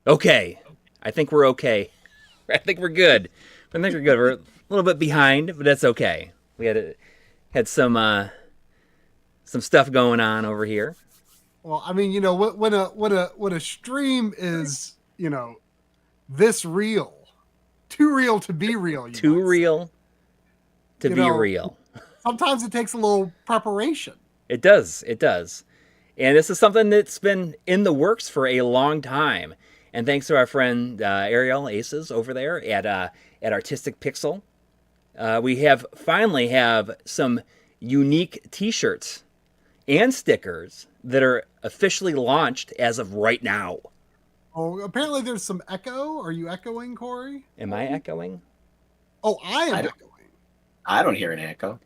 Okay. I think we're okay. I think we're good. I think we're good. We're a little bit behind, but that's okay. We had some stuff going on over here. Well, I mean, when a stream is, this real, too real to be real, you Too might say. real to You be know, real. sometimes it takes a little preparation. It does. It does. And this is something that's been in the works for a long time. And thanks to our friend Ariel Aces over there at Artistic Pixel, we finally have some unique T-shirts and stickers that are officially launched as of right now. Oh, apparently there's some echo. Are you echoing, Corey? Am I echoing? Oh, I am I don't, echoing. I don't hear an echo.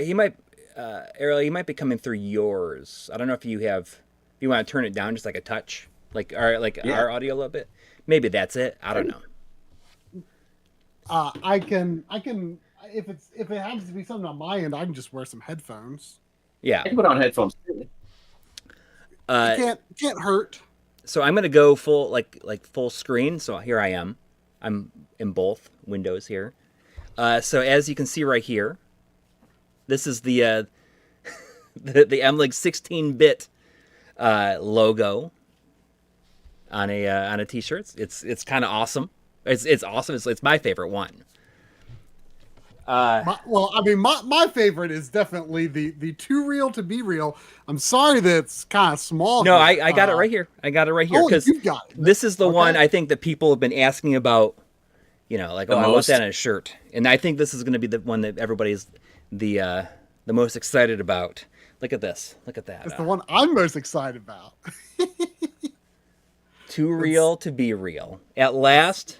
He might, Ariel. He might be coming through yours. I don't know if you want to turn it down just like a touch, like our audio a little bit. Maybe that's it. I don't know. I can. If it happens to be something on my end, I can just wear some headphones. Yeah. I can put on headphones too. It can't hurt. So I'm gonna go full screen. So here I am. I'm in both windows here. So as you can see right here, this is the the MLiG 16-bit logo on a t-shirt. It's kind of awesome. It's awesome. It's my favorite one. My favorite is definitely the too real to be real. I'm sorry that it's kind of small. No, here. I got it right here. I got it right here because this is the one I think that people have been asking about. I want that in a shirt, and I think this is going to be the one that everybody's the most excited about. Look at this. Look at that. It's the one I'm most excited about. Too real to be real. At last,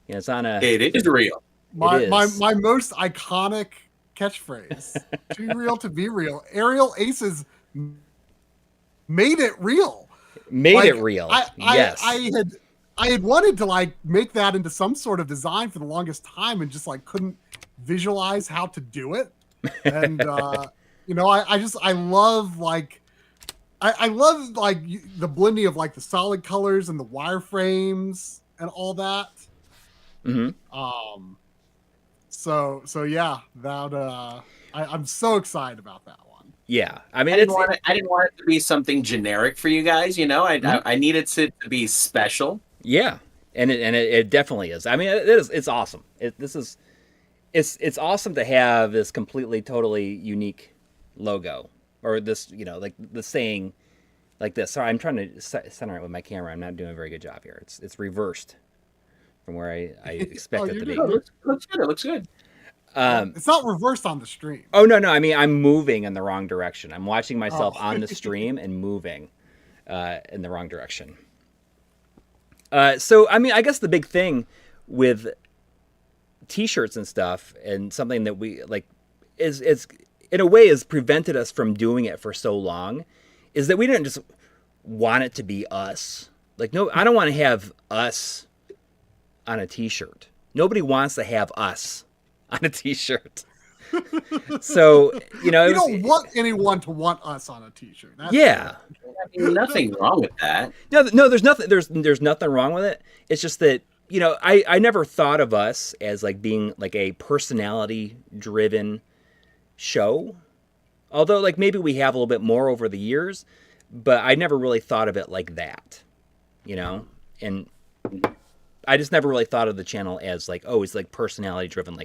it's on a. It is real. My most iconic catchphrase. Too real to be real. Ariel Aces made it real. Made it real. Yes. I had wanted to make that into some sort of design for the longest time and just couldn't visualize how to do it. And I love I love the blending of the solid colors and the wireframes and all that. Mm-hmm. So yeah, that I'm so excited about that one. Yeah, I mean, I didn't want it to be something generic for you guys. I needed it to be special. Yeah, and it definitely is. I mean, it's awesome. It's awesome to have this completely, totally unique logo, or this, the saying like this. Sorry, I'm trying to center it with my camera. I'm not doing a very good job here. It's reversed from where I expect it to be. It looks good. It looks good. It's not reversed on the stream. Oh no! I mean, I'm moving in the wrong direction. I'm watching myself on the stream and moving in the wrong direction. So I mean, I guess the big thing with T-shirts and stuff, and something that we is in a way has prevented us from doing it for so long, is that we didn't just want it to be us. No, I don't want to have us on a T-shirt. Nobody wants to have us on a T-shirt. So you don't want anyone to want us on a T-shirt. Yeah. Nothing wrong with that. No, there's nothing. There's nothing wrong with it. It's just that I never thought of us as being a personality-driven show. Although maybe we have a little bit more over the years, but I never really thought of it like that. And I just never really thought of the channel as it's personality-driven.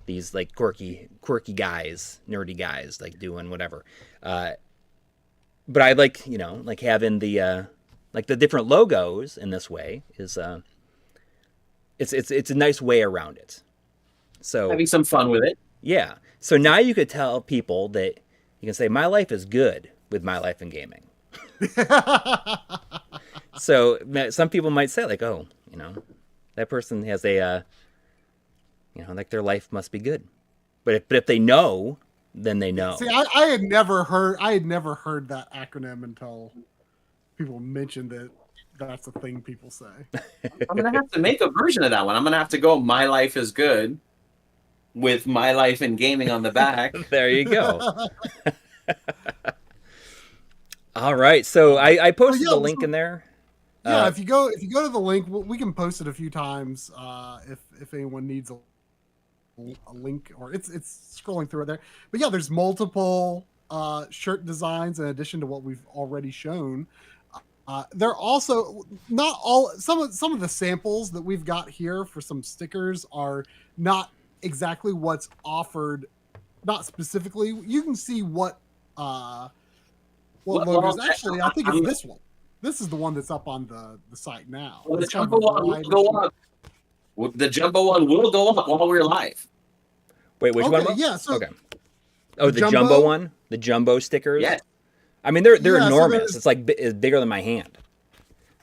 These quirky guys, nerdy guys, doing whatever. But I having the the different logos in this way is it's a nice way around it. So having some fun with it. Yeah. So now you could tell people that you can say my life is good with my life in gaming. So some people might say that person has a their life must be good. But if they know, then they know. See, I had never heard that acronym until people mentioned it. That's a thing people say. I'm gonna have to make a version of that one. I'm gonna have to go "My life is good" with "My life in gaming" on the back. There you go. All right, so I posted the link in there. Yeah, if you go to the link, we can post it a few times if anyone needs a link, or it's scrolling through it there. But yeah, there's multiple shirt designs in addition to what we've already shown. They're also not all some of the samples that we've got here for some stickers are not exactly what's offered, not specifically. You can see what logos. Actually, I think it's this one. This is the one that's up on the site now. Well, the jumbo one will go up. The jumbo one will go up while we're live. Wait, which one? Yeah. So, okay. Oh, the jumbo one, the jumbo stickers. Yes. I mean, they're enormous. So it's like it's bigger than my hand.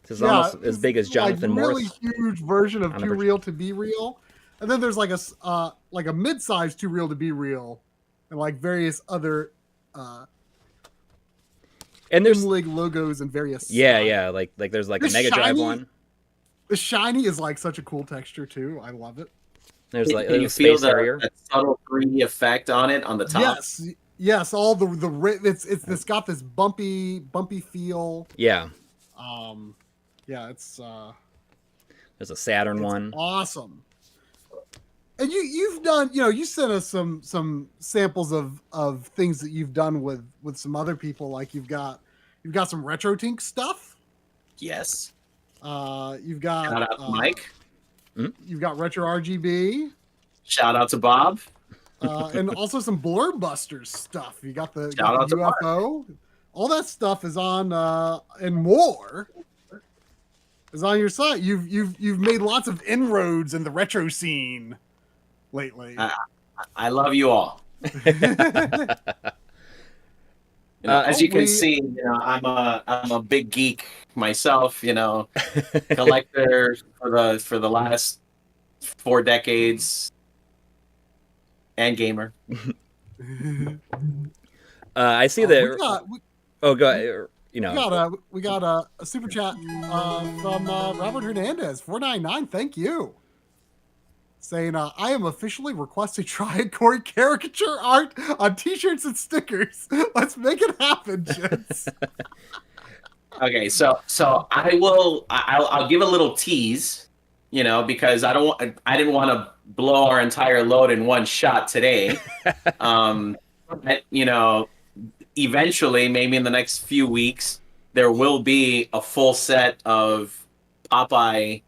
It's almost as big as Jonathan Morris. Really huge version of Too Real to Be Real, and then there's like a mid-sized Too Real to Be Real, and like various other and there's MLiG logos and various. Yeah, like there's like a Mega Drive one. The shiny is like such a cool texture too. I love it. There's like you feel that subtle 3D effect on it on the top. Yes. All the it's got this bumpy feel. Yeah. Yeah, it's there's a Saturn one. Awesome. And you've done, you sent us some samples of things that you've done with some other people. Like you've got some RetroTink stuff. Yes. You've got shout out to Mike. You've got Retro RGB. Shout out to Bob. And also some Blur Busters stuff. You got the Shout out UFO. All that stuff is on and more is on your site. You've made lots of inroads in the retro scene lately. I love you all. As you can see, I'm a big geek myself. Collector for the last 4 decades, and gamer. I see that. Go ahead. We got a super chat from Robert Hernandez 499. Thank you. Saying, I am officially requesting Try and Corey caricature art on t-shirts and stickers. Let's make it happen, gents. Okay, so I'll give a little tease, because I didn't want to blow our entire load in one shot today. Eventually, maybe in the next few weeks, there will be a full set of Popeye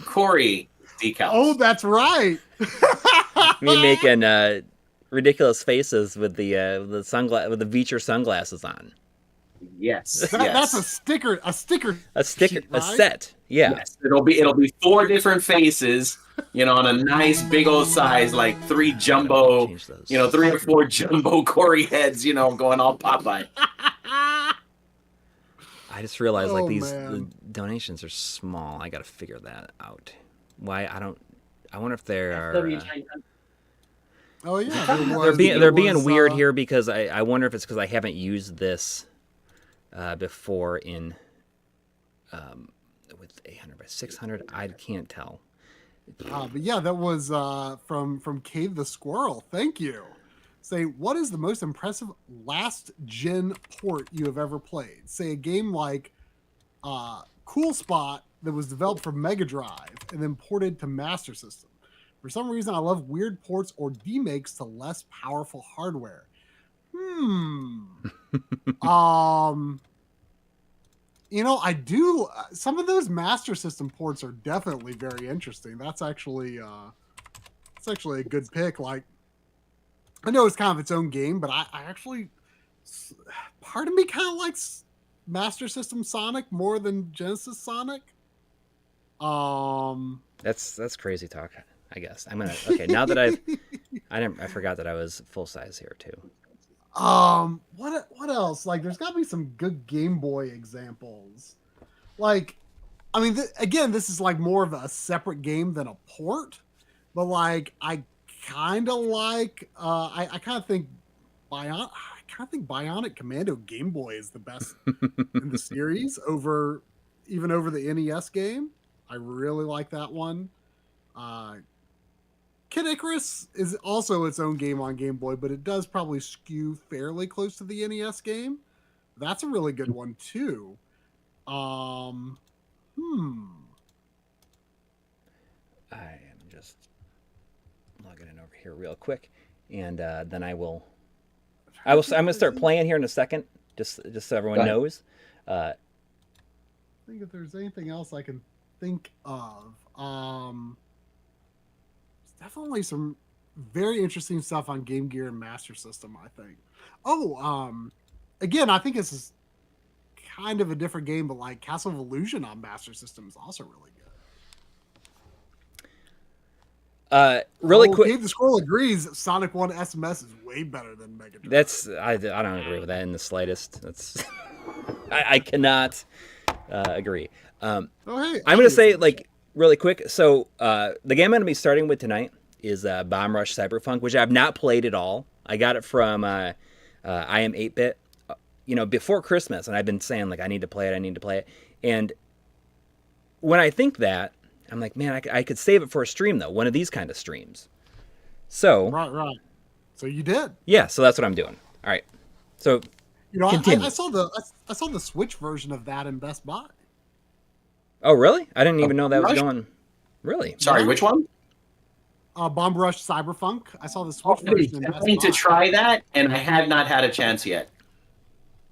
Corey decals. Oh, that's right. Me making ridiculous faces with the Veacher sunglasses on. Yes, that's a sticker sheet, right? A set. Yeah. Yes, it'll be 4 different faces, on a nice big old size, like 3 jumbo, 3 or 4 jumbo Corey heads, going all Popeye. I just realized the donations are small. I got to figure that out. Why I wonder if they're oh yeah, they're being weird here because I wonder if it's because I haven't used this before in with 800 by 600. I can't tell. But yeah, that was from Cave the Squirrel. Thank you. Say, what is the most impressive last gen port you have ever played? Say a game like Cool Spot that was developed for Mega Drive and then ported to Master System. For some reason, I love weird ports or demakes to less powerful hardware. I do. Some of those Master System ports are definitely very interesting. That's actually a good pick. Like, I know it's kind of its own game, but I actually, part of me kind of likes Master System Sonic more than Genesis Sonic. That's crazy talk. I guess I'm gonna. Okay, now that I forgot that I was full size here too. What else? Like, there's got to be some good Game Boy examples. Like, I mean, again, this is like more of a separate game than a port, but like, I kind of like. I kind of think Bionic Commando Game Boy is the best in the series over the NES game. I really like that one. Kid Icarus is also its own game on Game Boy, but it does probably skew fairly close to the NES game. That's a really good one too. I am just logging in over here real quick, and then I'm gonna start playing here in a second, just so everyone knows. I think if there's anything else I can think of, there's definitely some very interesting stuff on Game Gear and Master System, I think. Again, I think this is kind of a different game, but like Castle of Illusion on Master System is also really good. Really quick. Gabe the Squirrel agrees that Sonic 1 SMS is way better than Mega Drive. I don't agree with that in the slightest. That's I cannot agree. I'm gonna say like really quick. So the game I'm gonna be starting with tonight is Bomb Rush Cyberfunk, which I've not played at all. I got it from I Am 8-Bit, before Christmas, and I've been saying like I need to play it. And when I think that, I'm like, man, I could save it for a stream though, one of these kind of streams. So right. So you did. Yeah, so that's what I'm doing. All right. So I saw the Switch version of that in Best Buy. Oh, really? I didn't even know that was going. Really? Sorry, which one? Bomb Rush Cyberfunk. I saw the Switch version. I need to try that, and I have not had a chance yet.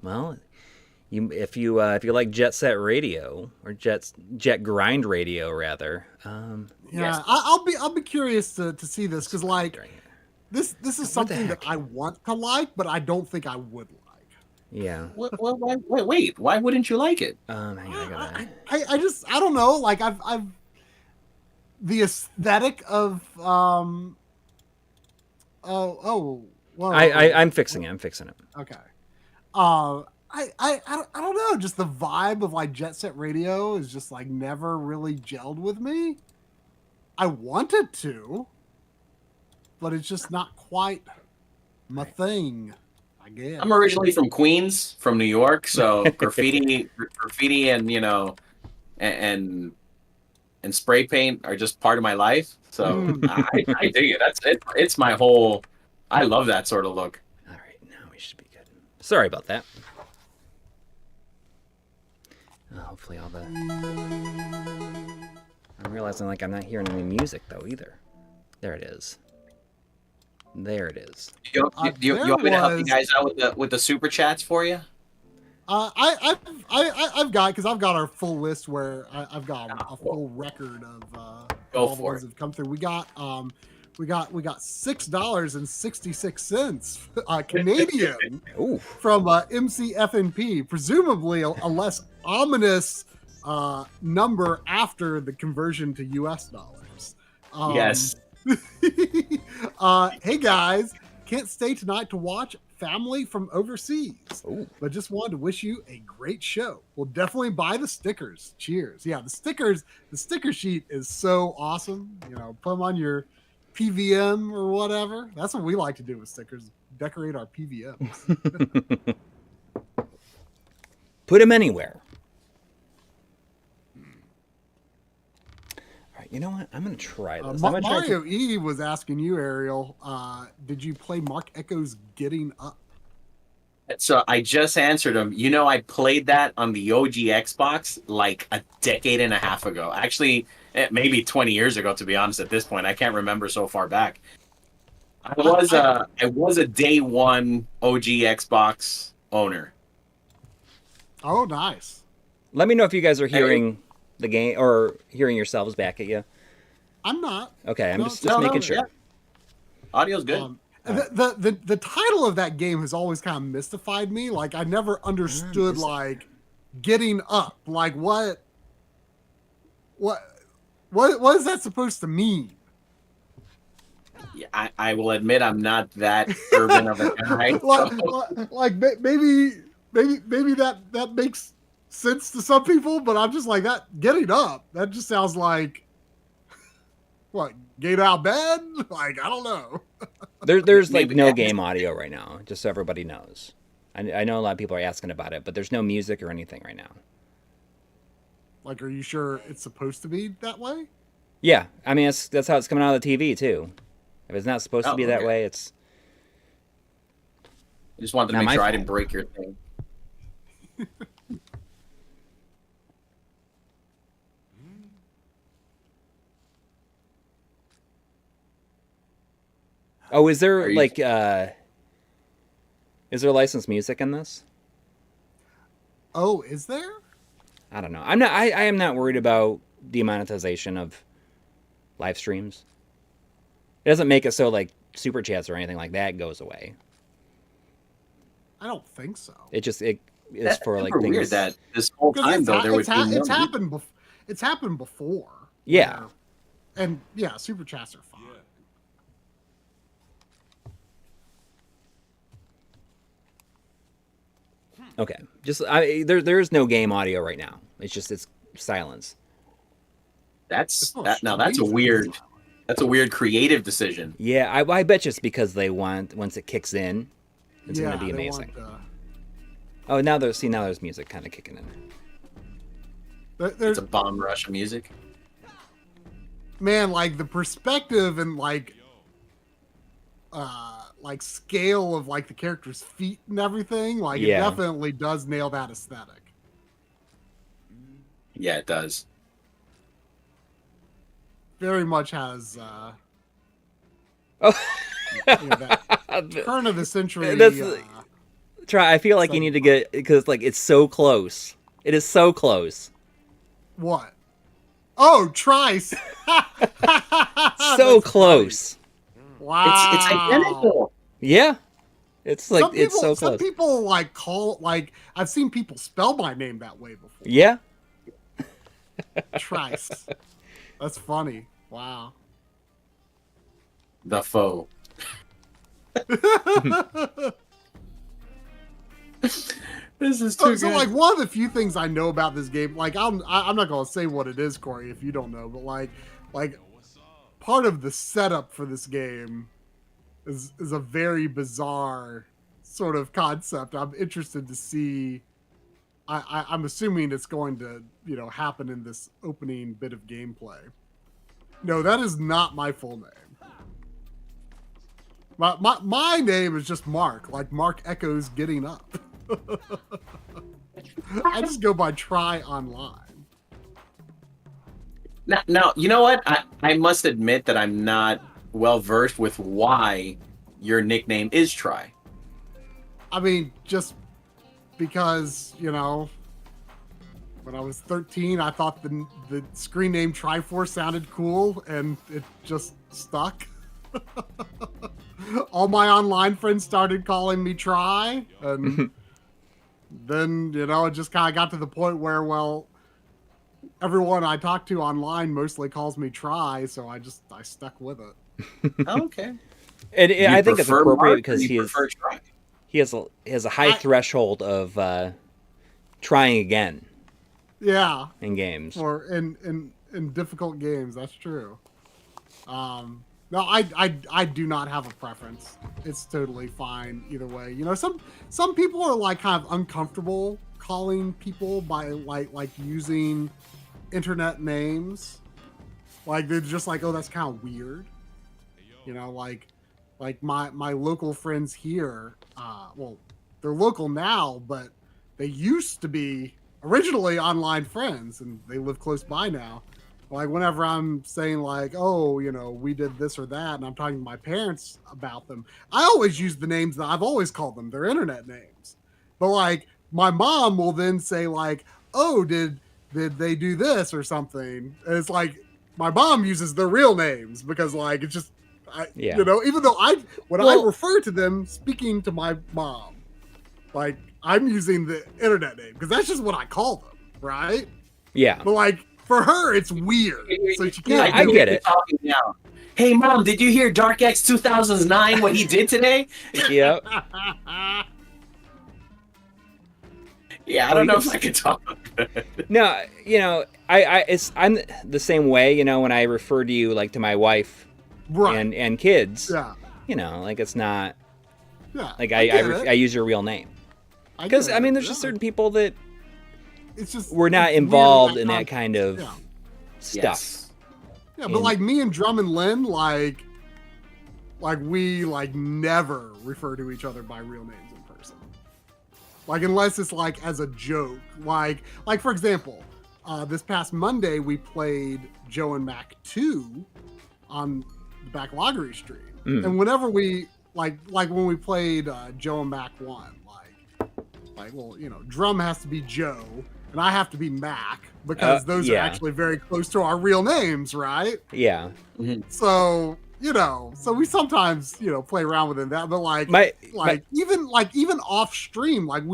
Well, if you like Jet Set Radio or Jet Grind Radio rather. Yes. I'll be curious to see this because like this is something that I want to like, but I don't think I would like. Yeah. Wait. Why wouldn't you like it? I don't know. Like I've the aesthetic of I'm fixing it. Okay. I don't know. Just the vibe of like Jet Set Radio is just like never really gelled with me. I wanted to, but it's just not quite my thing. I guess. I'm originally from Queens, from New York, so graffiti and and spray paint are just part of my life. So I dig it. That's it. It's my whole. I love that sort of look. All right, now we should be good. Sorry about that. Hopefully all the. I'm realizing like I'm not hearing any music though either. There it is. You want me to help you guys out with the super chats for you? I've got because I've got our full list where I've got a full record of all the ones that have come through. We got $6.66 Canadian from MCFNP, presumably a less ominous number after the conversion to US dollars. Yes. Hey guys, can't stay tonight to watch family from overseas, but just wanted to wish you a great show. We'll definitely buy the stickers. Cheers. Yeah, the sticker sheet is so awesome. Put them on your PVM or whatever. That's what we like to do with stickers, decorate our PVMs. Put them anywhere. You know what? I'm going to try this. Mario E was asking you, Ariel, did you play Mark Echo's Getting Up? So I just answered him. I played that on the OG Xbox like a decade and a half ago. Actually, maybe 20 years ago, to be honest, at this point. I can't remember so far back. I was a day one OG Xbox owner. Oh, nice. Let me know if you guys are hearing the game or hearing yourselves back at you. I'm not. Okay, I'm just making sure. Yeah. Audio's good. The title of that game has always kind of mystified me. Like I never understood like getting up. Like what is that supposed to mean? Yeah, I will admit I'm not that urban of a guy. like maybe that makes sense to some people, but I'm just like that getting up. That just sounds like what, get out of bed? Like I don't know. There's like no game audio right now, just so everybody knows. I know a lot of people are asking about it, but there's no music or anything right now. Like, are you sure it's supposed to be that way? Yeah, I mean that's how it's coming out of the TV too. If it's not supposed to be that way, it's. I just wanted to make sure I didn't break your thing. Oh, is Are there you- like is there licensed music in this? Oh, is there? I don't know. I'm not. I am not worried about demonetization of live streams. It doesn't make it so like super chats or anything like that goes away. I don't think so. It just it is That's for like super things. weird that this whole Because time though there was it's happened. It's happened before. Yeah. where- and yeah, super chats are fine. Okay, just there's no game audio right now. It's silence. That's not that. Now that's a strange. weird. That's a weird creative decision. Yeah, I bet you it's because they want once it kicks in, it's Yeah, gonna be they amazing. want, Oh, now there's music kind of kicking in. there's It's a bomb rush of music. man, like the perspective and like scale of like the character's feet and everything, like Yeah. it definitely does nail that aesthetic. Yeah, it does. Very much has Oh, that turn of the century. That's- try. I feel like you need to get because like it's so close. It is so close. What? Oh, Trice. So close. Wow. It's identical. Yeah, it's like Some people, it's so some close. people like call like I've seen people spell my name that way before. Yeah. Trice. That's funny. Wow. The foe. This is too So good. like one of the few things I know about this game, like I'm not gonna say what it is, Corey, if you don't know, but like part of the setup for this game is a very bizarre sort of concept. I'm interested to see. I'm assuming it's going to happen in this opening bit of gameplay. No, that is not my full name. My name is just Mark, like Mark Echoes Getting Up. I just go by Try Online. Now, you know what? I must admit that I'm not well versed with why your nickname is Try. I mean, just because, when I was 13, I thought the screen name Triforce sounded cool, and it just stuck. All my online friends started calling me Try, and then, it just kind of got to the point where, well, everyone I talk to online mostly calls me Try, so I stuck with it. Okay. And You I think it's prefer appropriate Mark or because you prefer Try? he has a high threshold of trying again Yeah, in games. or in difficult games. That's true. No, I do not have a preference. It's totally fine either way. Some people are like kind of uncomfortable calling people by like using internet names. Like they're just like, oh, that's kind of weird. Like my local friends here. Well, they're local now, but they used to be originally online friends, and they live close by now. Like whenever I'm saying like, oh, we did this or that, and I'm talking to my parents about them, I always use the names that I've always called them, their internet names. But like my mom will then say like, oh, did they do this or something? And it's like my mom uses their real names because like it's just, even though I refer to them speaking to my mom, like I'm using the internet name because that's just what I call them, right? Yeah. But like for her, it's weird, so she can't. I get it. Talking now. Hey, Mom, did you hear Dark X 2009 what he did today? Yep. Yeah, I don't know if I can talk. No, I'm the same way. When I refer to you like to my wife Right. and kids. Yeah. Like it's not Yeah. like get it. I use your real name because get I mean it, there's just certain people that it's just we're not it's weird involved that in that kind of Yeah. stuff. Yes. Yeah, but like me and Drum and Lynn, like we like never refer to each other by real names in person. Like unless it's like as a joke. Like for example, this past Monday we played Joe and Mac 2 on the Backloggery stream, Mm. and whenever we like when we played Joe and Mac 1, well, you know, Drum has to be Joe and I have to be Mac because those are actually very close to our real names, right? Yeah. Mm-hmm. So, you know, so we sometimes, you know, play around within that, but even off stream, like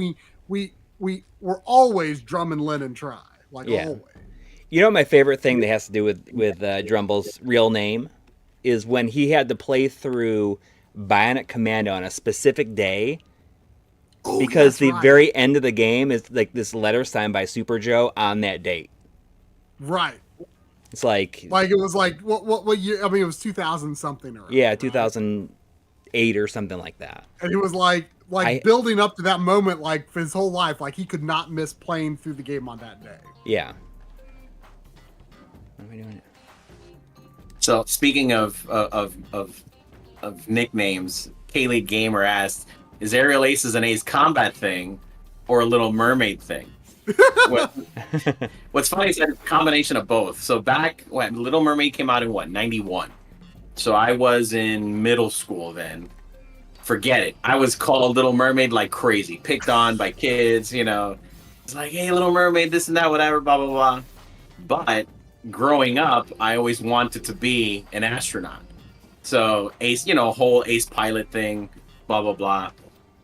we're always Drum and Lennon try, always. You know, my favorite thing that has to do with Drumble's real name is when he had to play through Bionic Commando on a specific day. Oh, because the very end of the game is like this letter signed by Super Joe on that date. Right. It's like it was like what year? I mean, it was 2000 something or 2008 or something like that. And he was like building up to that moment, like for his whole life, like he could not miss playing through the game on that day. Yeah. What am I doing? So speaking of nicknames, K-League Gamer asked, is Aerial Aces an Ace Combat thing or a Little Mermaid thing? What's funny is that it's a combination of both. So back when Little Mermaid came out in 91. So I was in middle school then. Forget it. I was called Little Mermaid like crazy. Picked on by kids, you know. It's like, hey, Little Mermaid, this and that, whatever, blah, blah, blah. But growing up, I always wanted to be an astronaut. So Ace, you know, whole Ace pilot thing, blah, blah, blah.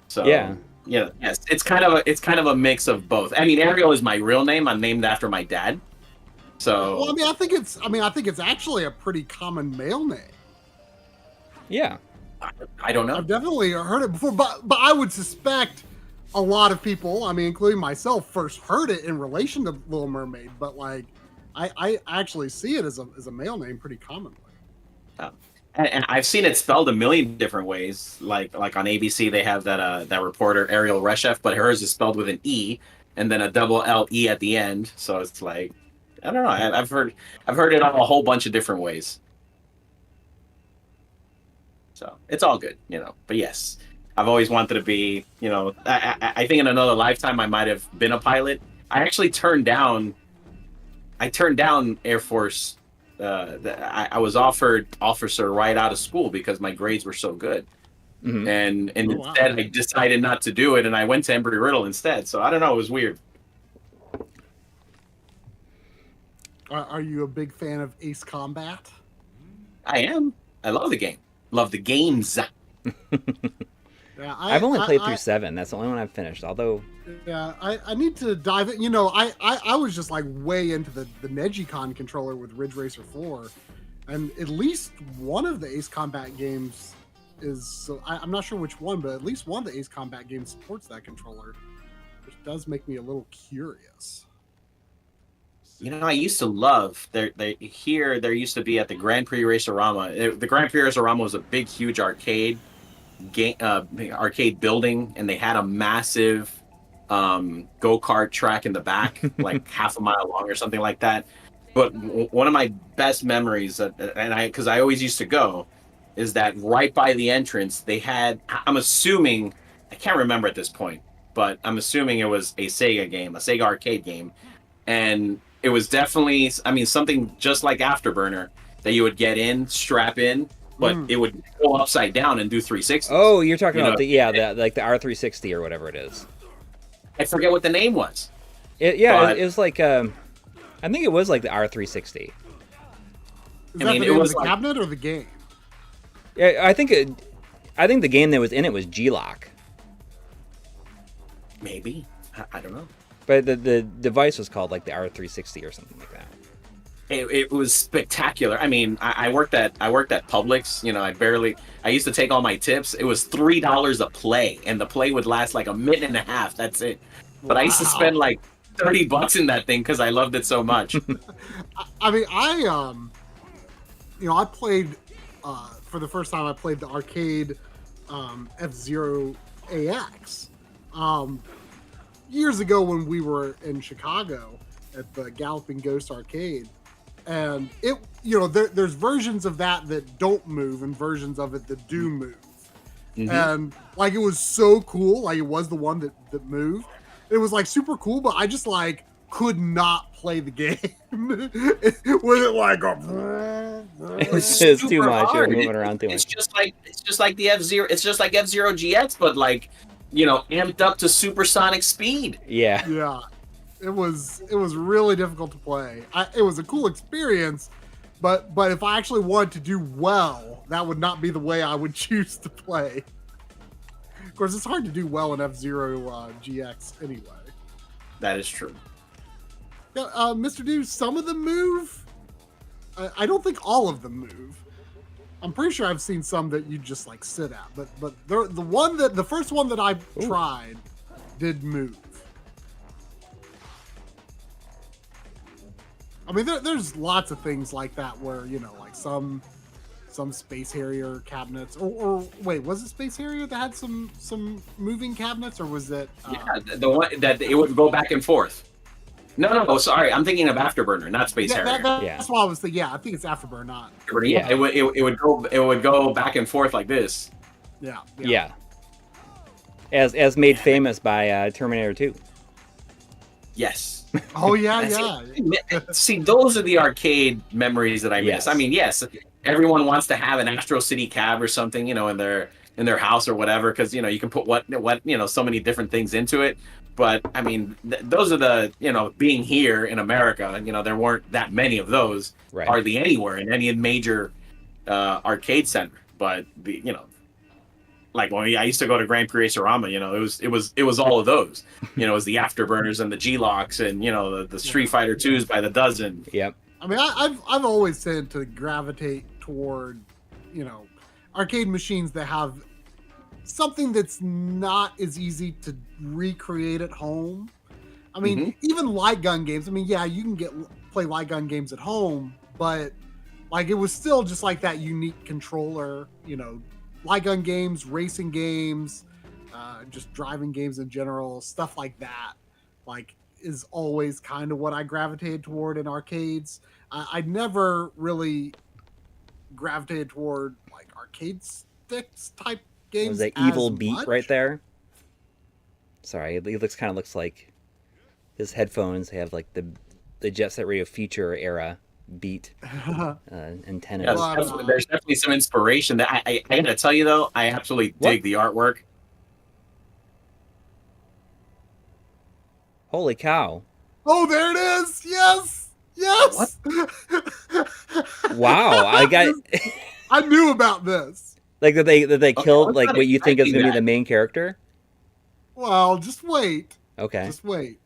So yes, it's kind of a mix of both. I mean, Ariel is my real name. I'm named after my dad. So well, I think it's actually a pretty common male name. Yeah. I don't know. I've definitely heard it before, but I would suspect a lot of people, I mean, including myself, first heard it in relation to Little Mermaid, but like I actually see it as a male name pretty commonly. And I've seen it spelled a million different ways. Like on ABC, they have that reporter Ariel Reshef, but hers is spelled with an E and then a double L-E at the end. So it's like, I don't know. I've heard it all a whole bunch of different ways. So it's all good, you know. But yes, I've always wanted to be, you know. I think in another lifetime I might have been a pilot. I actually turned down Air Force. I was offered officer right out of school because my grades were so good, and instead I decided not to do it, and I went to Embry-Riddle instead. So I don't know, it was weird. Are you a big fan of Ace Combat? I am. I love the game. Love the games. Yeah, I've only played through 7. That's the only one I've finished. Although, yeah, I need to dive in. You know, I was just like way into the Negicon controller with Ridge Racer 4, and at least one of the Ace Combat games is. So I'm not sure which one, but at least one of the Ace Combat games supports that controller, which does make me a little curious. You know, I used to love there used to be at the Grand Prix Racerama. The Grand Prix Racerama was a big, huge arcade building, and they had a massive go-kart track in the back, like half a mile long or something like that. But one of my best memories, because I always used to go, is that right by the entrance they had, I'm assuming, I can't remember at this point, but I'm assuming it was a Sega arcade game, and it was definitely, I mean, something just like Afterburner that you would get in, strap in, but it would go upside down and do 360. Oh, you're talking about the R360 or whatever it is. I forget what the name was. It was like I think it was like the R360. Is that the name of the cabinet or the game? Yeah, I think the game that was in it was G-Lock. Maybe. I don't know. But the device was called like the R360 or something like that. It was spectacular. I mean, I worked at Publix. You know, I used to take all my tips. It was $3 a play, and the play would last like a minute and a half. That's it. But I used to spend like $30 in that thing because I loved it so much. I mean, I played for the first time. I played the arcade F-Zero AX years ago when we were in Chicago at the Galloping Ghost Arcade. And it, you know, there's versions of that don't move and versions of it that do move. Mm-hmm. And like, it was so cool. Like, it was the one that moved. It was like super cool, but I just like could not play the game with it like a It's too super much. You're hard. moving around too It's much. just like the F-Zero. It's just like F-Zero GX, but like, you know, amped up to supersonic speed. Yeah. Yeah, it was really difficult to play. It was a cool experience, but if I actually wanted to do well, that would not be the way I would choose to play. Of course, it's hard to do well in F-Zero GX anyway. That is true. Yeah, Mr. Dude, some of them move. I don't think all of them move. I'm pretty sure I've seen some that you just like sit at, but the first one that I tried did move. I mean, there's lots of things like that where, you know, like some Space Harrier cabinets, or wait, was it Space Harrier that had some moving cabinets, or was it? Yeah, the one that it would go back and forth. No, sorry, I'm thinking of Afterburner, not Space Harrier. That's why I was thinking. Yeah, I think it's Afterburner, not. Yeah, it would go back and forth like this. Yeah. As made famous by Terminator 2. Yes. Oh yeah. See, those are the arcade memories that I miss. Yes. I mean, yes, everyone wants to have an Astro City cab or something, you know, in their house or whatever, because, you know, you can put what you know, so many different things into it. But I mean, those are the, you know, being here in America, you know, there weren't that many of those hardly anywhere in any major arcade center. But you know, like when I used to go to Grand Prix Racerama, you know, it was all of those. You know, it was the Afterburners and the G-Locks and, you know, the Street Fighter 2s by the dozen. Yep. I mean, I've always tended to gravitate toward, you know, arcade machines that have something that's not as easy to recreate at home. I mean, even light gun games. I mean, yeah, you can play light gun games at home, but like it was still just like that unique controller, you know, light gun games, racing games, just driving games in general, stuff like that, like is always kind of what I gravitated toward in arcades. I never really gravitated toward like arcade sticks type games. Was that Evil as Beat much. right there? Sorry, it looks like his headphones have like the Jet Set Radio Future era Beat antennas. Yeah, there's definitely some inspiration. That I gotta tell you though, I absolutely dig the artwork. Holy cow! Oh, there it is! Yes! Wow, I got. I knew about this. Like that they killed like what you think is going to be the main character. Well, just wait. Okay. Just wait.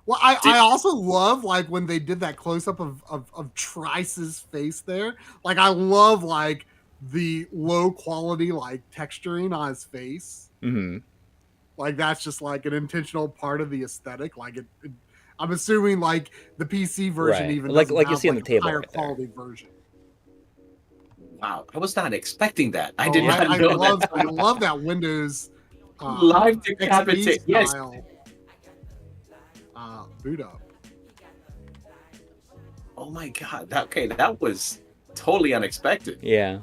Well, I also love like when they did that close up of Trice's face there. Like I love like the low quality like texturing on his face. Mm-hmm. Like that's just like an intentional part of the aesthetic. Like I'm assuming like the PC version even like you see on the table, higher right there. quality version. Wow, I was not expecting that. I did not know that. I love that Windows live decapitate. Yes. Boot up. Oh my god. That was totally unexpected. Yeah.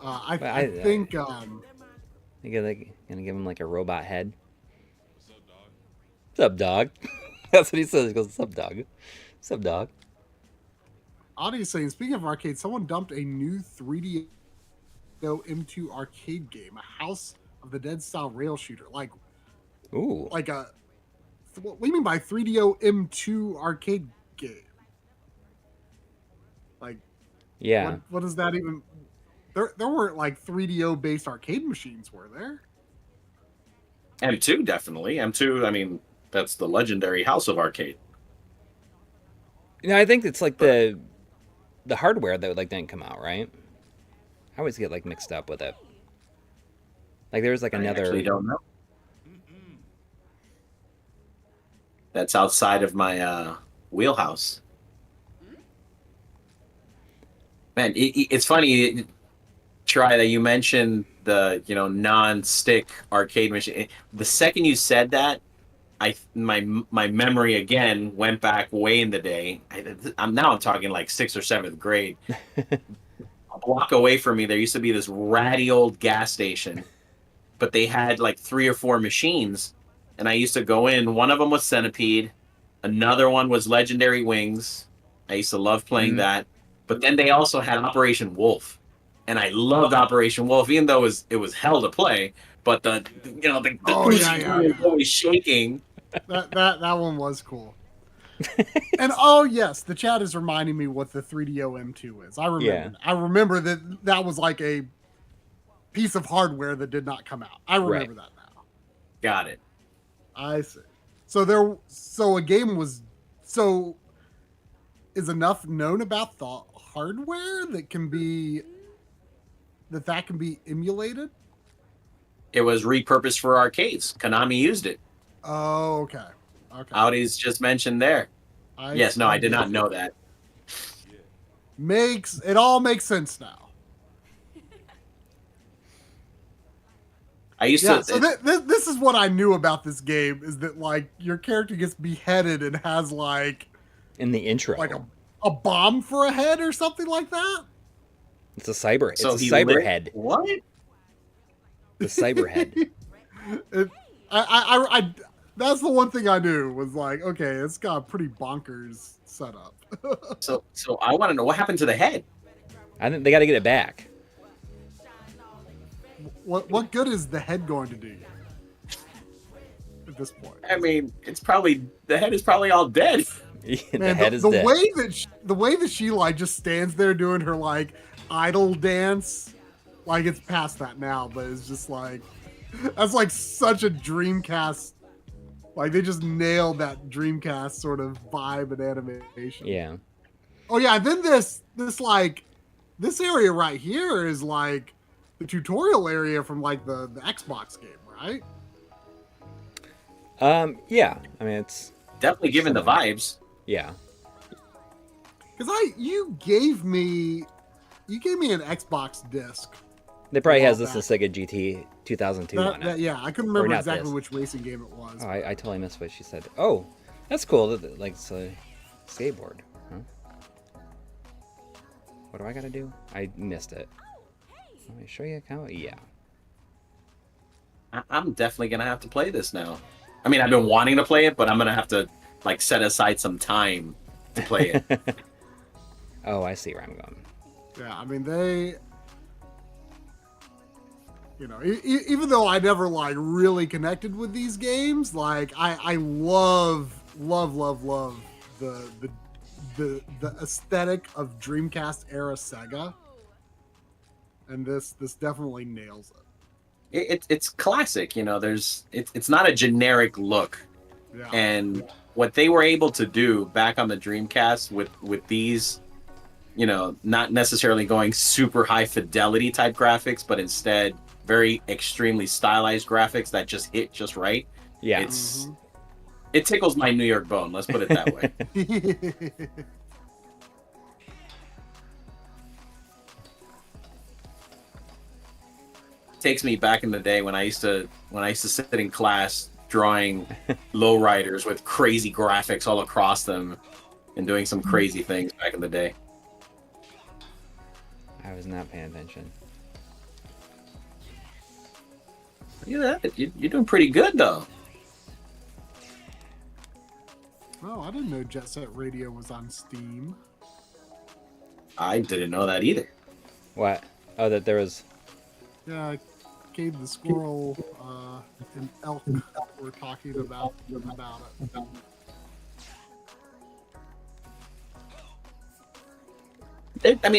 I think you're gonna give him like a robot head. What's up, dog? That's what he says. He goes, "What's up, dog? What's up, dog?" Audie is saying, speaking of arcade, someone dumped a new 3D M2 arcade game, a House of the Dead style rail shooter. Like, ooh, like a. What do you mean by 3DO M2 arcade game? Like, yeah. What does that even? There weren't like 3DO based arcade machines, were there? M2 definitely. M2. I mean, that's the legendary House of Arcade. You know, I think it's like the hardware that like didn't come out, right? I always get like mixed up with it. Like there's like another. I actually don't know. That's outside of my wheelhouse. Man, it's funny. Try that you mentioned the non-stick arcade machine. The second you said that, my memory again went back way in the day. I'm talking like 6th or 7th grade. A block away from me, there used to be this ratty old gas station, but they had like 3 or 4 machines, and I used to go in. One of them was Centipede, Another one was Legendary Wings. I used to love playing that. But then they also had Operation Wolf, and I loved Operation Wolf, even though it was hell to play. But the Oh, yeah. was always shaking. That one was cool. And oh yes, the chat is reminding me what the 3DO M2 is. I remember. Yeah. I remember that was like a piece of hardware that did not come out. I remember that now. Got it. I see. So a game was so. Is enough known about the hardware that can be emulated? It was repurposed for arcades. Konami used it. Oh, okay. Audi's just mentioned there. I did not know that. It all makes sense now. I used to. So this is what I knew about this game, is that like your character gets beheaded and has like In the intro. like a bomb for a head or something like that. It's a cyber. It's So a he cyber lit- head. What? The cyber head. I that's the one thing I knew was like, okay, it's got a pretty bonkers setup. So I want to know what happened to the head. I think they got to get it back. What good is the head going to do you at this point? I mean, the head is probably all dead. The head is dead. The way that she like just stands there doing her like idol dance, like it's past that now, but it's just like that's like such a Dreamcast. Like they just nailed that Dreamcast sort of vibe and animation. Yeah. Oh yeah, and then this area right here is like the tutorial area from like the Xbox game, right? Yeah. I mean, it's Definitely giving the vibes. yeah. Because you gave me an Xbox disc. They probably has Well, this in Sega GT 2002 on it. Yeah, I couldn't Or remember not exactly this. which racing game it was. Oh, I totally missed what she said. Oh, that's cool. Like it's a skateboard. Huh? What do I gotta do? I missed it. Let me show you how. Yeah. I'm definitely gonna have to play this now. I mean, I've been wanting to play it, but I'm gonna have to like set aside some time to play it. Oh, I see where I'm going. Yeah, I mean even though I never like really connected with these games, like I love the aesthetic of Dreamcast era Sega, and this definitely nails it. It's classic, it's not a generic look. Yeah. And what they were able to do back on the Dreamcast with these, not necessarily going super high fidelity type graphics, but instead very extremely stylized graphics that just hit just right. Yeah. It tickles my New York bone, let's put it that way. Takes me back in the day when I used to sit in class drawing lowriders with crazy graphics all across them and doing some crazy things back in the day. I was not paying attention. You're doing pretty good though. Oh, I didn't know Jet Set Radio was on Steam. I didn't know that either. What? Oh, that there was. Yeah, Cade the Squirrel and Elk were talking about it.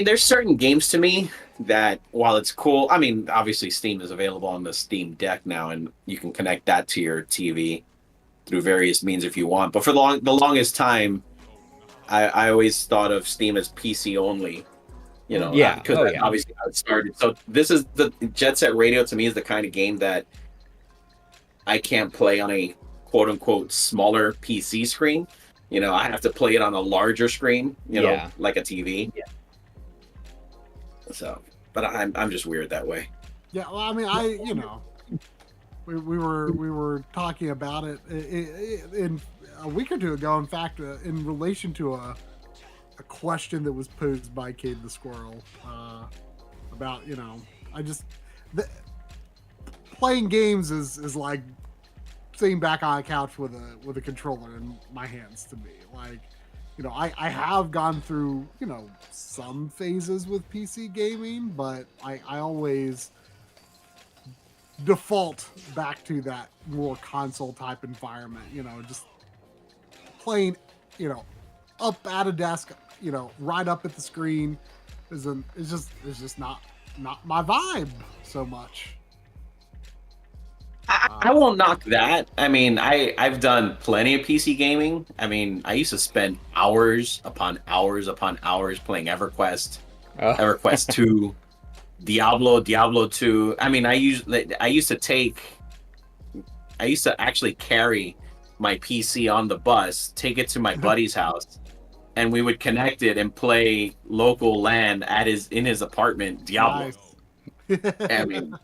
There's certain games to me that, while it's cool, obviously Steam is available on the Steam Deck now, and you can connect that to your TV through various means if you want. But for the longest time, I always thought of Steam as PC only. Yeah. Because obviously how it started. So this is the Jet Set Radio to me is the kind of game that I can't play on a quote unquote smaller PC screen. I have to play it on a larger screen, like a TV. Yeah. So, but I'm just weird that way. Yeah, well, we were talking about it in a week or two ago. In fact, in relation to a question that was posed by Cade the Squirrel about playing games is like sitting back on a couch with a controller in my hands to me. Like, you know, I have gone through, you know, some phases with PC gaming, but I always default back to that more console type environment, you know, just playing, you know, up at a desk, you know, right up at the screen is just not my vibe so much. I won't knock that. I mean, I've done plenty of PC gaming. I mean, I used to spend hours upon hours upon hours playing EverQuest, EverQuest 2, Diablo 2. I mean, I used to actually carry my PC on the bus, take it to my buddy's house, and we would connect it and play local LAN in his apartment, Diablo. Nice. I mean,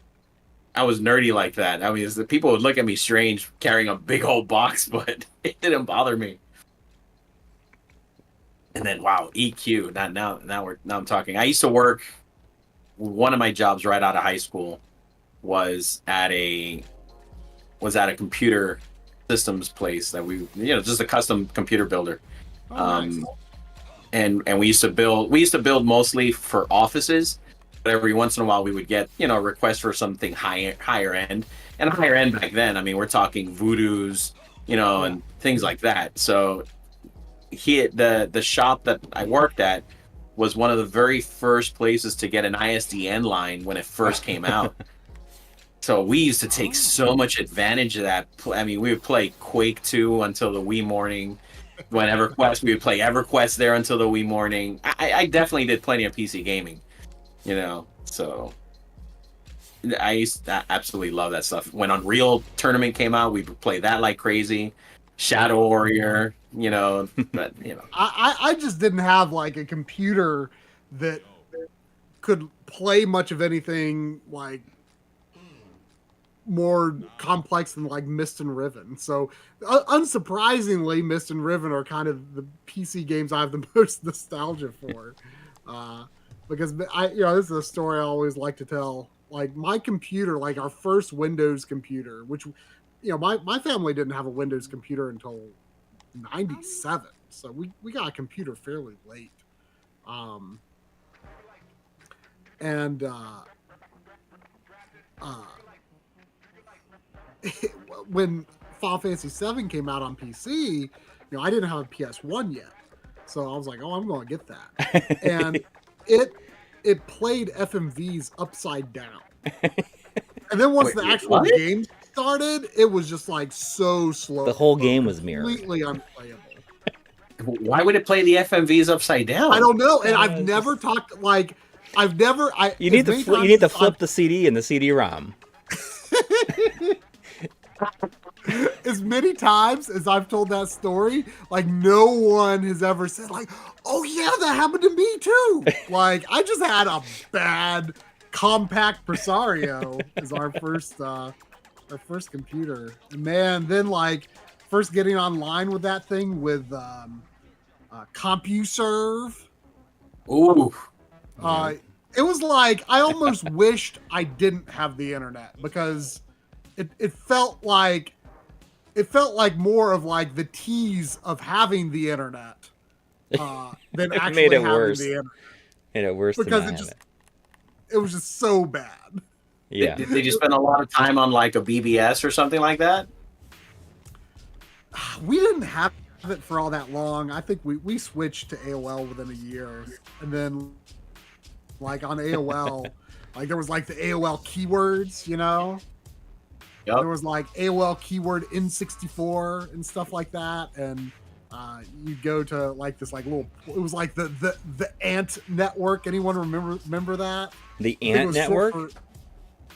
I was nerdy like that. I mean, the people would look at me strange carrying a big old box, but it didn't bother me. And then, wow, EQ. Now I'm talking. I used to work. One of my jobs right out of high school was at a computer systems place that we, you know, just a custom computer builder. Nice. And we used to build mostly for offices. But every once in a while, we would get, you know, requests for something higher end. And higher end back then, I mean, we're talking Voodoos, you know, and things like that. So the shop that I worked at was one of the very first places to get an ISDN line when it first came out. So we used to take so much advantage of that. I mean, we would play Quake 2 until the wee morning. When EverQuest, we would play EverQuest there until the wee morning. I definitely did plenty of PC gaming. You know, so I absolutely love that stuff. When Unreal Tournament came out, we would play that like crazy. Shadow Warrior, you know, but you know, I just didn't have like a computer that could play much of anything like more complex than like Myst and Riven. So unsurprisingly, Myst and Riven are kind of the PC games I have the most nostalgia for. Because this is a story I always like to tell. Like my computer, like our first Windows computer, which, you know, my family didn't have a Windows computer until 97. So we got a computer fairly late. When Final Fantasy VII came out on PC, you know, I didn't have a PS1 yet. So I was like, oh, I'm going to get that. And it played FMVs upside down. And then once the actual game started, it was just like so slow. The whole game was mirrored. Completely unplayable. Why would it play the FMVs upside down? I don't know. And I've never talked like you need to flip the CD and the CD-ROM. As many times as I've told that story, like no one has ever said like, oh yeah, that happened to me too. Like I just had a bad compact Presario as our first computer. And man, then like first getting online with that thing with CompuServe. Ooh. It was like I almost wished I didn't have the internet because it felt like more of like the tease of having the internet than actually having the internet. Made it worse because it was just so bad. Yeah. Did you spend a lot of time on like a BBS or something like that? We didn't have it for all that long. I think we switched to AOL within a year, and then like on AOL, like there was like the AOL keywords, you know. Yep. There was like AOL keyword N64 and stuff like that, and you go to like this like little. It was like the Ant Network. Anyone remember that? The Ant Network.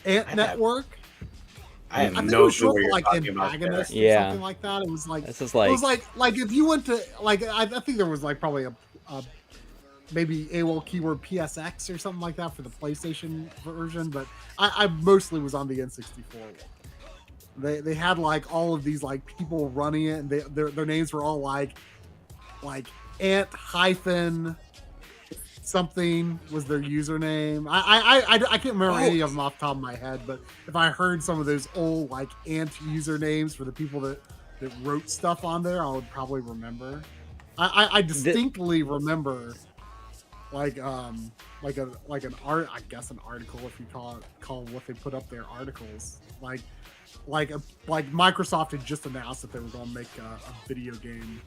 Ant Network. I have think no it was clue short what for you're like talking about. antagonist or Yeah. something like that. It was like This is like it was like if you went to like I think there was like probably a maybe AOL keyword PSX or something like that for the PlayStation version, but I mostly was on the N64 one. They had like all of these like people running it, and their names were all like Ant hyphen something was their username. I can't remember any of them off the top of my head, but if I heard some of those old like ant usernames for the people that wrote stuff on there, I would probably remember. I distinctly remember like an art, I guess an article, if you call what they put up there articles, like Microsoft had just announced that they were going to make a video game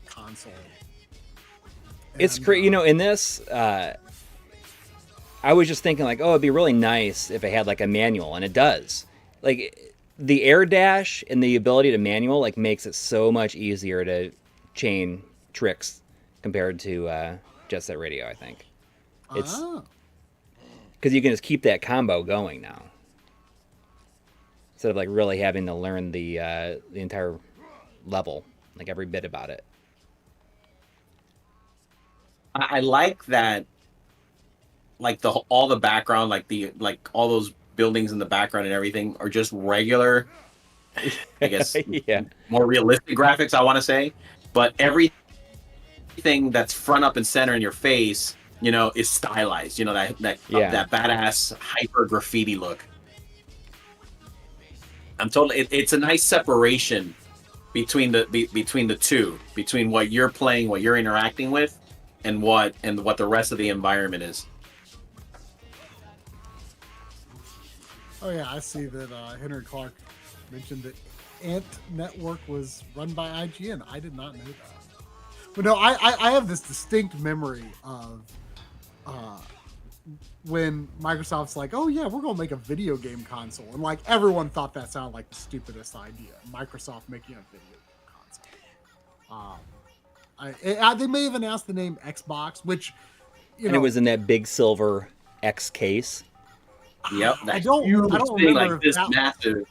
console. It's great, in this, I was just thinking like, oh, it'd be really nice if it had like a manual, and it does. Like the air dash and the ability to manual like makes it so much easier to chain tricks compared to Jet Set Radio. I think it's because you can just keep that combo going now instead of like really having to learn the entire level, like every bit about it. I like that, like all the background, like all those buildings in the background and everything are just regular, I guess, more realistic graphics, I want to say. But everything that's front, up, and center in your face, is stylized. That badass hyper graffiti look. I'm totally. It's a nice separation between the two, between what you're playing, what you're interacting with, and what the rest of the environment is. Oh yeah, I see that Henry Clark mentioned that Ant Network was run by IGN. I did not know that. But no, I have this distinct memory of when Microsoft's like, oh yeah, we're gonna make a video game console, and like everyone thought that sounded like the stupidest idea. Microsoft making a video game console. They may have announced the name Xbox, which and it was in that big silver X case. Yep, I don't remember like this massive.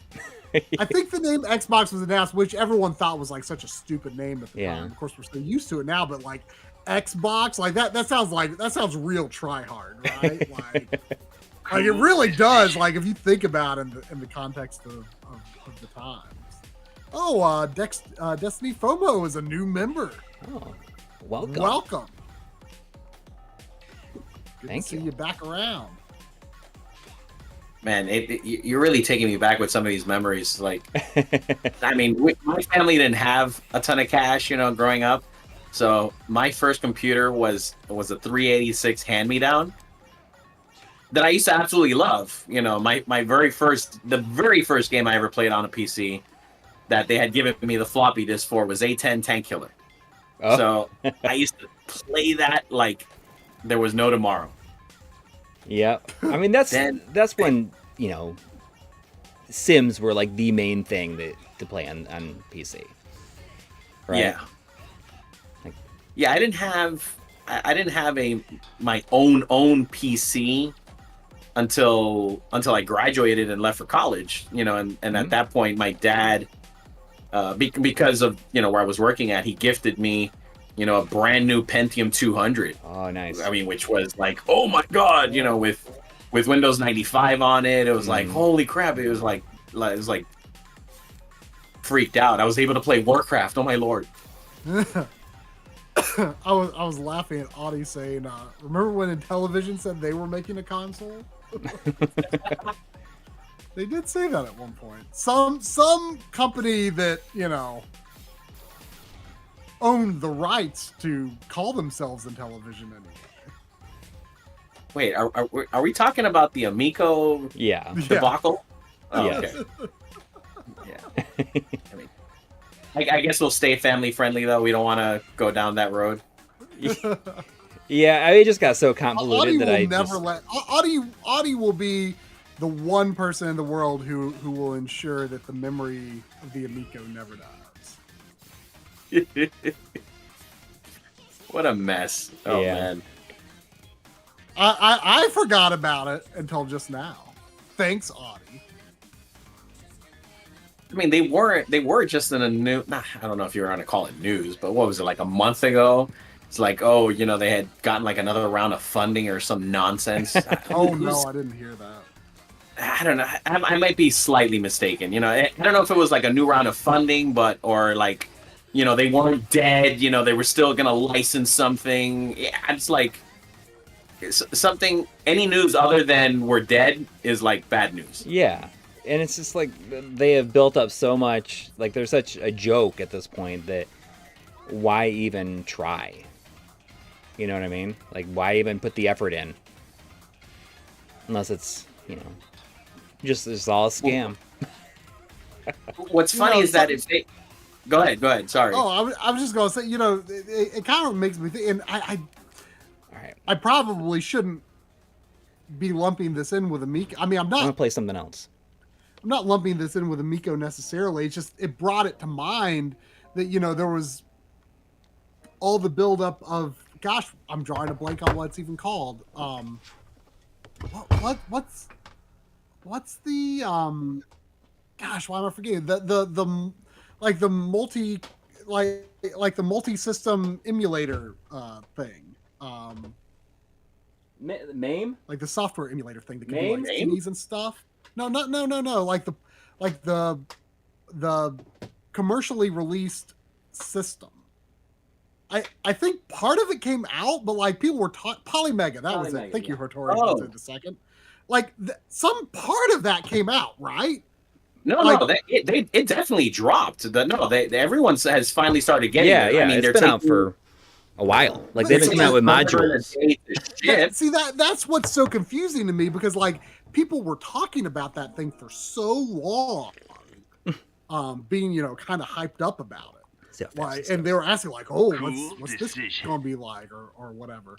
I think the name Xbox was announced, which everyone thought was like such a stupid name at the time. Of course, we're so used to it now, but like Xbox, like that sounds real try hard, right? like it really does. Like if you think about it in the context of the times. Oh, Destiny FOMO is a new member. Oh, welcome. Welcome. Good Thank to see you. you back around. Man, you're really taking me back with some of these memories. Like, I mean, my family didn't have a ton of cash, growing up. So my first computer was a 386 hand-me-down that I used to absolutely love. The very first game I ever played on a PC that they had given me the floppy disk for was A10 Tank Killer. Oh. So I used to play that like there was no tomorrow. Yep. I mean, that's when, Sims were like the main thing to play on PC. Right? Yeah. I didn't have my own PC until I graduated and left for college, and at that point my dad, because of where I was working at, he gifted me a brand new Pentium 200. Oh, nice. I mean, which was like, oh my god, with Windows 95 on it. It was like, holy crap! It was like freaked out. I was able to play Warcraft. Oh my lord! I was laughing at Audie saying, remember when Intellivision said they were making a console? They did say that at one point. Some company that owned the rights to call themselves Intellivision anyway. Wait, are we talking about the Amico debacle? Oh, yeah. Okay. Yeah. I mean, I guess we'll stay family friendly though. We don't want to go down that road. Yeah, it just got so convoluted that I never let Audie will be the one person in the world who will ensure that the memory of the Amico never dies. What a mess! Oh man. I forgot about it until just now. Thanks, Audie. I mean, they were just in a new. I don't know if you were going to call it news, but what was it, like a month ago? It's like, oh, they had gotten like another round of funding or some nonsense. Oh no, I didn't hear that. I don't know. I might be slightly mistaken. I don't know if it was like a new round of funding, or like, they weren't dead. They were still going to license something. Yeah, it's like. something, any news other than we're dead is like bad news. Yeah. And it's just like they have built up so much, like they're such a joke at this point that why even try? You know what I mean? Like, why even put the effort in? Unless it's, just it's all a scam. What's funny is that if they... Go ahead, sorry. Oh, I was just going to say, it kind of makes me think, and All right. I probably shouldn't be lumping this in with Amico. I mean, I'm going to play something else. I'm not lumping this in with Amico necessarily. It's just, it brought it to mind that, there was all the buildup of, gosh, I'm drawing a blank on what it's even called. What's the, gosh, why am I forgetting? The multi-system emulator thing. MAME? Like the software emulator thing that can MAME? do like CDs and stuff. No. Like the commercially released system. I think part of it came out, but like people were Polymega. That was it. Thank you, Hattori. Oh. In a second. Like some part of that came out, right? No, it definitely dropped. Everyone has finally started getting it. Yeah, I mean, it's been out for a while. Like they've been coming out with modules. See that's what's so confusing to me because like people were talking about that thing for so long, being kind of hyped up about it. Like, and they were asking like, "Oh, what's this gonna be like?" or whatever.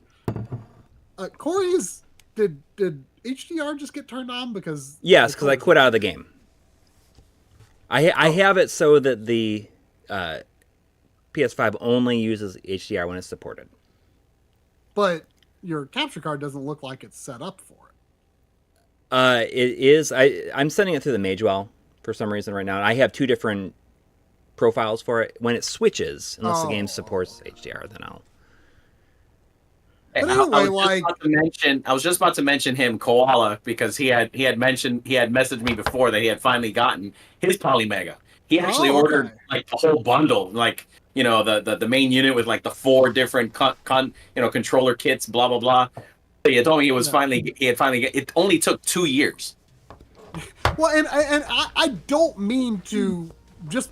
Corey's did HDR just get turned on because? Yes, because I quit out of the game. I have it so that the PS5 only uses HDR when it's supported. But your capture card doesn't look like it's set up for it. It is. I'm sending it through the Magewell for some reason right now. I have two different profiles for it. When it switches, unless the game supports HDR, then I'll. But anyway, I was just about to mention him, Koala, because he had messaged me before that he had finally gotten his Polymega. He actually ordered like the whole bundle, like the main unit with like the 4 different controller kits, blah blah blah. He told me he had finally it only took 2 years. Well, and I don't mean to just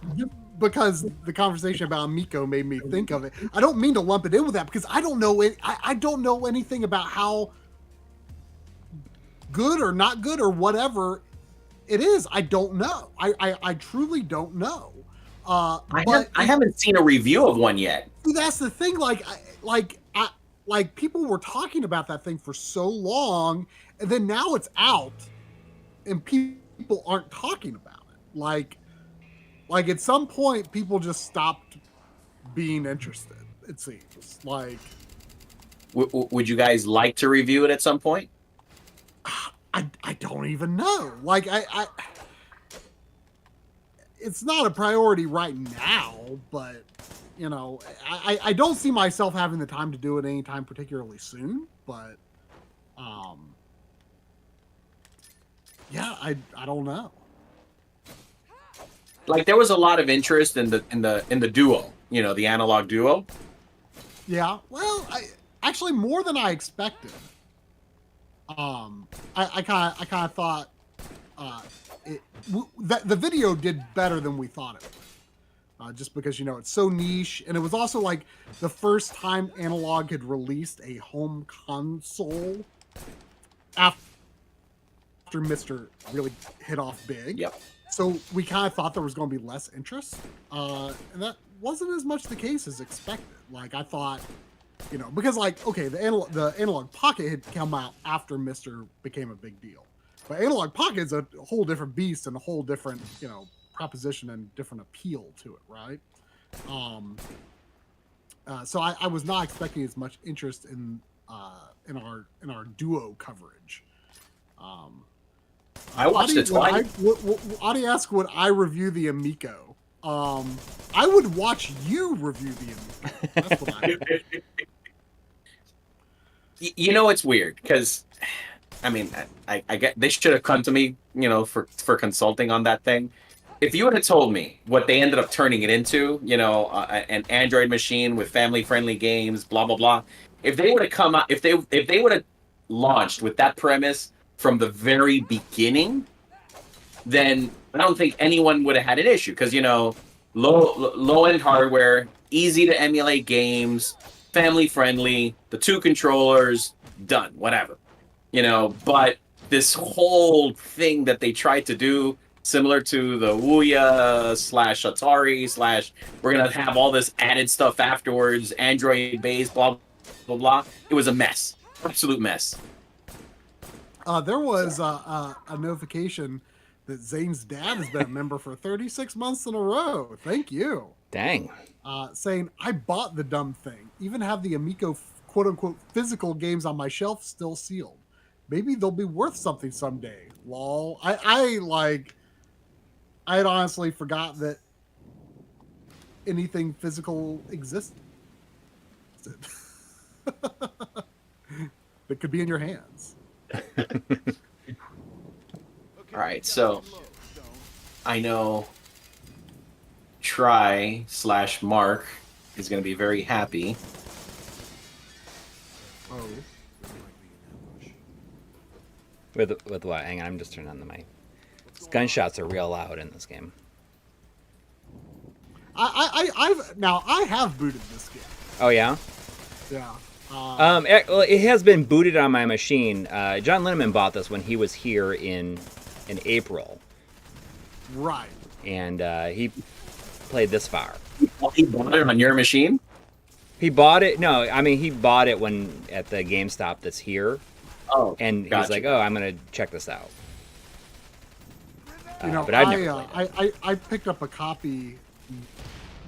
because the conversation about Miko made me think of it. I don't mean to lump it in with that because I don't know it. I don't know anything about how good or not good or whatever it is. I don't know. I truly don't know. I haven't seen a review of one yet. That's the thing. Like people were talking about that thing for so long, and then now it's out, and people aren't talking about it. Like at some point, people just stopped being interested. It seems like. Would you guys like to review it at some point? I don't even know. Like I it's not a priority right now, but I don't see myself having the time to do it anytime particularly soon. But yeah, I don't know. Like there was a lot of interest in the duo, the analog duo. Yeah, well, actually more than I expected. I kind of thought that the video did better than we thought it would, just because it's so niche, and it was also like the first time Analog had released a home console after Mr. really hit off big. Yep. So we kind of thought there was going to be less interest, and that wasn't as much the case as expected. Like I thought, because like okay, the Analog Pocket had come out after Mr. became a big deal, but Analog Pocket is a whole different beast and a whole different proposition and different appeal to it, right? So I was not expecting as much interest in our duo coverage. I watched it twice. Adi asked, would I review the Amico? I would watch you review the Amico. That's what I would. It's weird because, I mean, I get they should have come to me, for consulting on that thing. If you would have told me what they ended up turning it into, an Android machine with family-friendly games, blah blah blah. If they would have come out, if they would have launched with that premise from the very beginning, then I don't think anyone would have had an issue because, low end hardware, easy to emulate games, family friendly, the 2 controllers, done, whatever. But this whole thing that they tried to do, similar to the Ouya / Atari / we're going to have all this added stuff afterwards, Android based, blah, blah, blah. It was a mess. Absolute mess. There was a notification that Zane's dad has been a member for 36 months in a row. Thank you. Dang. Saying, I bought the dumb thing. Even have the Amico quote-unquote physical games on my shelf still sealed. Maybe they'll be worth something someday. Lol. I had honestly forgot that anything physical existed. That could be in your hands. All right, so I know Try/Mark is going to be very happy. Oh. With what? Hang on, I'm just turning on the mic. Gunshots are real loud in this game. I have booted this game. Oh yeah. Yeah. Well, it has been booted on my machine. John Linneman bought this when he was here in April. Right. And he played this far. He bought it on your machine? He bought it. No, I mean he bought it at the GameStop that's here. Oh. And gotcha. he's like, "Oh, I'm gonna check this out." But I picked up a copy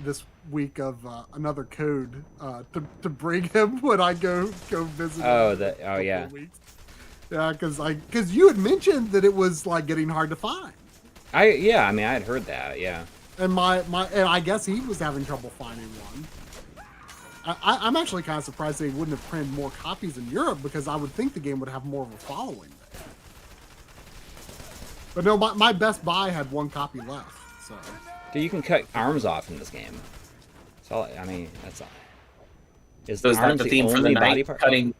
this week of another code to bring him when I go visit. Oh yeah. Yeah, because you had mentioned that it was like getting hard to find. I had heard that. Yeah. And I guess he was having trouble finding one. I'm actually kind of surprised they wouldn't have printed more copies in Europe because I would think the game would have more of a following there. But no, my Best Buy had 1 copy left. So. Dude, you can cut arms off in this game. So I mean, that's all. So is that the theme for the night? Cutting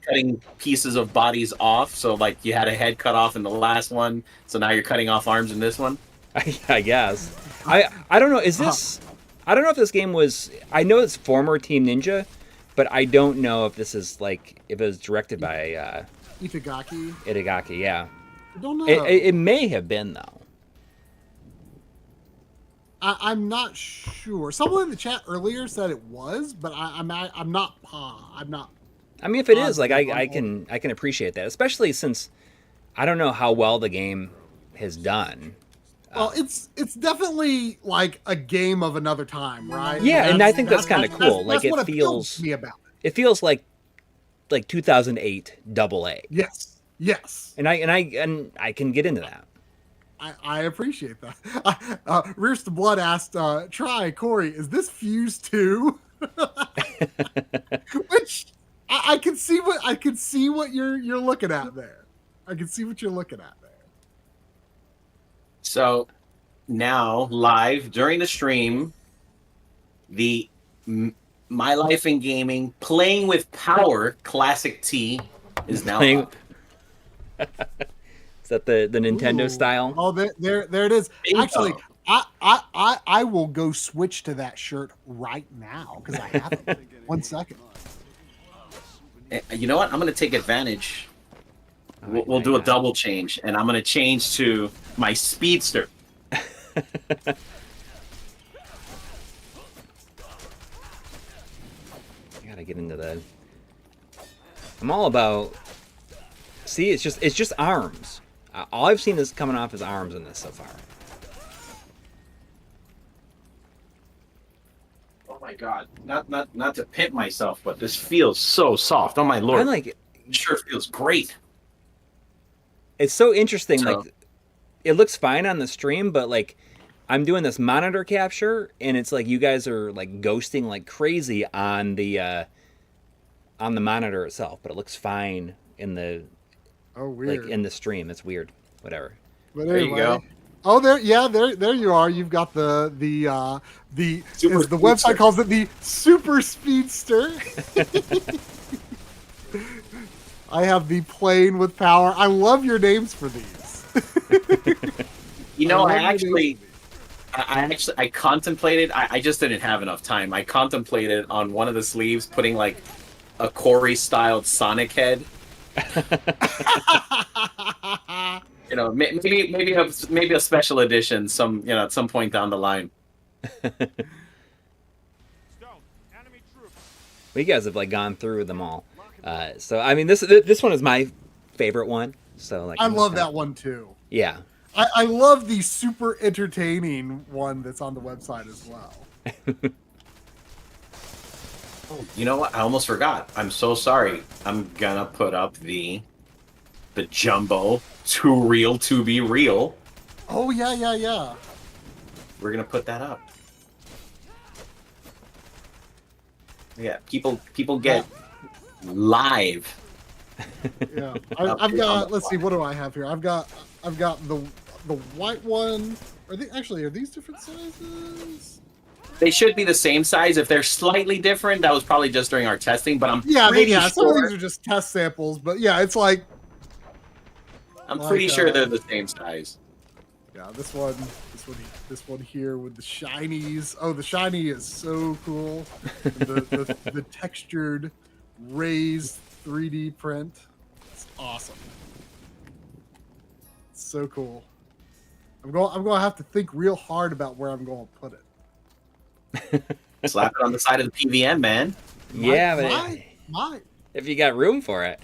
pieces of bodies off. So like you had a head cut off in the last one, so now you're cutting off arms in this one. I guess. I don't know. Is this? I don't know if this game was. I know it's former Team Ninja, but I don't know if this is like if it was directed by Itagaki. Itagaki, yeah. I don't know. It may have been though. I'm not sure. Someone in the chat earlier said it was, but I'm not. I'm not. I mean, if it is, like I can appreciate that, especially since I don't know how well the game has done. Well, it's definitely like a game of another time, right? Yeah, and I think that's kind of cool. Like it feels me about it. It feels like 2008 AA. Yes. And I can get into that. I appreciate that. Rears to Blood asked, "Try Corey, is this Fuse 2?" Which I can see what you're looking at there. I can see what you're looking at there. So now live during the stream, the My Life in Gaming Playing with Power Classic T is now up. Is that the Nintendo style? Oh, there it is. Actually, I will go switch to that shirt right now because I have it. 1 second. You know what? I'm going to take advantage. We'll do a double change, and I'm going to change to my Speedster. I gotta get into the. I'm all about. See, it's just arms. All I've seen is coming off is arms in this so far. Oh my god! Not to pimp myself, but this feels so soft. Oh my lord! I like it. It sure feels great. It's so interesting. Like, it looks fine on the stream, but like, I'm doing this monitor capture, and it's like you guys are like ghosting like crazy on the monitor itself, but it looks fine in the. Oh, weird. Like in the stream, it's weird. Whatever. But anyway, there you go. Oh, there you are. You've got the website calls it the Super Speedster. I have the plane with power. I love your names for these. You know, love I your names actually, for these. I contemplated. I just didn't have enough time. I contemplated on one of the sleeves putting like a Corey styled Sonic head. You know, maybe a special edition. At some point down the line. Well, you guys have like gone through them all. So I mean, this one is my favorite one. So like, I love that one too. Yeah. I love the super entertaining one that's on the website as well. Oh, you know what? I almost forgot. I'm so sorry. I'm gonna put up the jumbo too real to be real. Oh yeah. We're gonna put that up. Yeah, people get live. Yeah, I've got. Let's see, what do I have here? I've got the white one. Are these different sizes? They should be the same size. If they're slightly different, that was probably just during our testing. But I'm Yeah, pretty some of sure. these are just test samples, but yeah, it's like. I'm pretty sure they're the same size. Yeah, this one here with the shinies. Oh, the shiny is so cool. The textured raised 3D print. It's awesome. It's so cool. I'm going to have to think real hard about where I'm going to put it. Slap it on the side of the PVM, man. Yeah, but if you got room for it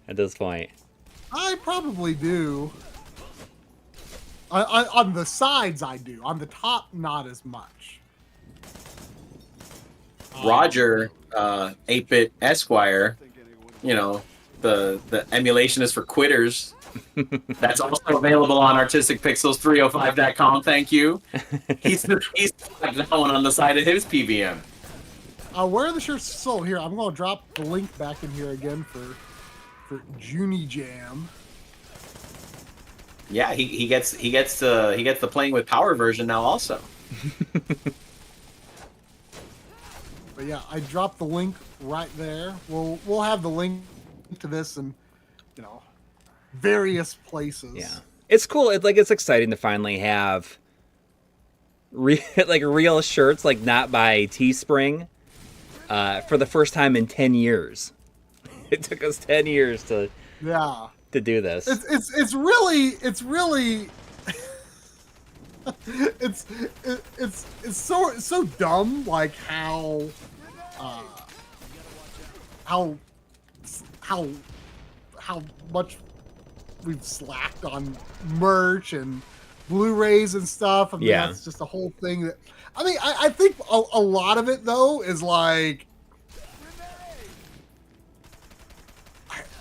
at this point. I probably do. On the sides, I do. On the top, not as much. Roger, 8-Bit Esquire, you know, the emulation is for quitters. That's also available on artisticpixels305.com. Thank you. He's like that one on the side of his PVM. Where are the shirts sold? Here, I'm going to drop the link back in here again for Junie Jam. Yeah, he gets the playing with power version now also. But yeah, I dropped the link right there. We'll have the link to this in, various places. Yeah, it's cool. It's exciting to finally have real shirts, like not by Teespring, for the first time in 10 years. It took us 10 years to do this. It's really it's so dumb, like how much we've slacked on merch and Blu-rays and stuff. I mean, that's just a whole thing that I think a lot of it though is like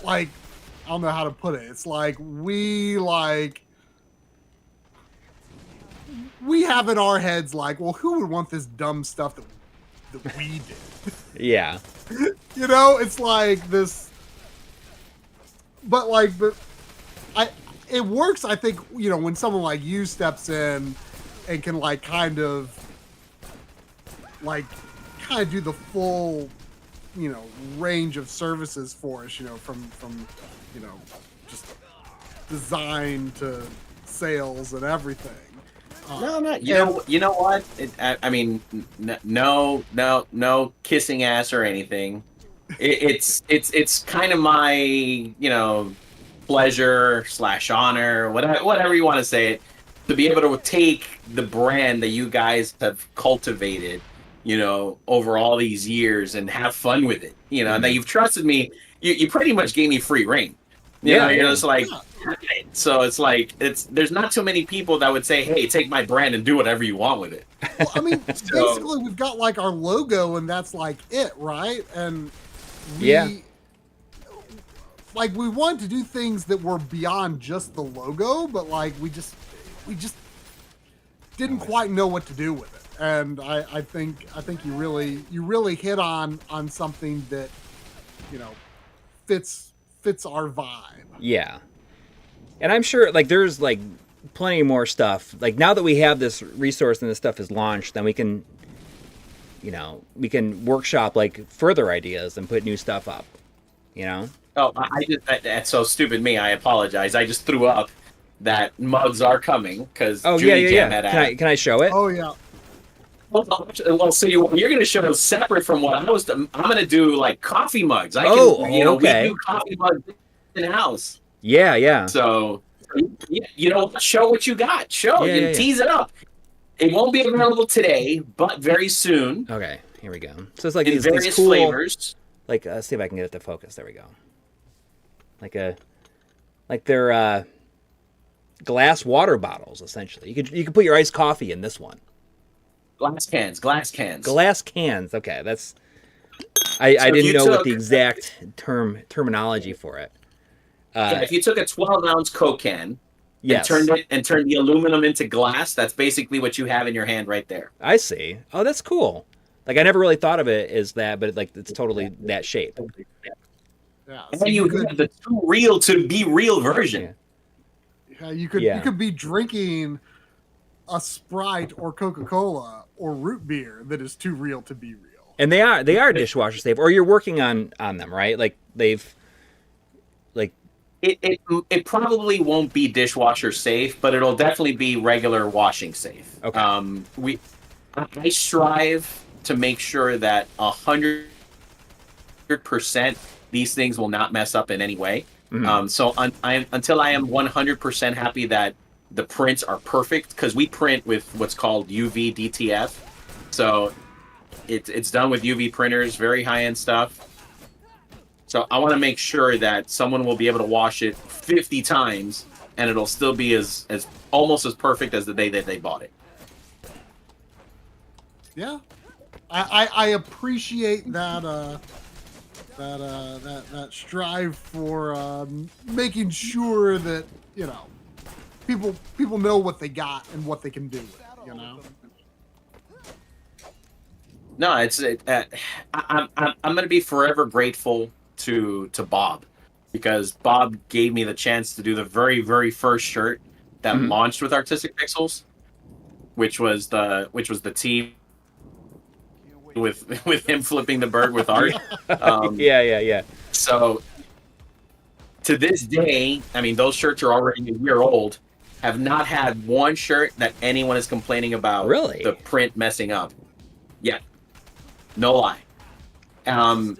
I don't know how to put it. It's like we have in our heads like, well, who would want this dumb stuff that we did? Yeah. It's like this, but it works. I think, when someone like you steps in and can kind of do the full, range of services for us, from just design to sales and everything. No. You know what? I mean, no kissing ass or anything. It's kind of my pleasure / honor, whatever you want to say it, to be able to take the brand that you guys have cultivated, over all these years and have fun with it. And that you've trusted me. You pretty much gave me free reign. It's like. So it's like there's not too many people that would say, "Hey, take my brand and do whatever you want with it." Well, I mean, basically, we've got our logo, and that's it, right? And we wanted to do things that were beyond just the logo, but we just didn't quite know what to do with it. And I think you really hit on something that fits our vibe. Yeah. And I'm sure there's plenty more stuff. Now that we have this resource and this stuff is launched, then we can workshop further ideas and put new stuff up. Oh, that's so stupid me. I apologize. I just threw up that mugs are coming because Oh Judy Jam yeah. had Can I show it? Oh yeah. Well, so you're going to show them separate from what I was. I'm going to do like coffee mugs. We Okay. do coffee mugs in house. Yeah. So, show what you got. Show Yeah. tease it up. It won't be available today, but very soon Okay, here we go. So it's like in these various cool, flavors. like let's see if I can get it to focus. There we go. Like they're glass water bottles essentially. You could put your iced coffee in this one. Glass cans. Glass cans. Okay, that's. I didn't know what the exact terminology for it. If you took a 12-ounce Coke can yes. and turned the aluminum into glass, that's basically what you have in your hand right there. I see. Oh, that's cool. Like I never really thought of it as that, but it's totally that shape. Yeah. And you have the too real to be real version. Yeah, you could be drinking a Sprite or Coca-Cola or root beer that is too real to be real. And they are dishwasher safe, or you're working on them, right? Like they've It probably won't be dishwasher safe, but it'll definitely be regular washing safe. Okay. I strive to make sure that 100% these things will not mess up in any way. Mm-hmm. Until I am 100% happy that the prints are perfect, because we print with what's called UV DTF, so it's done with UV printers, very high-end stuff. So I want to make sure that someone will be able to wash it 50 times and it'll still be as almost as perfect as the day that they bought it. Yeah, I appreciate that that strive for making sure that people know what they got and what they can do with it. No, I'm going to be forever grateful to Bob, because Bob gave me the chance to do the very, very first shirt that launched with Artistic Pixels, which was the tee with him flipping the bird with art. Yeah. So to this day, I mean, those shirts are already a year old. Have not had one shirt that anyone is complaining about the print messing up. Yeah, no lie. And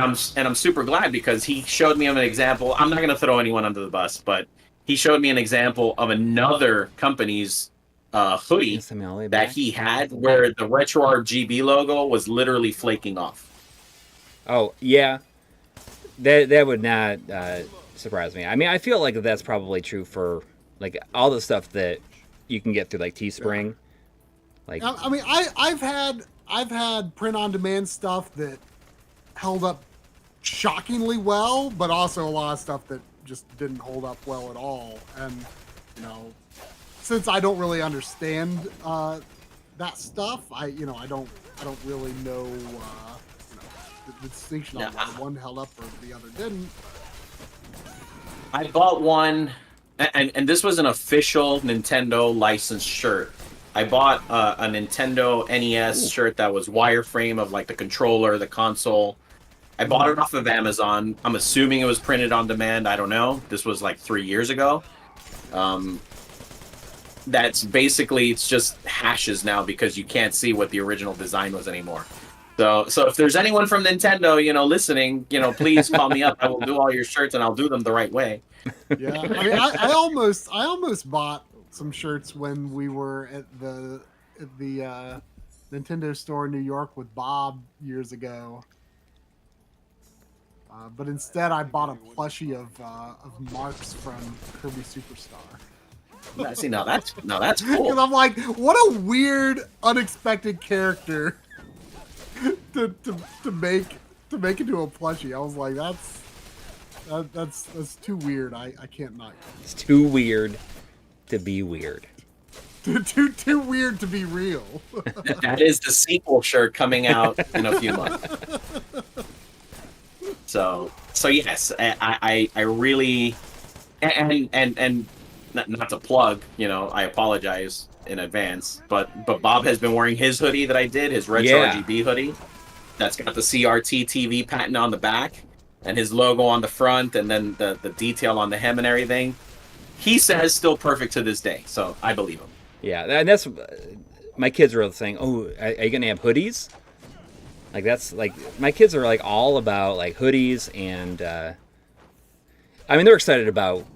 I'm super glad, because he showed me an example. I'm not going to throw anyone under the bus, but he showed me an example of another company's hoodie that he had where the retro RGB logo was literally flaking off. Oh yeah, that would not surprise me. I mean, I feel like that's probably true for like all the stuff that you can get through like Teespring. Like, I mean, I've had print on demand stuff that held up shockingly well, but also a lot of stuff that just didn't hold up well at all. And since I don't really understand that stuff, I don't really know the distinction on why one held up or the other didn't. I bought one, and this was an official Nintendo licensed shirt. I bought a Nintendo NES shirt that was wireframe of like the controller, the console. I bought it off of Amazon. I'm assuming it was printed on demand. I don't know. This was like 3 years ago. That's basically, it's just hashes now because you can't see what the original design was anymore. So if there's anyone from Nintendo, listening, please call me up. I will do all your shirts and I'll do them the right way. Yeah, I mean, I almost bought some shirts when we were at the Nintendo store in New York with Bob years ago. But instead, I bought a plushie of Marks from Kirby Superstar. See, now that's cool. Because I'm like, what a weird, unexpected character to make into a plushie. I was like, that's too weird. I can't not. It's too weird to be weird. Too weird to be real. That is the sequel shirt coming out in a few months. So yes, I really, and not to plug, I apologize in advance, but Bob has been wearing his hoodie that I did, his retro RGB hoodie, that's got the CRT TV patent on the back. and his logo on the front, and then the detail on the hem and everything. He says still perfect to this day, so I believe him. Yeah, and that's my kids were saying, "Oh, are you gonna have hoodies?" Like that's like my kids are like all about like hoodies, and I mean they're excited about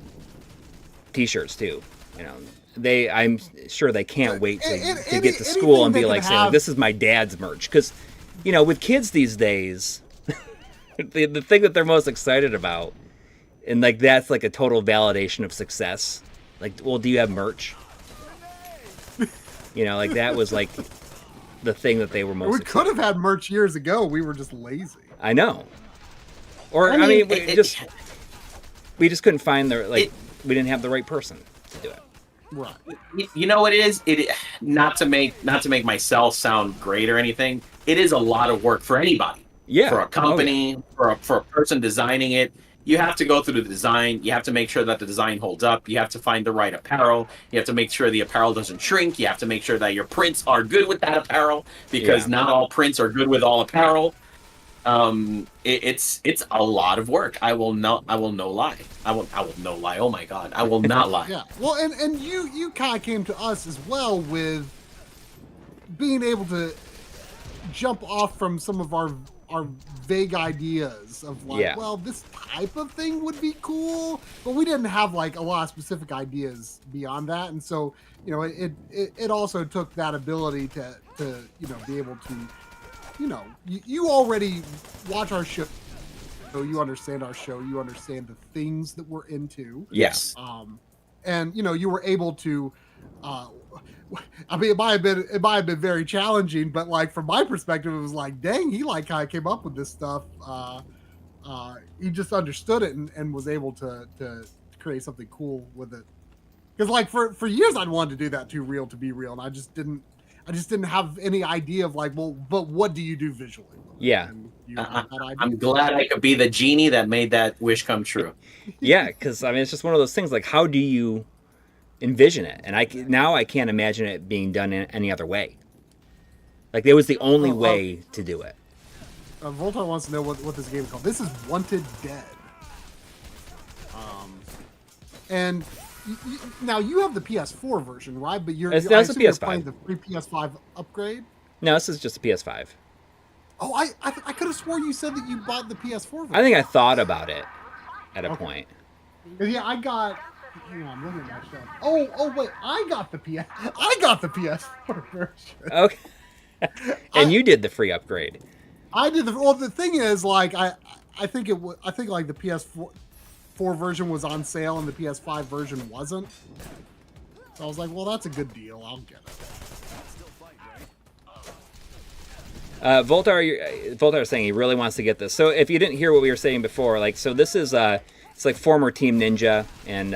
T-shirts too. You know, I'm sure they can't wait to get to school and be like saying, like, "This is my dad's merch," because you know with kids these days, the thing that they're most excited about, and like that's like a total validation of success. Like, well, do you have merch? You know, like that was like the thing that they were most. We could have had merch years ago. We were just lazy. I know. Or I mean, we just couldn't find we didn't have the right person to do it. Right. You know what it is? Not to make myself sound great or anything. It is a lot of work for anybody. Yeah. For a company, for a person designing it. You have to go through the design. You have to make sure that the design holds up. You have to find the right apparel. You have to make sure the apparel doesn't shrink. You have to make sure that your prints are good with that apparel, because not all prints are good with all apparel. It's a lot of work. I will no lie. I will no lie. Oh my God, I will not lie. Yeah. Well, and you kind of came to us as well with being able to jump off from some of our vague ideas of like, well, this type of thing would be cool, but we didn't have like a lot of specific ideas beyond that, and so you know it also took that ability to you know be able to, you know, you already watch our show, so you understand our show, you understand the things that we're into. Yes. And you know you were able to. I mean, it might have been very challenging, but like from my perspective, it was like, dang, he like kind of came up with this stuff. He just understood it and was able to create something cool with it. Because like for years, I'd wanted to do that too real to be real, and I just didn't have any idea of like, well, but what do you do visually? Yeah. I'm glad I could be the genie that made that wish come true. Yeah, because I mean, it's just one of those things. Like, how do you envision it? And I can't imagine it being done in any other way. Like, it was the only way to do it. Voltar wants to know what this game is called. This is Wanted Dead. And now you have the PS4 version, right? But you're playing the free PS5 upgrade. No, this is just a PS5. Oh, I could have sworn you said that you bought the PS4 version. I think I thought about it at a point. Yeah, I got. Hang on, I'm looking at my stuff. Oh, wait, I got the PS4 version. Okay. And you did the free upgrade. I did the. Well, the thing is, like, I think like the PS4 version was on sale and the PS5 version wasn't. So I was like, well, that's a good deal. I'll get it. Voltar is saying he really wants to get this. So if you didn't hear what we were saying before, like, so this is it's like former Team Ninja and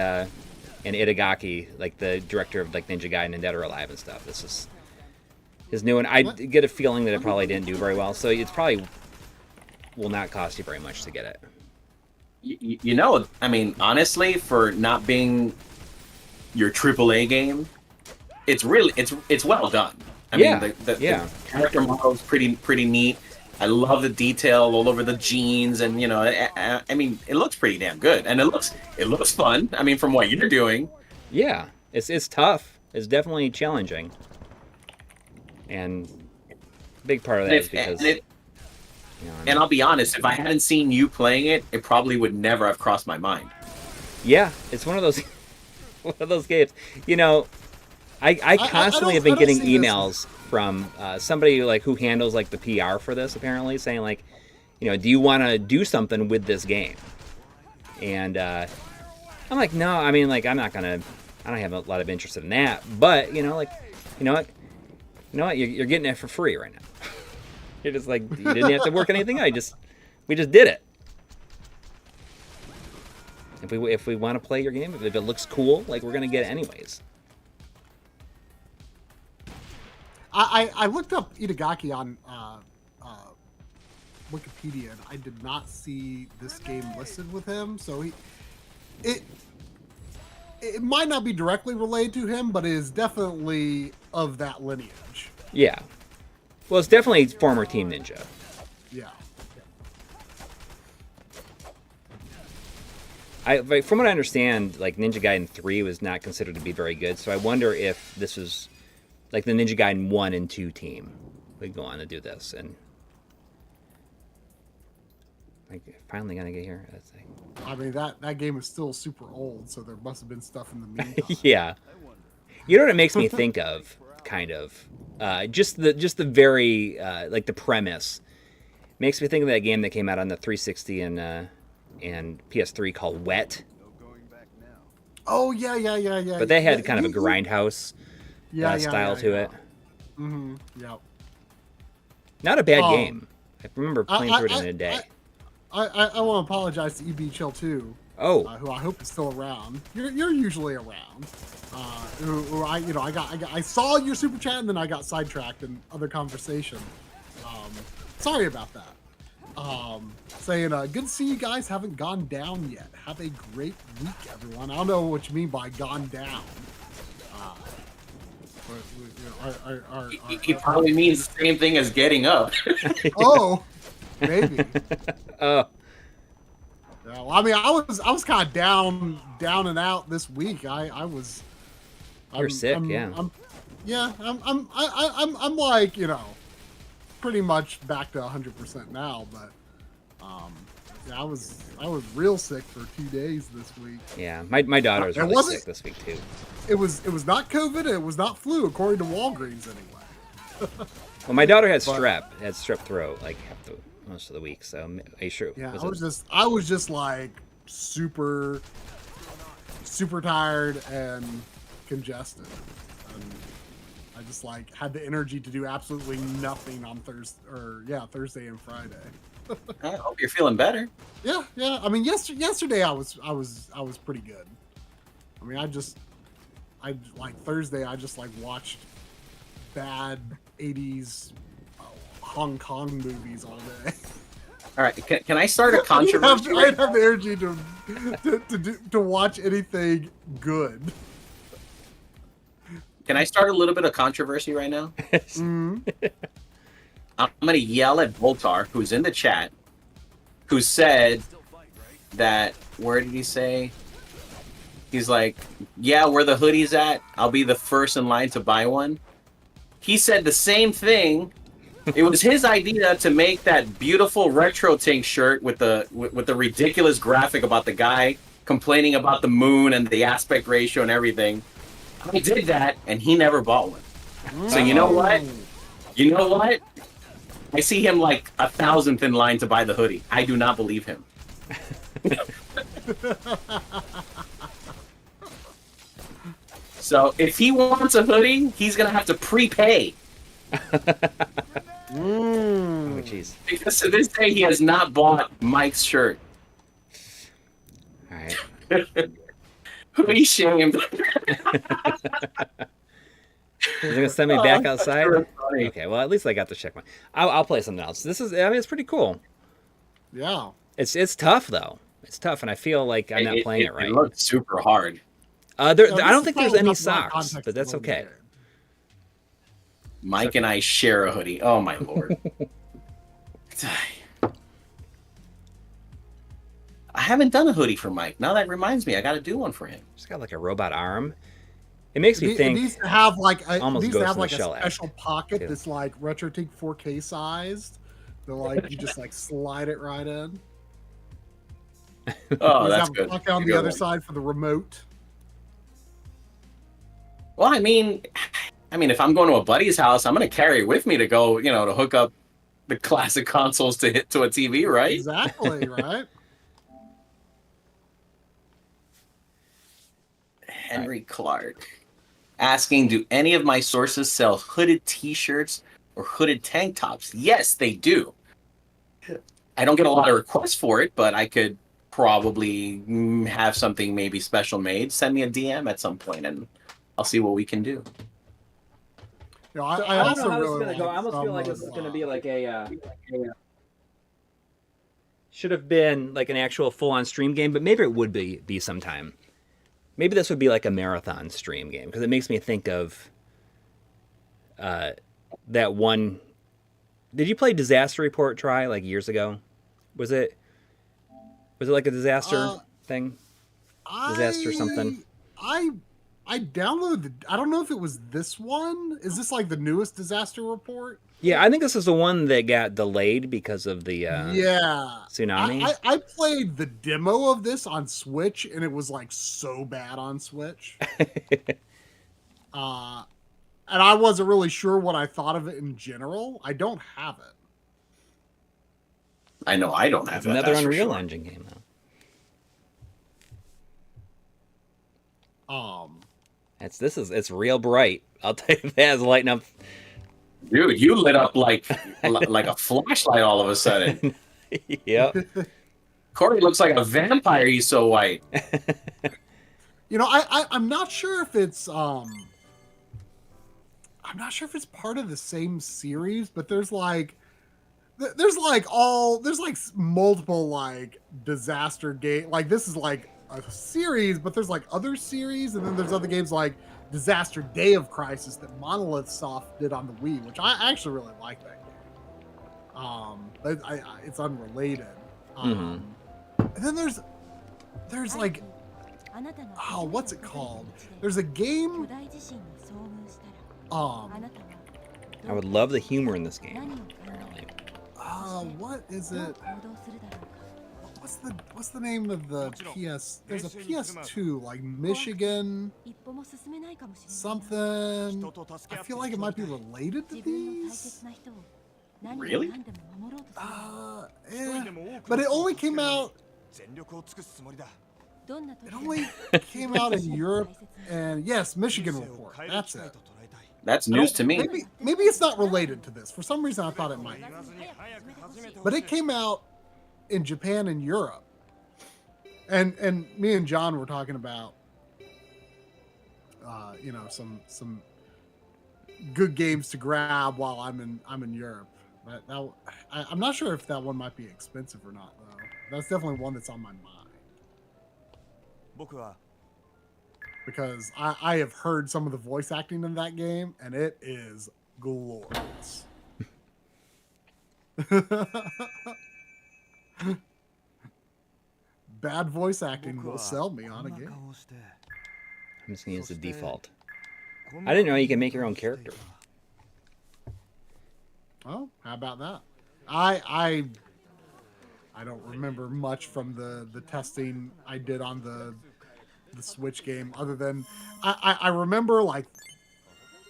Itagaki, like the director of like Ninja Gaiden and Dead or Alive and stuff. This is his new one. I get a feeling that it probably didn't do very well, so it's probably will not cost you very much to get it. You know, I mean, honestly, for not being your AAA game, it's well done. I mean, the character model is pretty neat. I love the detail all over the jeans, and you know, I mean, it looks pretty damn good, and it looks fun. I mean, from what you're doing. Yeah, it's tough. It's definitely challenging, and a big part of that is because. And I'll be honest, if I hadn't seen you playing it, it probably would never have crossed my mind. Yeah, it's one of those games. You know, I constantly have been getting emails from somebody like who handles like the PR for this, apparently, saying like, you know, do you want to do something with this game? And I'm like, no, I mean, like, I don't have a lot of interest in that. But you know, like, you know what, you're getting it for free right now. You're just like, you didn't have to work anything. We just did it. If we want to play your game, if it looks cool, like, we're gonna get it anyways. I looked up Itagaki on Wikipedia, and I did not see this game listed with him. So it might not be directly related to him, but it is definitely of that lineage. Yeah. Well, it's definitely former Team Ninja. Yeah. From what I understand, like Ninja Gaiden 3 was not considered to be very good. So I wonder if this was like the Ninja Gaiden 1 and 2 team would go on to do this. And like, finally gonna get here. That's like... I mean, that game is still super old, so there must have been stuff in the meantime. Yeah. You know what it makes me think of, kind of, just the very like the premise makes me think of that game that came out on the 360 and PS3 called Wet. Oh yeah. But they had kind of a grindhouse style to it. Mm-hmm. Yep. Not a bad game. I remember playing through it in a day. I want to apologize to EB Chill 2. Oh. Who I hope is still around. You're usually around. Who I saw your super chat and then I got sidetracked in other conversation. Sorry about that. Saying good to see you guys haven't gone down yet. Have a great week, everyone. I don't know what you mean by gone down. He probably means the same thing as getting up. Oh, maybe. Oh. Yeah, well, I mean, I was kind of down and out this week. I'm sick, yeah. I'm like, pretty much back to 100% now, but yeah, I was real sick for 2 days this week. Yeah, my daughter was really sick this week too. It was not COVID. It was not flu, according to Walgreens anyway. Well, my daughter had strep throat like most of the week. So are you sure? Yeah, I was just like super tired and congested. And I just like had the energy to do absolutely nothing on Thursday and Friday. I hope you're feeling better. Yeah. I mean, yesterday I was pretty good. I mean, Thursday I just like watched bad 80s Hong Kong movies all day. All right, can I start a controversy? I didn't have the energy to watch anything good. Can I start a little bit of controversy right now? I'm going to yell at Voltar, who's in the chat, who said that, where did he say? He's like, yeah, where the hoodie's at, I'll be the first in line to buy one. He said the same thing. It was his idea to make that beautiful retro tank shirt with the ridiculous graphic about the guy complaining about the moon and the aspect ratio and everything. I did that, and he never bought one. So you know what? I see him like 1,000th in line to buy the hoodie. I do not believe him. So if he wants a hoodie, he's gonna have to prepay. Oh, jeez. Because to this day, he has not bought Mike's shirt. All right. Hoodie shame. Is it gonna send me back outside? Okay, well at least I got to check my. I'll play something else. It's pretty cool. Yeah. It's tough though. It's tough, and I feel like I'm not playing it right. It looks super hard. I don't think there's any socks, but that's okay. Mike and I share a hoodie. Oh my lord. I haven't done a hoodie for Mike. Now that reminds me, I got to do one for him. It's got like a robot arm. It makes me think. It needs to have like a special pocket that's like RetroTink 4K sized. That like you just like slide it right in. Oh, that's good. A pocket on the other side for the remote. Well, I mean, if I'm going to a buddy's house, I'm going to carry it with me to go, to hook up the classic consoles to a TV, right? Exactly, right? Henry Clark asking, do any of my sources sell hooded t-shirts or hooded tank tops? Yes, they do. I don't get a lot of requests for it, but I could probably have something maybe special made. Send me a DM at some point and I'll see what we can do. I also don't know how really this is gonna go. I almost feel like this this is gonna be like should have been like an actual full-on stream game, but maybe it would be sometime. Maybe this would be like a marathon stream game because it makes me think of that one. Did you play Disaster Report like years ago? Was it like a disaster thing? disaster something. I downloaded. I don't know if it was this one. Is this like the newest disaster report? Yeah, I think this is the one that got delayed because of the Yeah. tsunami. I played the demo of this on Switch, and it was like so bad on Switch. And I wasn't really sure what I thought of it in general. I don't have it. I know I don't have It's that. another that's for Unreal sure. Engine game though. It's real bright. I'll tell you that. It's lighting up. Dude, you lit up like a flashlight all of a sudden. Yep. Corey looks like a vampire. He's so white. You know, I'm not sure if it's I'm not sure if it's part of the same series, but there's like multiple like disaster game. Like this is like a series, but there's like other series, and then there's other games like Disaster Day of Crisis that Monolith Soft did on the Wii, which I actually really like that game. But it's unrelated. And then there's like, oh, what's it called? There's a game. I would love the humor in this game. What is it? What's the name of the PS? There's a PS2 like Michigan something. I feel like it might be related to these. Really? Yeah. But it only came out. It only came out in Europe, and yes, Michigan Report. That's it. That's news to me. Maybe it's not related to this. For some reason, I thought it might. But it came out in Japan and Europe, and me and John were talking about, you know, some good games to grab while I'm in Europe. But I'm not sure if that one might be expensive or not, though. That's definitely one that's on my mind. Because I have heard some of the voice acting in that game, and it is glorious. Bad voice acting will sell me on a game. I'm just gonna use the default. I didn't know you can make your own character. Oh, how about that? I don't remember much from the testing I did on the Switch game, other than I remember like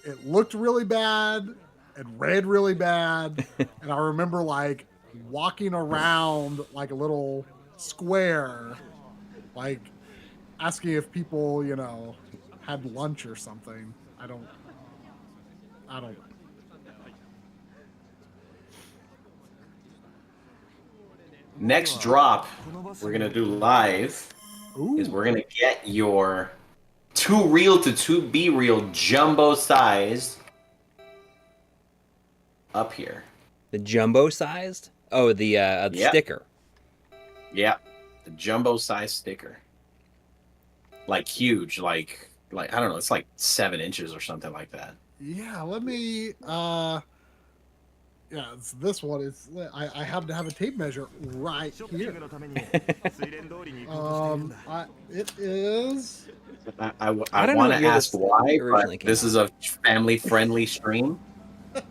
it looked really bad and read really bad, and I remember like walking around like a little square, like asking if people, you know, had lunch or something. I don't know. Next drop we're gonna do live is Ooh. we're gonna get your 2 real to 2B real jumbo sized up here. The jumbo sized? Oh, the Yep. sticker. Yeah, the jumbo size sticker. Like huge, like I don't know, it's like 7 inches or something like that. Yeah, let me yeah, it's this one. I happen to have a tape measure right here. It is. I don't want know to what year ask this why, originally but came this out. is a family-friendly stream.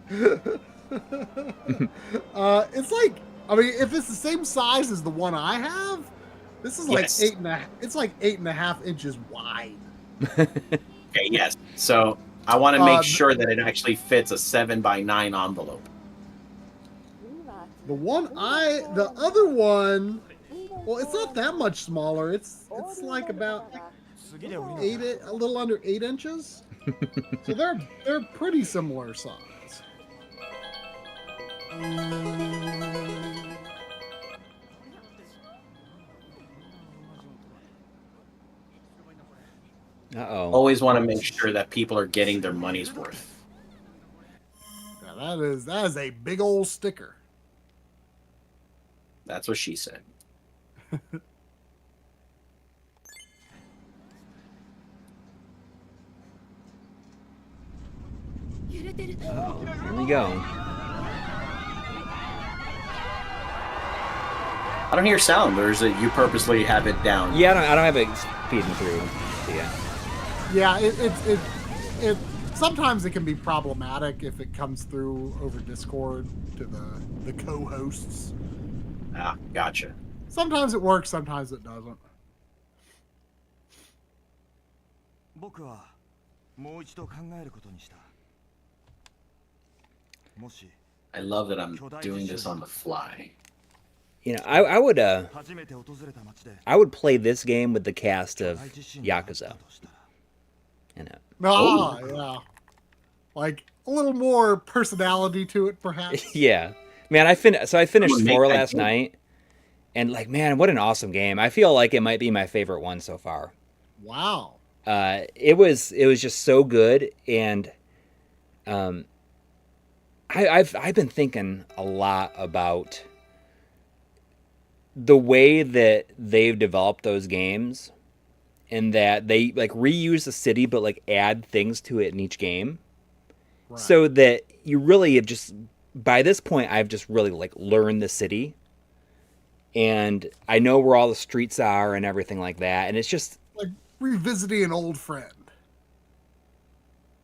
It's like, I mean, if it's the same size as the one I have, this is like Yes. 8.5. It's like 8.5 inches wide. Okay, yes. So I want to make sure that it actually fits a 7x9 envelope. The other one, well, it's not that much smaller. It's like about a little under 8 inches. So they're pretty similar size. Uh-oh. Always want to make sure that people are getting their money's worth. Yeah, that is a big old sticker. That's what she said. Uh-oh. Here we go. I don't hear sound. There's a you purposely have it down. Yeah, I don't have it feeding through. So yeah. Yeah, it sometimes it can be problematic if it comes through over Discord to the co-hosts. Ah, gotcha. Sometimes it works, sometimes it doesn't. I love that I'm doing this on the fly. You know, I would play this game with the cast of Yakuza. You know. Yeah. Like a little more personality to it, perhaps. Yeah. Man, I finished 4 last game. night, and like, man, what an awesome game. I feel like it might be my favorite one so far. Wow. It was just so good, and I've been thinking a lot about the way that they've developed those games, and that they like reuse the city but like add things to it in each game. Right. So that you really have just, by this point, I've just really like learned the city, and I know where all the streets are and everything like that, and it's just like revisiting an old friend.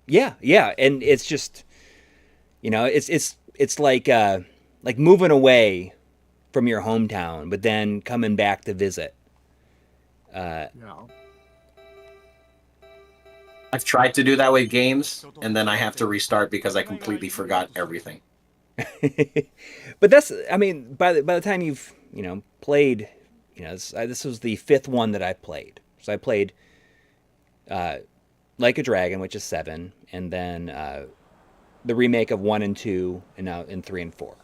Yeah, and it's just, you know, it's like moving away from your hometown, but then coming back to visit. Yeah. I've tried to do that with games, and then I have to restart because I completely forgot everything. But that's, I mean, by the time you've, you know, played, you know, this was the 5th one that I played. So I played Like a Dragon, which is 7, and then the remake of 1 and 2, and now in 3 and 4.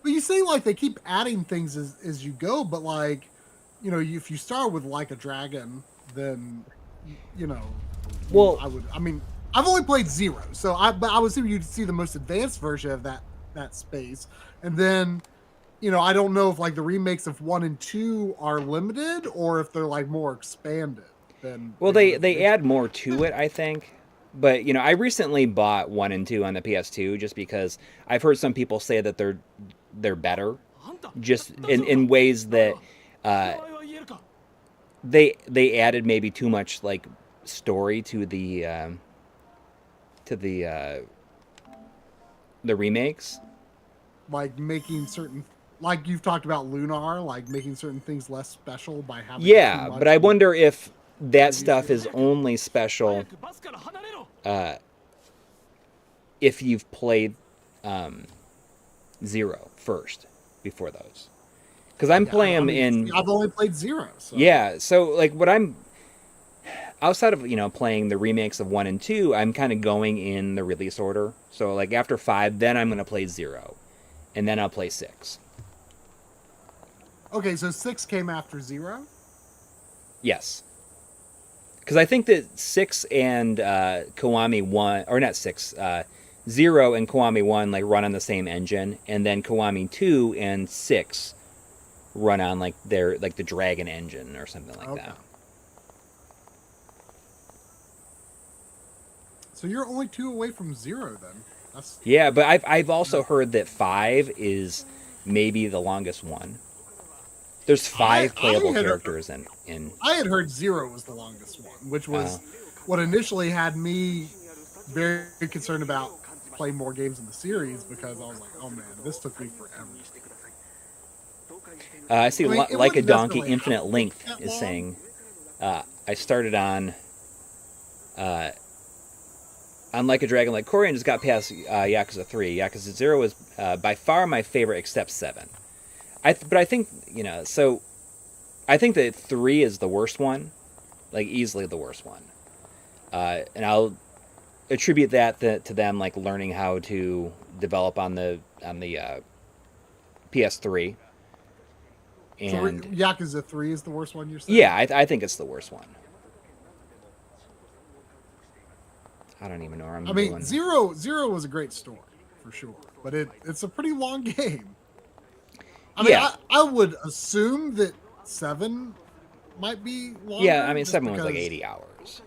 But you say like they keep adding things as you go, but like, you know, if you start with Like a Dragon, then, you know, well, I've only played 0, so I would assume you'd see the most advanced version of that space, and then, you know, I don't know if like the remakes of 1 and 2 are limited or if they're like more expanded than. Well, they add more to it, I think. But, you know, I recently bought 1 and 2 on the PS2 just because I've heard some people say that they're better, just in ways that they added maybe too much like story to the remakes, like making certain, like you've talked about Lunar, like making certain things less special by having. Yeah, but I wonder if that stuff is only special if you've played 0 first before those, because I'm playing them in. I've only played 0. So. Yeah, so like what I'm outside of, you know, playing the remakes of 1 and 2, I'm kind of going in the release order. So like after 5, then I'm gonna play 0, and then I'll play 6. Okay, so 6 came after 0? Yes. Because I think that 6 and Kiwami 1, or not 6, 0 and Kiwami 1 like run on the same engine, and then Kiwami 2 and 6 run on like their like the Dragon engine or something like that. So you're only 2 away from 0 then. Yeah, but I've also heard that 5 is maybe the longest one. There's 5 playable characters in. I had heard 0 was the longest one, which was what initially had me very concerned about playing more games in the series, because I was like, oh man, this took me forever. I see Like a Donkey Infinite Length is saying, I started on Like a Dragon like Corey and just got past Yakuza 3. Yakuza 0 was by far my favorite except 7. But I think, you know, so I think that 3 is the worst one, like easily the worst one. And I'll attribute that to them like learning how to develop on the PS3. And so Yakuza 3 is the worst one you're saying? Yeah, I think it's the worst one. I don't even know where I'm doing. I mean, Zero was a great story, for sure. But it's a pretty long game. I mean, yeah. I would assume that 7 might be longer. Yeah, I mean, 7 was like 80 hours.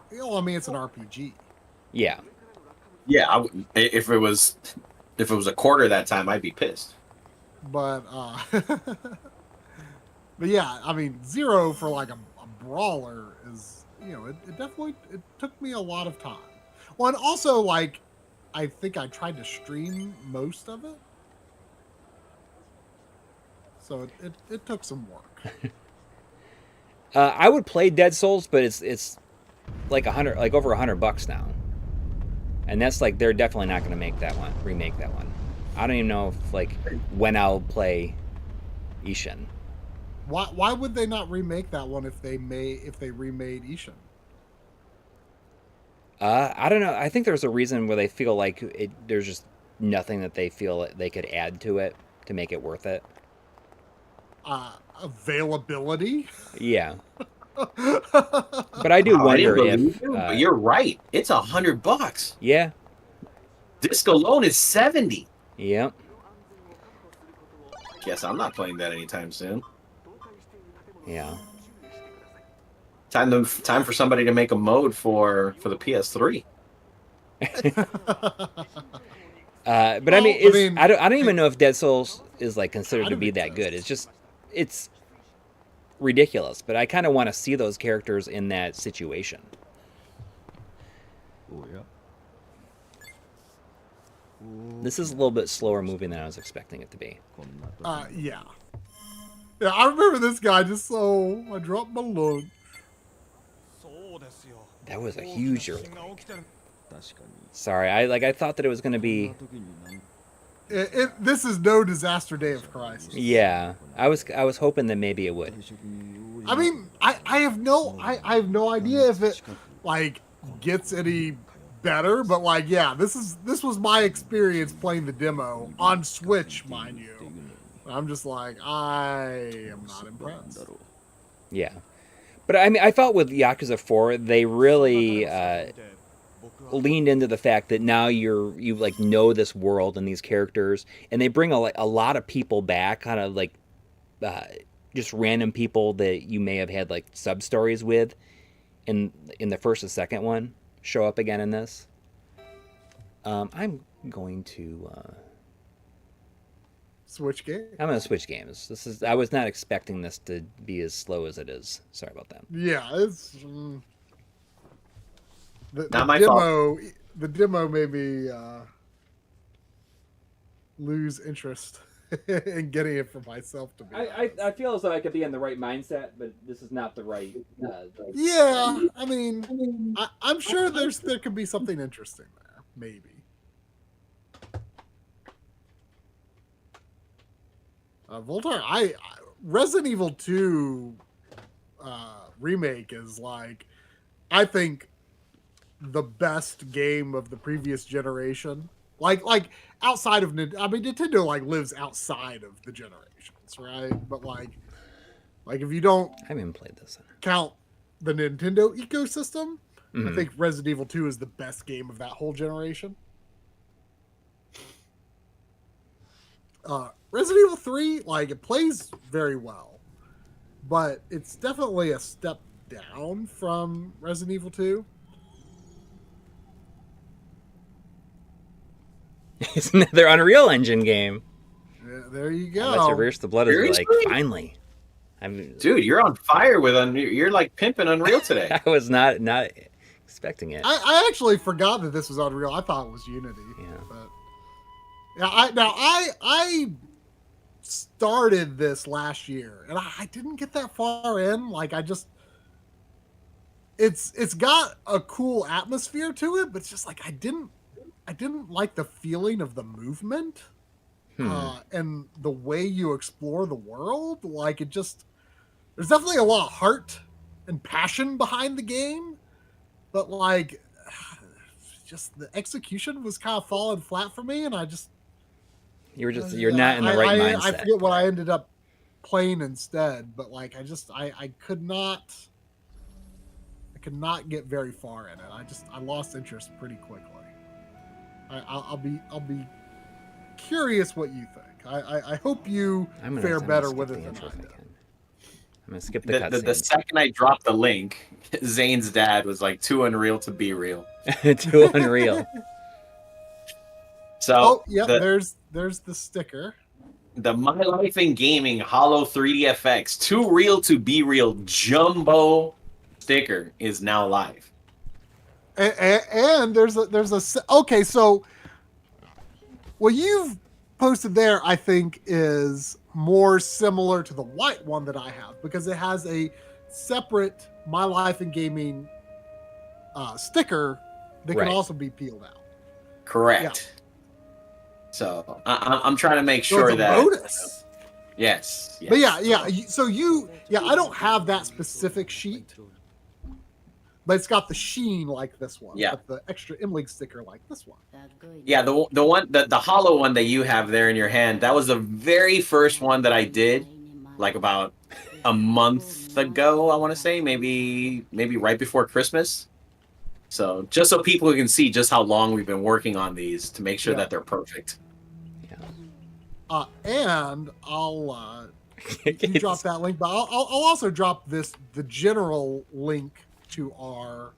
You know, I mean, it's an RPG. Yeah. Yeah, if it was a quarter that time, I'd be pissed. But But yeah, I mean, 0 for like a brawler is, it definitely it took me a lot of time. Well, and also like, I think I tried to stream most of it, so it took some work. I would play Dead Souls, but it's like over $100 now, and that's like they're definitely not going to remake that one. I don't even know if like when I'll play Ishin. Why would they not remake that one if they remade Ishin? I don't know. I think there's a reason where they feel like there's just nothing that they feel they could add to it to make it worth it. Availability. Yeah. But I do wonder if but you're right. It's $100. Yeah. Disc alone is 70. Yep. Guess I'm not playing that anytime soon. Yeah. Time for somebody to make a mode for the PS3. But I mean, I don't even know if Dead Souls is like considered to be that good. It's ridiculous. But I kind of want to see those characters in that situation. Oh yeah. This is a little bit slower moving than I was expecting it to be. Yeah. Yeah, I remember this guy just I dropped my lunch. That was a huge earthquake. Sorry, I thought that it was going to be. This is no disaster day of crisis. Yeah, I was hoping that maybe it would. I mean, I have no idea if it like gets any better, but like yeah, this was my experience playing the demo on Switch, mind you. I'm just like, I am not impressed. Yeah, but I mean, I felt with Yakuza 4, they really leaned into the fact that now you like know this world and these characters, and they bring a lot of people back, kind of like just random people that you may have had like sub stories with in the first and second one show up again in this. I'm going to switch game. I'm going to switch games. I was not expecting this to be as slow as it is. Sorry about that. Yeah, it's not my fault. The demo made me lose interest in getting it for myself. To be I feel as though I could be in the right mindset, but this is not the right. Yeah, I mean, I'm sure there could be something interesting there, maybe. Voltaire, Resident Evil 2 remake is like, I think, the best game of the previous generation. Like outside of Nintendo like lives outside of the generations, right? But like if you don't, I haven't played this. Count the Nintendo ecosystem, Mm-hmm. I think Resident Evil 2 is the best game of that whole generation. Resident Evil 3, like, it plays very well, but it's definitely a step down from Resident Evil 2. It's another Unreal Engine game. Yeah, there you go. Let's Reverse the Blood is like, finally. Dude, you're on fire with Unreal. You're like pimping Unreal today. I was not expecting it. I actually forgot that this was Unreal. I thought it was Unity. Yeah. But yeah, I started this last year, and I didn't get that far in. Like, it's got a cool atmosphere to it, but it's just like I didn't like the feeling of the movement and the way you explore the world. Like, there's definitely a lot of heart and passion behind the game, but like, just the execution was kind of falling flat for me, and you're not in the right mindset. I forget what I ended up playing instead, but like I could not get very far in it. I lost interest pretty quickly. I'll be curious what you think. I hope you fare better with it than I did. I'm gonna skip the cutscene. The second I dropped the link, Zane's dad was like, "Too unreal to be real." Too unreal. So there's the sticker. The My Life in Gaming Holo 3D FX Too Real to Be Real Jumbo sticker is now live. And okay, so what you've posted there, I think, is more similar to the white one that I have, because it has a separate My Life in Gaming sticker that Right. can also be peeled out. Correct. So I'm trying to make So sure it's a that bonus. yes. But yeah. So I don't have that specific sheet, but it's got the sheen like this one. Yeah. But the extra MLiG sticker like this one. Yeah, the one the hollow one that you have there in your hand, that was the very first one that I did, like about a month ago, I want to say, maybe right before Christmas. So just so people can see just how long we've been working on these to make sure that they're perfect. And I'll you drop that link, but I'll also drop the general link to our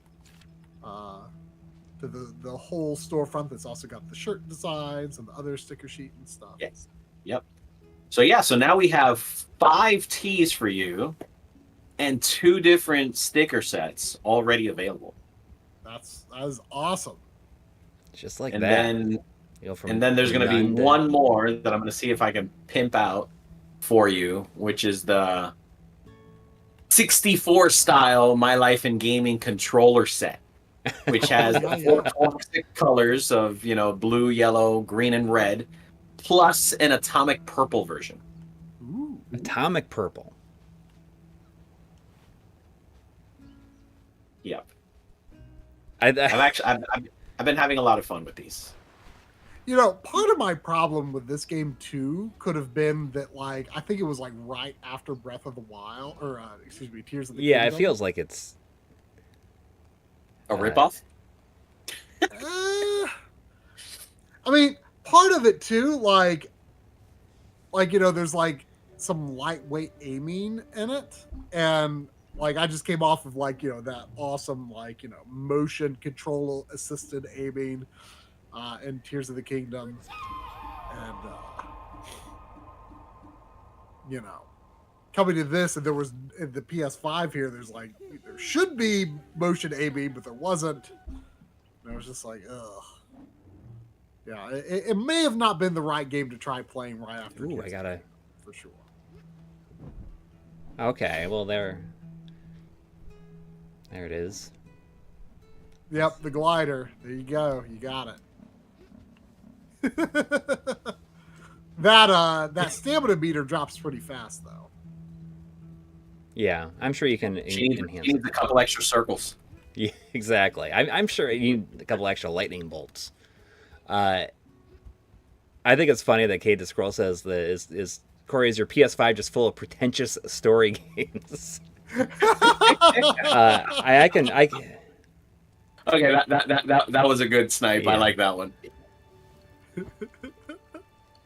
to the whole storefront that's also got the shirt designs and the other sticker sheet and stuff. Yes. Yep. So now we have 5 tees for you and 2 different sticker sets already available. That is awesome. Just like and that. Then, and then there's going to be one more that I'm going to see if I can pimp out for you, which is the 64 style My Life in Gaming controller set, which has 4 classic colors of, blue, yellow, green, and red, plus an atomic purple version. Ooh. Atomic purple. Yep. I've been having a lot of fun with these. Part of my problem with this game too could have been that, like, I think it was like right after Breath of the Wild, or Tears of the Kingdom. it feels like it's a ripoff. I mean, part of it too, like there's like some lightweight aiming in it, and like I just came off of like that awesome motion control assisted aiming in Tears of the Kingdom, and coming to this, and there was in the PS5 here. There should be motion aiming, but there wasn't. And I was just like, ugh. Yeah, it may have not been the right game to try playing right after. Ooh, I gotta for sure. Okay, well there it is. Yep, the glider. There you go. You got it. That stamina meter drops pretty fast though. Yeah, I'm sure you can enhance it. A couple extra circles. Yeah, exactly. I'm sure you need a couple extra lightning bolts. I think it's funny that Kate the Scroll says Corey, is your PS5 just full of pretentious story games? I can. Okay, that was a good snipe. Yeah. I like that one.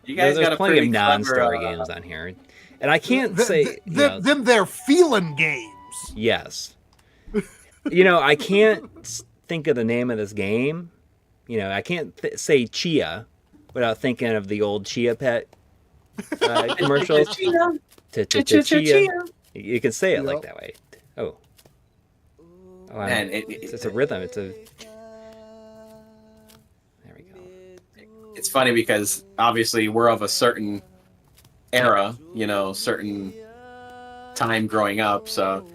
You guys There's got plenty of non-story games on here, and I can't say them. They're feeling games. Yes. I can't think of the name of this game. I can't say Tchia without thinking of the old Tchia Pet commercials. Tchia. You can say it like that way. Oh, man, it's a rhythm. There we go. It's funny because obviously we're of a certain era, certain time growing up. So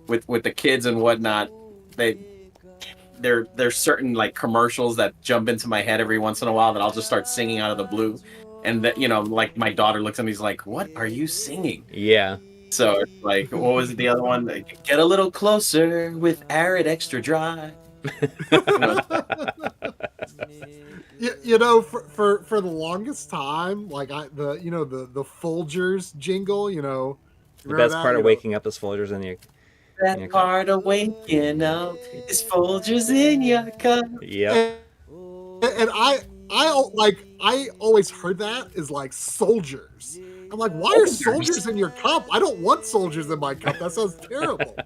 with the kids and whatnot, there's certain like commercials that jump into my head every once in a while that I'll just start singing out of the blue, and that like my daughter looks at me, he's like, "What are you singing?" Yeah. So it's like, what was the other one? Like, get a little closer with Arid Extra Dry. For the longest time, like the Folgers jingle, the best part of waking up is Folgers in your. That part of waking up is Folgers in your cup. Yeah. And I always heard that as like soldiers. I'm like, why are soldiers in your cup? I don't want soldiers in my cup. That sounds terrible.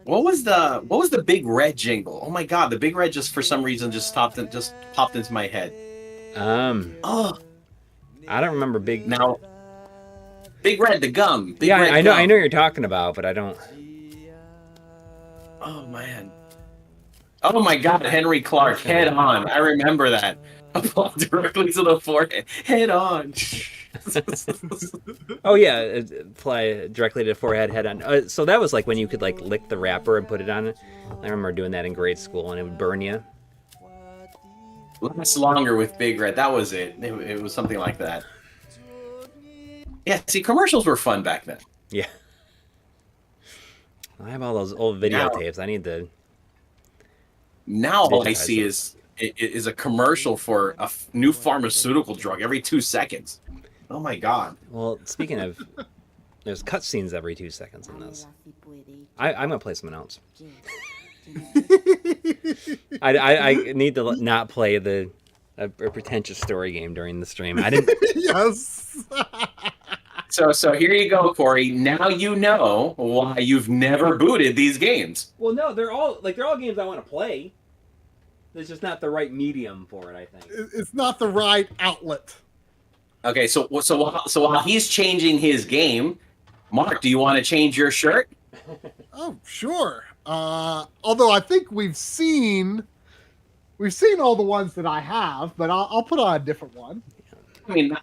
What was the Big Red jingle? Oh my god, the Big Red just for some reason just popped into my head. I don't remember Big. Now, Big Red, the gum. Big Yeah, Red I know. gum. I know what you're talking about, but I don't. Oh man. Oh my God, Henry Clark, head on. I remember that. Applied directly to the forehead, head on. Oh yeah, apply directly to the forehead, head on. So that was like when you could like lick the wrapper and put it on it. I remember doing that in grade school, and it would burn you. Last longer with Big Red. That was it. It was something like that. Yeah, see, commercials were fun back then. Yeah. I have all those old videotapes. I need to. Now all I digitize see them. is a commercial for a new pharmaceutical drug every 2 seconds. Oh my God. Well, speaking of, there's cutscenes every 2 seconds in this. I'm gonna play someone else. I need to not play a pretentious story game during the stream. I didn't. Yes. So here you go, Corey. Now you know why you've never booted these games. Well, no, they're all games I want to play. There's just not the right medium for it, I think. It's not the right outlet. Okay, so while he's changing his game, Mark, do you want to change your shirt? Oh, sure. Although I think we've seen all the ones that I have, but I'll put on a different one. I mean,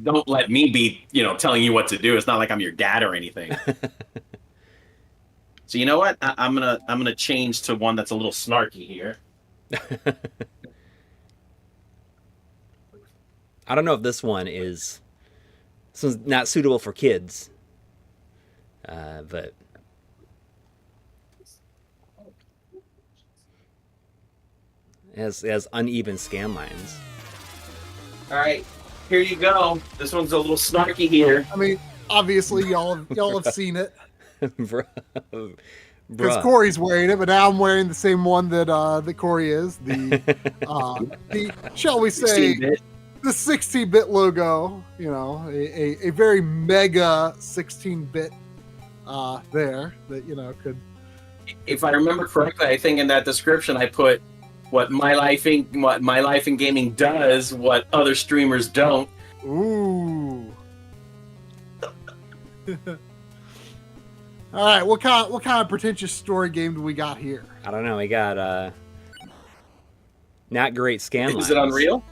don't let me be, telling you what to do. It's not like I'm your dad or anything. So you know what? I'm gonna change to one that's a little snarky here. I don't know if this one's not suitable for kids, but it has uneven scan lines. All right, here you go. This one's a little snarky here. I mean, obviously y'all have seen it Bruh. because Corey's wearing it, but now I'm wearing the same one that Corey is. The shall we say 16-bit. the 16-bit logo. A very mega 16-bit there that could. If I remember correctly, I think in that description I put what my life in gaming does, what other streamers don't. Ooh. All right, what kind of pretentious story game do we got here? I don't know. We got not great scan lines. Is it Unreal?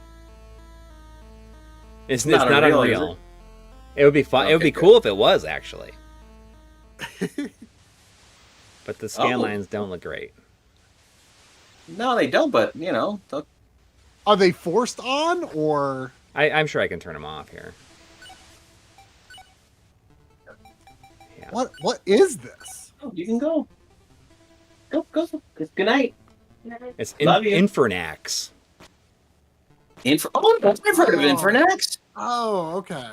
It's not Unreal, is Unreal. It would be fun. Okay, it would be good. cool if it was actually. But the scan Oh. lines don't look great. No, they don't. But Are they forced on or? I'm sure I can turn them off here. Yeah. What is this? you can go. Go. Good night. It's Love you. Infernax. I've heard of Infernax. Oh, okay.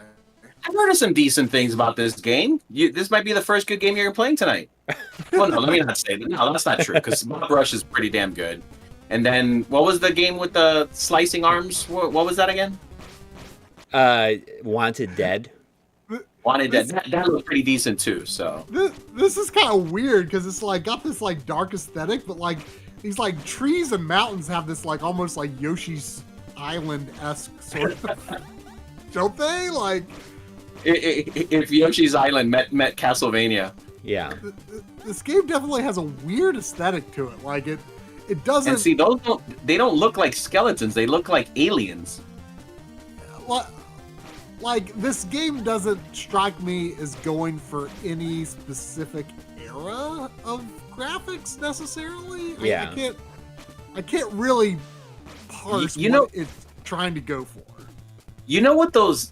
I've heard of some decent things about this game. This might be the first good game you're playing tonight. Well, no, let me not say that. No, that's not true, because Mob Rush is pretty damn good. And then, what was the game with the slicing arms? What was that again? Wanted Dead. Wanted Dead. That looked pretty decent, too, so. This is kind of weird because it's like got this like dark aesthetic, but like these like trees and mountains have this like almost like Yoshi's Island-esque sort of. Don't they? Like. If Yoshi's Island met Castlevania. Yeah. This game definitely has a weird aesthetic to it. Like it doesn't. And see, those don't look like skeletons. They look like aliens. Like this game doesn't strike me as going for any specific era of graphics necessarily. Yeah. I can't really parse what it's trying to go for. You know what those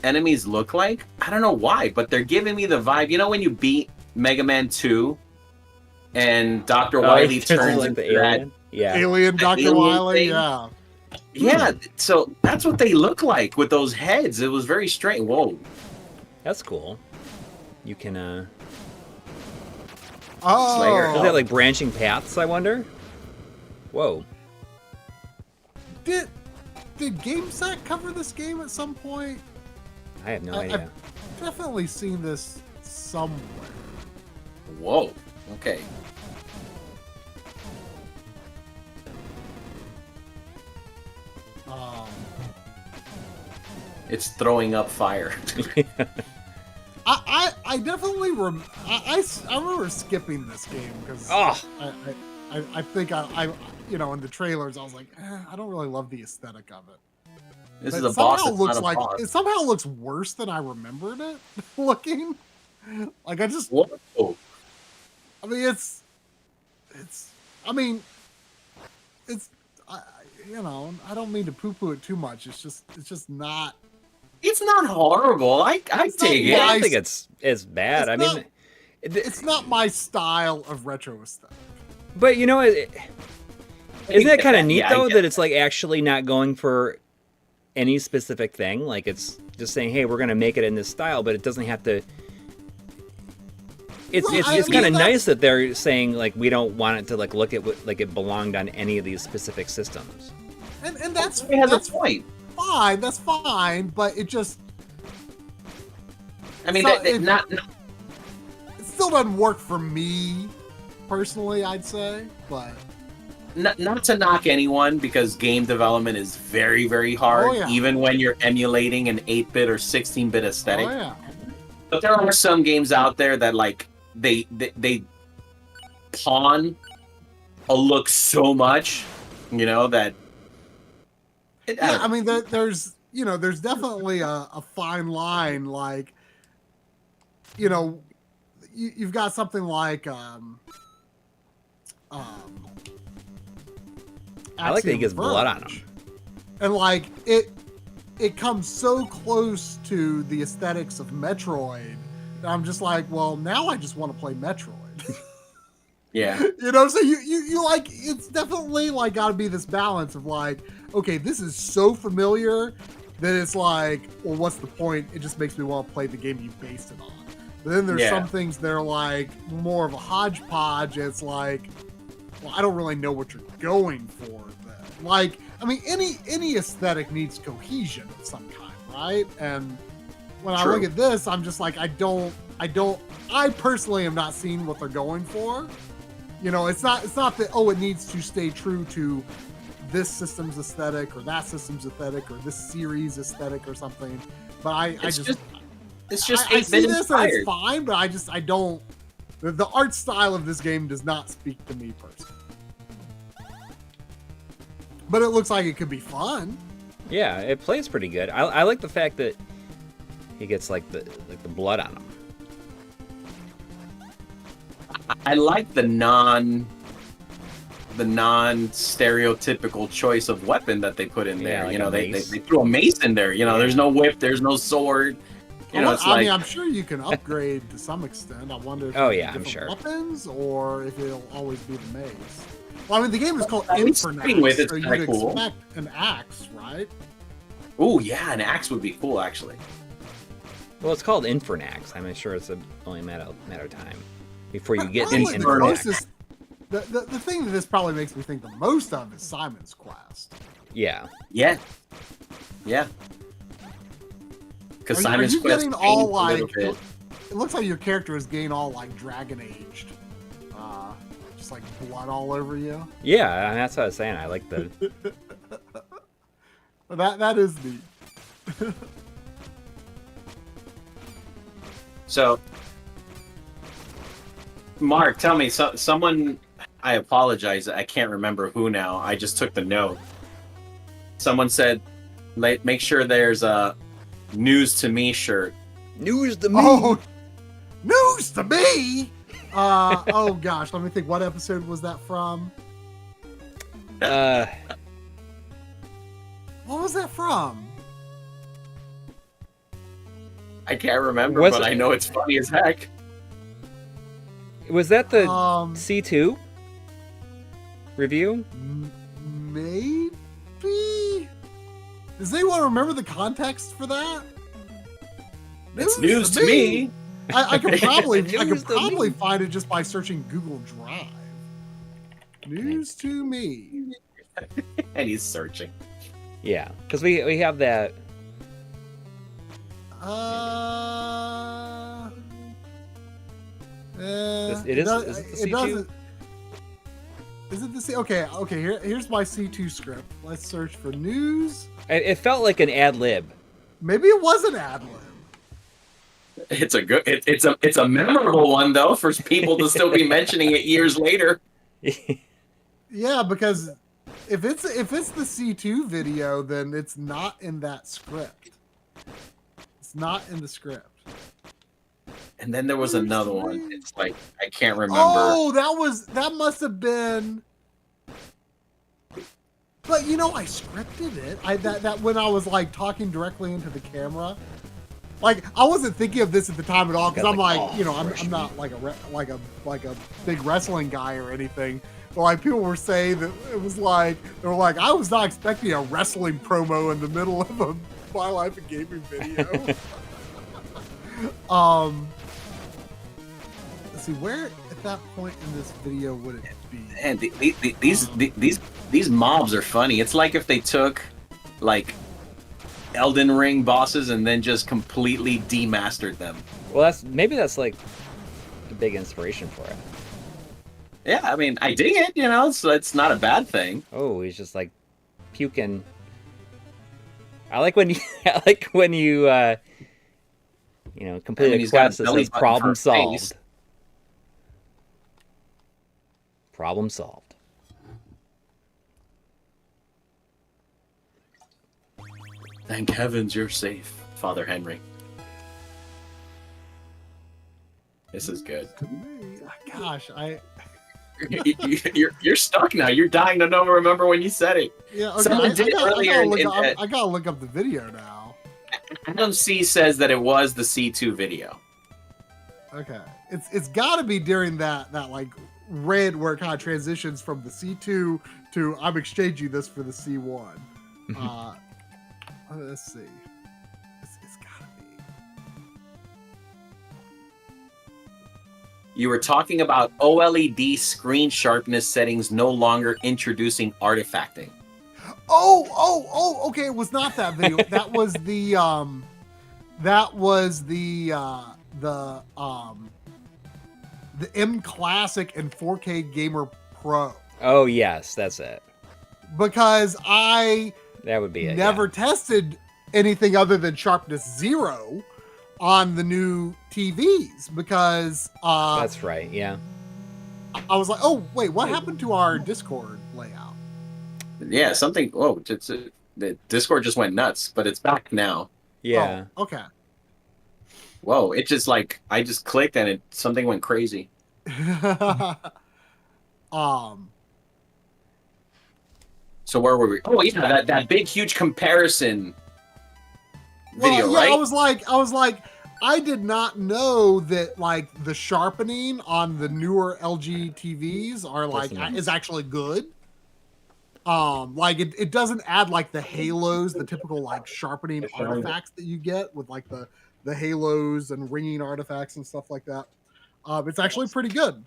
enemies look like? I don't know why, but they're giving me the vibe. You know when you beat Mega Man 2 and Dr. Wily turns like into the alien. Yeah. Alien Dr. alien Wily, thing. yeah. Yeah, so that's what they look like with those heads. It was very strange. Whoa. That's cool. You can Slayer. Is that like branching paths, I wonder? Whoa. Did GameSet cover this game at some point? I have no idea. I've definitely seen this somewhere. Whoa. Okay. It's throwing up fire. I definitely I remember skipping this game because I think I you know, in the trailers I was like, I don't really love the aesthetic of it. This But is a boss. It's looks not a like boss. it somehow looks worse than I remembered it looking. Like I just, Whoa. I mean, it's, I mean, it's, you know, I don't mean to poo-poo it too much. It's just not. It's not horrible. I take it. I don't think it's bad. I mean, it's not my style of retro aesthetic. but you know, isn't that kind of neat though I that it's like actually not going for any specific thing? Like it's just saying, hey, we're gonna make it in this style, but it doesn't have to. It's kind of nice that they're saying like we don't want it to like look at what like it belonged on any of these specific systems. And that's a point. Fine, that's fine, but it just. I mean, it still doesn't work for me, personally. I'd say, but not to knock anyone because game development is very, very hard, Oh, yeah. even when you're emulating an 8-bit or 16-bit aesthetic. oh yeah, But there are some games out there that like they pawn a look so much, you know that. yeah. I mean, there's there's definitely a fine line. Like, you know, you've got something like I like that he Axiom gets blood on Verge. him. And like it comes so close to the aesthetics of Metroid that I'm just like, well, now I just want to play Metroid. Yeah. You know, so you like, it's definitely like got to be this balance of like, okay, this is so familiar that it's like, well, what's the point? It just makes me want to play the game you based it on. But then there's some things that are like more of a hodgepodge. It's like, well, I don't really know what you're going for then. Like, I mean, any aesthetic needs cohesion of some kind, right? And when I look at this, I'm just like, I personally am not seeing what they're going for. You know, it's not that, oh, it needs to stay true to this system's aesthetic or that system's aesthetic or this series aesthetic or something. But It's just I see this and it's fine, but I don't. The art style of this game does not speak to me personally. But it looks like it could be fun. Yeah, it plays pretty good. I like the fact that he gets like the blood on him. I like the non-stereotypical choice of weapon that they put in there. Like you know, they mace. threw a mace in there. You know, there's no whip, there's no sword. You know, it's I like mean, I'm sure you can upgrade to some extent. I wonder if Oh, there's yeah, I'm different sure. weapons or if it'll always be the maze. Well, I mean, the game is called At least starting with Infernax, it's so kinda you'd cool. expect an axe, right? oh yeah, an axe would be cool actually. Well, it's called Infernax. I'm sure it's only a matter of time before you get Probably the the Infernax. closest. The thing that this probably makes me think the most of is Simon's Quest. Yeah. Yeah. Because Are Simon's you Quest getting all changed a little like? bit. It looks like your character is getting all like dragon aged, just like blood all over you. Yeah, and that's what I was saying. I like the. That is neat. So, Mark, tell me, someone. I apologize. I can't remember who now. I just took the note. Someone said, "Make sure there's a news to me shirt." News to me. Oh, news to me. Oh gosh, let me think. What episode was that from? Uh, What was that from? I can't remember, Was but it- I know it's funny as heck. was that the C2 C2 review? Maybe. Does anyone remember the context for that? It's news to me. I could probably News to me. find it just by searching Google Drive. News to me. And he's searching. Yeah, because we have that. It is it the C2? doesn't. Is it the C? Okay. Here's my C2 script. Let's search for news. It felt like an ad lib. Maybe it was an ad lib. It's a good. It's a memorable one though for people to still be mentioning it years later. Yeah, because if it's the C2 video, then it's not in that script. It's not in the script. And then there was another one. It's like I can't remember. Oh, that must have been. But you know, I scripted it. That when I was like talking directly into the camera, like I wasn't thinking of this at the time at all because I'm like, you know, I'm not like a big wrestling guy or anything. But like people were saying that it was like they were like I was not expecting a wrestling promo in the middle of a My Life in Gaming video. Let's see, where at that point in this video would it be? And these mobs are funny. It's like if they took like Elden Ring bosses and then just completely demastered them. Well, maybe that's like a big inspiration for it. Yeah, I mean, I dig it. You know, so it's not a bad thing. Oh, he's just like puking. I like when you, you know, completely quest that says problem solved. Problem solved. Thank heavens you're safe, Father Henry. This is good. Gosh, you're stuck now. You're dying to know. Remember when you said it? Yeah, okay. I gotta look up the video now. Adam C says that it was the C2 video. Okay, it's got to be during that like red where it kind of transitions from the C2 to I'm exchanging this for the C1. Let's see. It's gotta be. You were talking about OLED screen sharpness settings no longer introducing artifacting. Oh, okay. It was not that video. That was the M Classic and 4K Gamer Pro. Oh yes, that's it. Because that would be it. Never tested anything other than sharpness 0 on the new TVs because that's right. Yeah. I was like, oh wait, what happened to our Discord layout? Yeah, something. Oh, the Discord just went nuts, but it's back now. Yeah. Oh, okay. Whoa! It just like I just clicked and something went crazy. So where were we? Oh yeah, that big huge comparison video, yeah, right? I was like, I did not know that like the sharpening on the newer LG TVs are like is actually good. Like it doesn't add like the halos, the typical like sharpening artifacts that you get with like the halos and ringing artifacts and stuff like that. It's actually pretty good.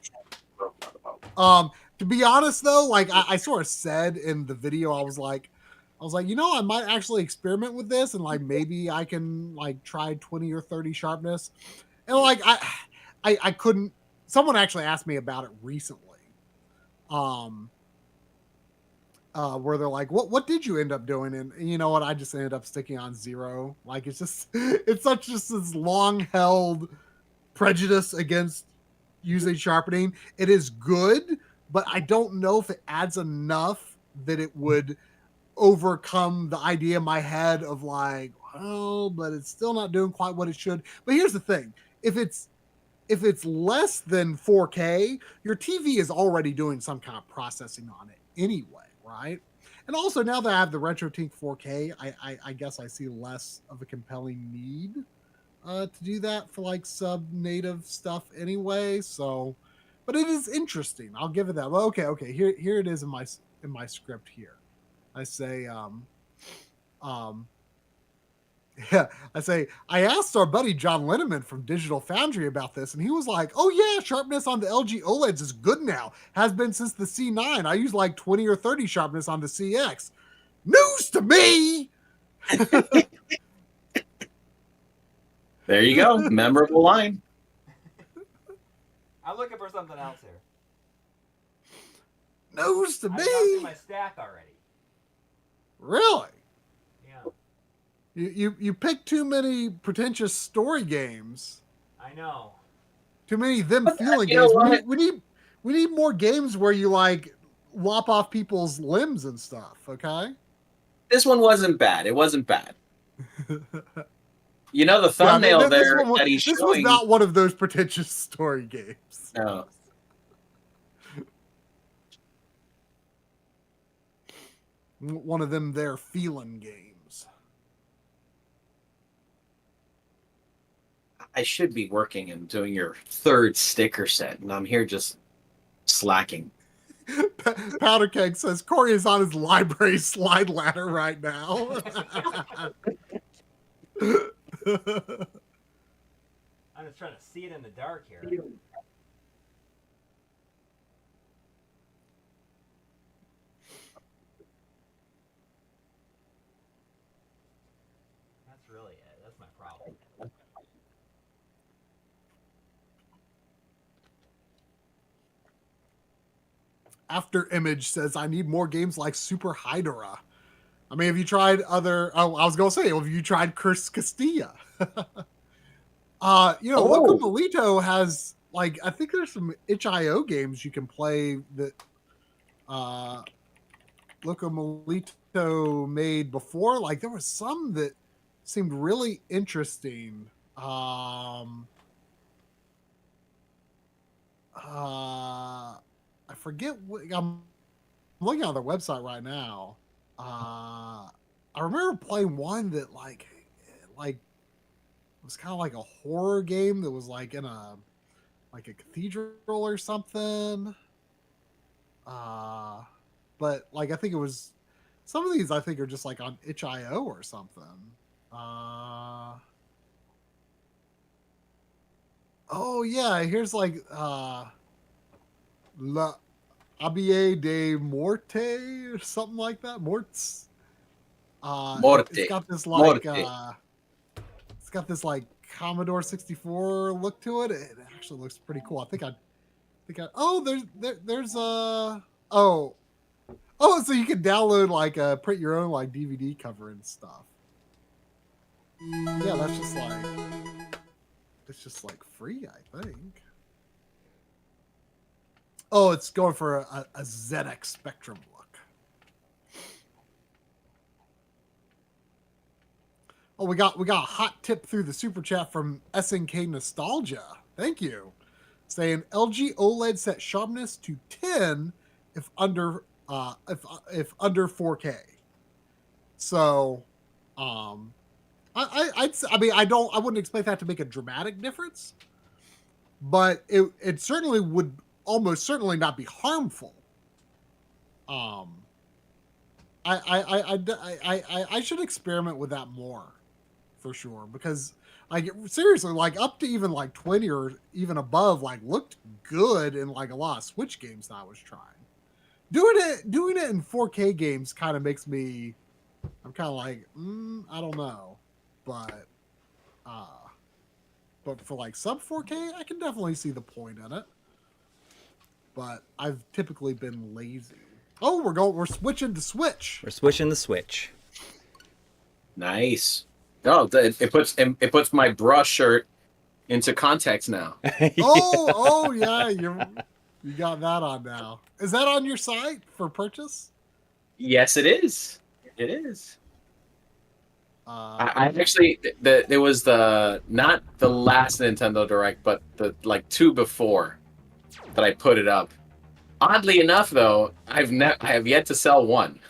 To be honest though, like I sort of said in the video, I was like, you know, I might actually experiment with this and like maybe I can like try 20 or 30 sharpness. And like I couldn't. Someone actually asked me about it recently. Where they're like, what did you end up doing? And you know what? I just ended up sticking on 0. Like it's just this long held prejudice against using sharpening. It is good, but I don't know if it adds enough that it would overcome the idea in my head of like, well, but it's still not doing quite what it should. But here's the thing. If it's less than 4K, your TV is already doing some kind of processing on it anyway, right? And also now that I have the RetroTink 4K, I guess I see less of a compelling need to do that for like sub-native stuff anyway. So, but it is interesting. I'll give it that. Well, okay. Here it is in my script here. I say, yeah, I asked our buddy John Linneman from Digital Foundry about this, and he was like, oh yeah, sharpness on the LG OLEDs is good now. Has been since the C9. I use like 20 or 30 sharpness on the CX. News to me! There you go. Memorable line. I'm looking for something else here. News to me! I've gone through my stack already. Really? Yeah. You pick too many pretentious story games. I know. Too many them feeling you know games. what? We need more games where you like lop off people's limbs and stuff. Okay. This one wasn't bad. It wasn't bad. You know the Yeah, thumbnail there that he's this was showing. not one of those pretentious story games. No. One of them there feeling games. I should be working and doing your third sticker set, and I'm here just slacking. Powder Keg says Corey is on his library slide ladder right now. I'm just trying to see it in the dark here. That's really it. That's my problem. After Image says, I need more games like Super Hydra. I mean, have you tried other... Oh, I was going to say, have you tried Curse Castilla? Loco Molito has, like, I think there's some itch.io games you can play that Loco Molito made before. Like, there was some that seemed really interesting. I forget what I'm looking on their website right now. I remember playing one that like it was kind of like a horror game that was like in a cathedral or something. But like I think it was some of these I think are just like on itch.io or something. Oh yeah, here's like La Abie de Morte or something like that. Morts. Morte. It's got this like Morte. it's got this like Commodore 64 look to it. It actually looks pretty cool. I think I there's so you can download like print your own like DVD cover and stuff. Yeah, that's just like free, I think. Oh, it's going for a ZX Spectrum look. Oh, we got a hot tip through the super chat from SNK Nostalgia. Thank you. Saying LG OLED set sharpness to 10 if under 4K. So, I wouldn't expect that to make a dramatic difference, but it certainly would almost certainly not be harmful. I should experiment with that more for sure, because like seriously, like up to even like 20 or even above, like looked good in like a lot of Switch games that I was trying. Doing it in 4K games kind of makes me, I'm kind of like, I don't know, but for like sub 4K, I can definitely see the point in it. But I've typically been lazy. Oh, we're switching to Switch. We're switching the Switch. Nice. Oh, it puts my brush shirt into context now. Oh yeah, you got that on now. Is that on your site for purchase? Yes, it is. It is. I actually there was not the last Nintendo Direct, but the like two before that I put it up. Oddly enough, though, I have yet to sell one.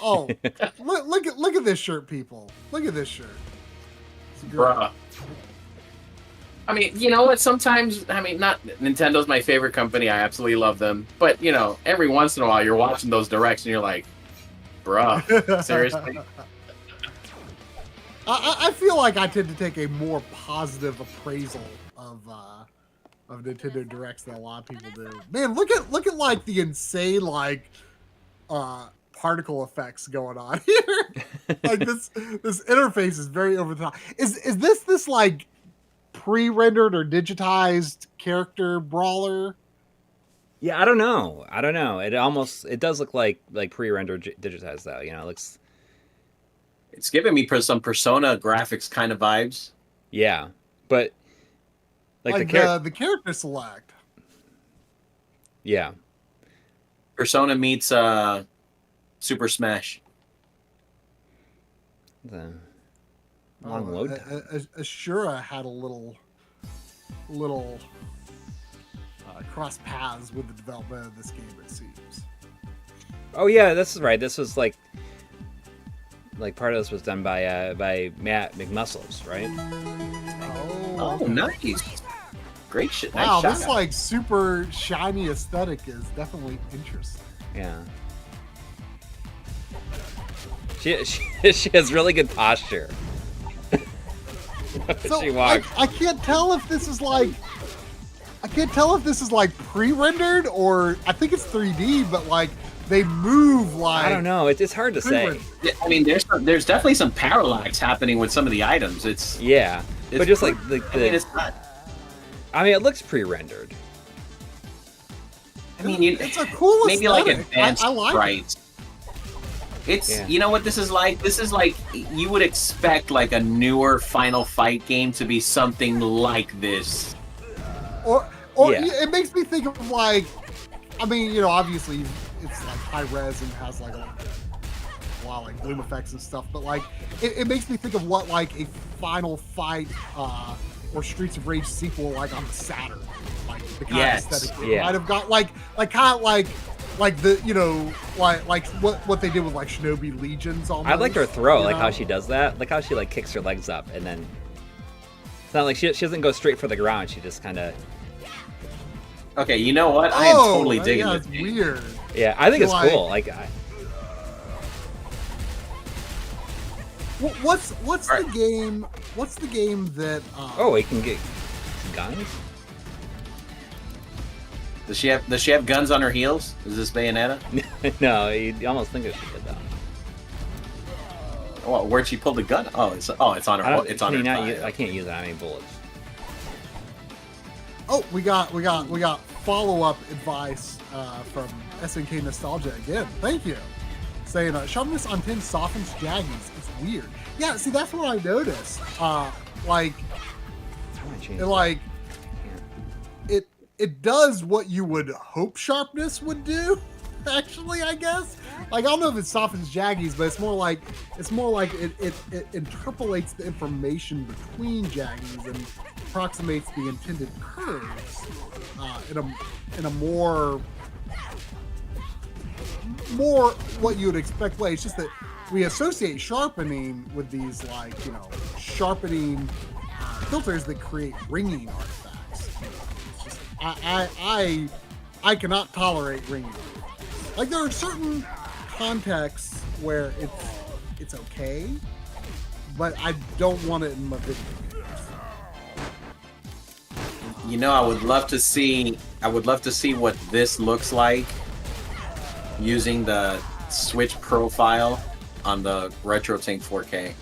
Oh, look at this shirt, people! Look at this shirt. Bruh. I mean, you know what? Sometimes, I mean, not Nintendo's my favorite company. I absolutely love them, but you know, every once in a while, you're watching those directs and you're like, bruh, seriously. I feel like I tend to take a more positive appraisal of Nintendo Directs than a lot of people do. Man, look at like the insane like particle effects going on here. Like this interface is very over the top. Is this like pre-rendered or digitized character brawler? Yeah, I don't know. It does look like pre-rendered digitized though. You know, it looks. It's giving me some Persona graphics kind of vibes. Yeah, but like the character select. Yeah. Persona meets Super Smash. The long load. Ashura had a little cross paths with the development of this game, it seems. Oh yeah, this is right. This was like part of this was done by Matt McMuscles, right? Oh, nice. Great shit. Wow, nice this shot. like super shiny aesthetic is definitely interesting. Yeah. She has really good posture. So She walks. I can't tell if this is like pre-rendered or I think it's 3D, but like they move like I don't know. It's hard to say. pre-rendered. Yeah, I mean, there's definitely some parallax happening with some of the items. It's But just like I mean, it's not. I mean, it looks pre-rendered. I mean, It's a cool maybe like aesthetic. advanced I like sprites. It's Yeah. you know what this is like. This is like you would expect like a newer Final Fight game to be something like this. Or Yeah. it makes me think of like, I mean, you know, obviously it's like high res and has like a lot of like bloom effects and stuff, but like it makes me think of what like a Final Fight or Streets of Rage sequel like on the Saturn, like the kind Yes. of aesthetic it Yeah. might have got like kind of like the you know like what they did with like Shinobi Legions almost. I like her throw, you like how know? she does that, like how she like kicks her legs up and then it's not like she doesn't go straight for the ground. She just kind of Okay, you know what? I am totally digging yeah, this it's game. weird. yeah. I think it's Like- cool. Like What's Alright. the game? What's the game that? oh, he can get guns. Does she have guns on her heels? Is this Bayonetta? No, you almost think that she did that. Oh, where'd she pull the gun? Oh, it's on I her. don't, It's on can her. you not thigh. use, I can't use it. I mean bullets. Oh, we got follow up advice from SNK Nostalgia again. Thank you. Saying sharpness on 10 softens jaggies. It's weird. Yeah, see that's what I noticed. Like I wanna change it like it does what you would hope sharpness would do. Actually, I guess. Like I don't know if it softens jaggies, but it's more like it interpolates the information between jaggies and approximates the intended curves in a more what you would expect way. It's just that we associate sharpening with these like sharpening filters that create ringing artifacts. It's just, I cannot tolerate ringing. Like there are certain contexts where it's okay, but I don't want it in my video games. You know, I would love to see what this looks like using the Switch profile on the Retrode 4K.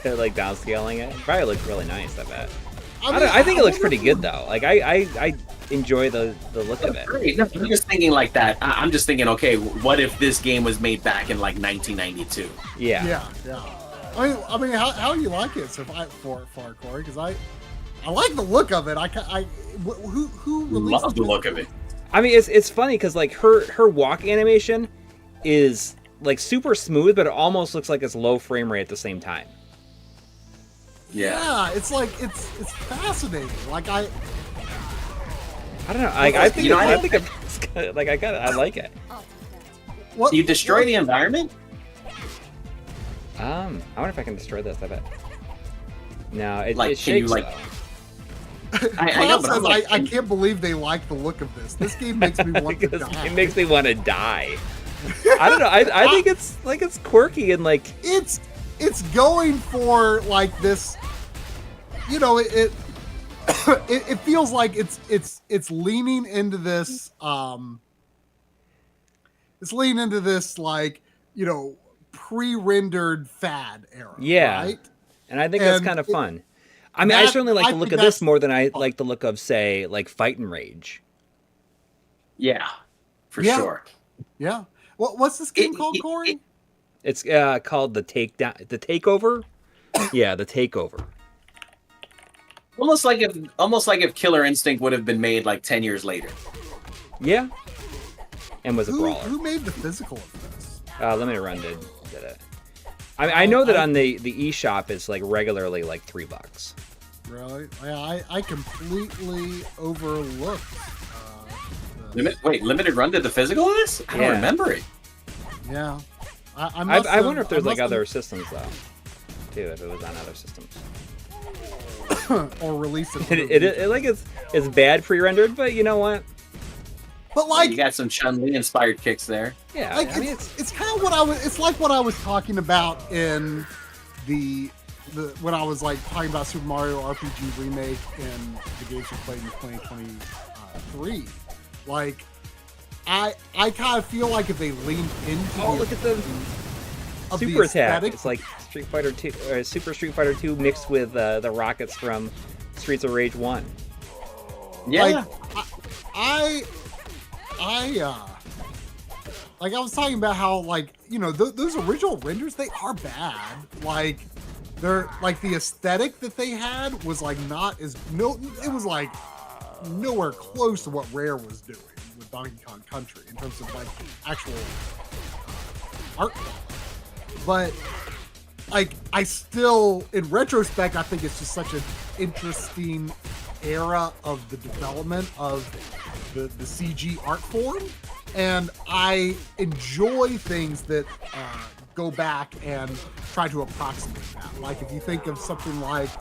Yeah, like downscaling it. Probably looks really nice. I bet. I mean, I think it looks wonder pretty if good though. Like I enjoy the look of it. Great. No, I'm just thinking like that. I'm just thinking, okay, what if this game was made back in like 1992? Yeah. Yeah. I mean, how do you like it? So for Corey, because I like the look of it. Who released Love the look of it. I mean, it's funny because like her walk animation is like super smooth, but it almost looks like it's low frame rate at the same time. Yeah. It's like it's fascinating. Like I don't know. I think You know, I think it's good. Like I like it. what You destroy the environment? I wonder if I can destroy this. I bet. No, it Like, can you, shakes. like- though. I know, Bob but I'm says, like, I can't believe they like the look of this. This game makes me want to Because die. it makes me want to die. I don't know. I think it's quirky and like It's going for like this. You know, it it feels like it's leaning into this. It's leaning into this like pre-rendered fad era. Yeah. Right? and I think that's And kind of it- fun. I mean, I that- certainly like I the look think of this that's more than I fun. like the look of say like Fight and Rage. yeah, for Yeah. sure. Yeah. What's this game called, it- Corey? It's called the Takeover. Yeah, the Takeover. Almost like if Killer Instinct would have been made like 10 years later. Yeah. And was a who, brawler. who made the physical of this? Limited Run did it. I know that on the eShop it's like regularly like $3. Really? Yeah, I completely overlooked. Limited Run did the physical of this? I don't remember it. Yeah. I wonder if there's like other systems though, too. If it was on other systems. Or release it. It like it's bad pre-rendered, but you know what? But like, you got some Chun-Li inspired kicks there. Yeah, like I mean, it's kind of what I was. It's like what I was talking about in the when I was like talking about Super Mario RPG remake and the games we played in 2023. Like, I kind of feel like if they leaned into look at the super attack. It's like Street Fighter 2 or Super Street Fighter 2 mixed with the rockets from Streets of Rage 1. Yeah. Like, like I was talking about how, like, you know, those original renders, they are bad. Like, they're like the aesthetic that they had was like not as it was like nowhere close to what Rare was doing with Donkey Kong Country in terms of like actual art quality. But like, I still, in retrospect, I think it's just such an interesting era of the development of the CG art form, and I enjoy things that go back and try to approximate that. Like if you think of something like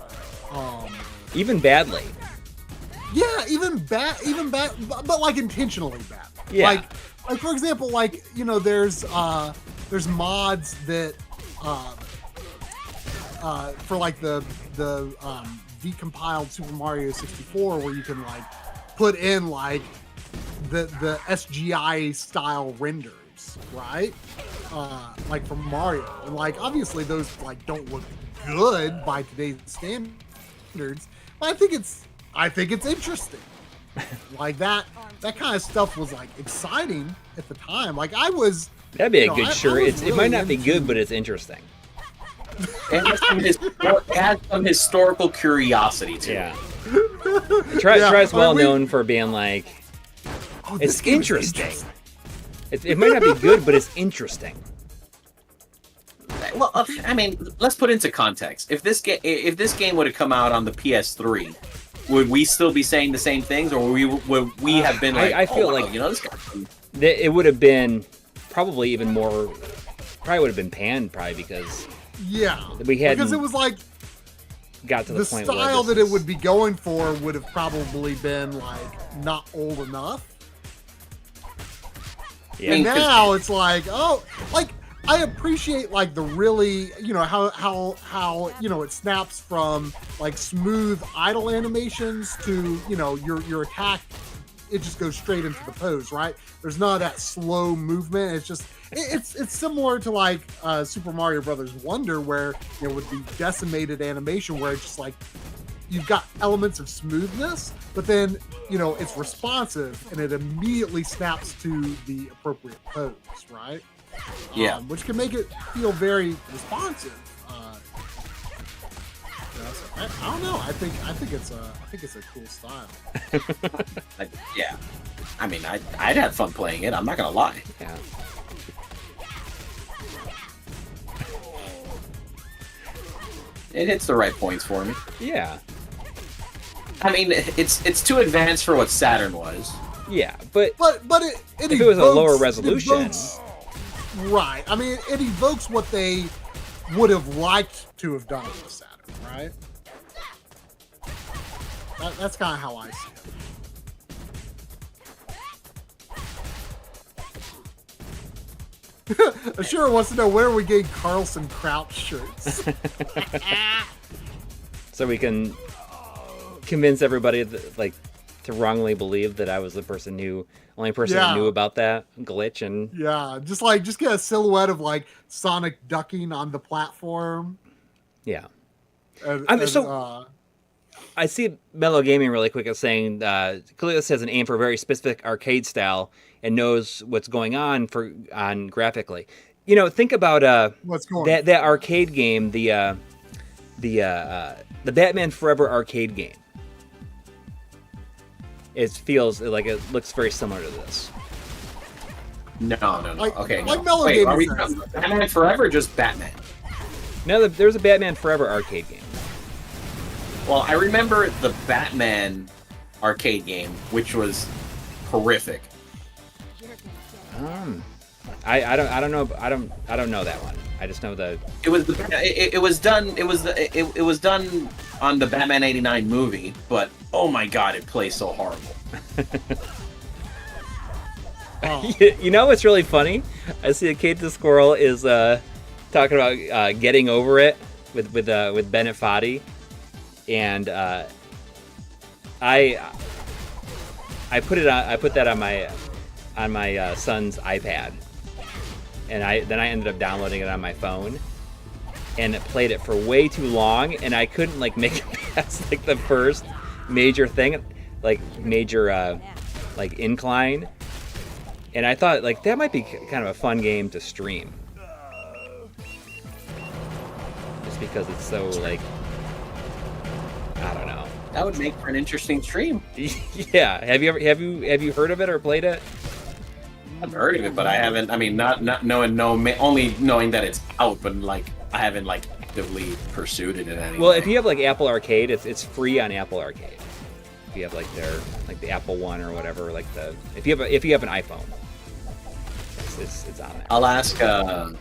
even badly. Yeah, even bad, but like intentionally bad. Yeah. Like for example, like, you know, there's mods that for like the decompiled Super Mario 64 where you can like put in like the SGI style renders, right? Like from Mario, and like obviously those like don't look good by today's standards, but I think it's interesting. Like that kind of stuff was like exciting at the time. Like that'd be a good shirt. It might not be good, but it's interesting. It has some historical curiosity to it. Yeah. Tries well known for being like, it's interesting. It might not be good, but it's interesting. Well, I mean, let's put into context. If this game would have come out on the PS3, would we still be saying the same things, or would we have been like, I feel like, you know, this guy? It would have been probably even more. Probably would have been panned, because. Yeah, because it was like got to the point style that it would be going for would have probably been like not old enough. Yeah. And now it's like, oh, like I appreciate like the really, you know, how you know it snaps from like smooth idle animations to, you know, your attack, it just goes straight into the pose, right? There's not that slow movement. It's just it's similar to like Super Mario Brothers Wonder, where, you know, with the decimated animation, where it's just like you've got elements of smoothness, but then, you know, it's responsive and it immediately snaps to the appropriate pose, right? Yeah, which can make it feel very responsive. I don't know. I think it's a cool style. Yeah, I mean, I'd have fun playing it. I'm not gonna lie. Yeah. It hits the right points for me. Yeah. I mean, it's too advanced for what Saturn was. Yeah, but if it was a lower resolution, right? I mean, it evokes what they would have liked to have done with Saturn, right? That's kind of how I see it. Sure wants to know where we get Carlson Crouch shirts. So we can convince everybody that, like, to wrongly believe that I was the only person who knew about that glitch. And yeah, just get a silhouette of like Sonic ducking on the platform. Yeah. I see Mellow Gaming really quick as saying, clearly this has an aim for a very specific arcade style and knows what's going on graphically. think about What's going that arcade game, the Batman Forever arcade game. It feels like it looks very similar to this. No. Okay. Like no. Mellow Wait, Game are we says. talking Batman Forever or just Batman? No, there's a Batman Forever arcade game. Well, I remember the Batman arcade game, which was horrific. I don't know that one. I just know the. It was done on the Batman '89 movie, but oh my god, it plays so horrible. Oh. You know what's really funny? I see that Kate the Squirrel is talking about getting over it with Bennett Foddy, and I put that on my son's iPad, and then I ended up downloading it on my phone, and it played it for way too long, and I couldn't like make it past like the first major thing, like major like incline. And I thought, like, that might be kind of a fun game to stream. Just because it's so, like, I don't know. That would make for an interesting stream. Yeah. Have you heard of it or played it? I've heard of it, but I haven't. I mean, not knowing, only knowing that it's out, but like I haven't like actively pursued it in any Well, way. if you have like Apple Arcade, it's free on Apple Arcade. If you have like the Apple One or whatever, like if you have an iPhone. It's on there. I'll ask. A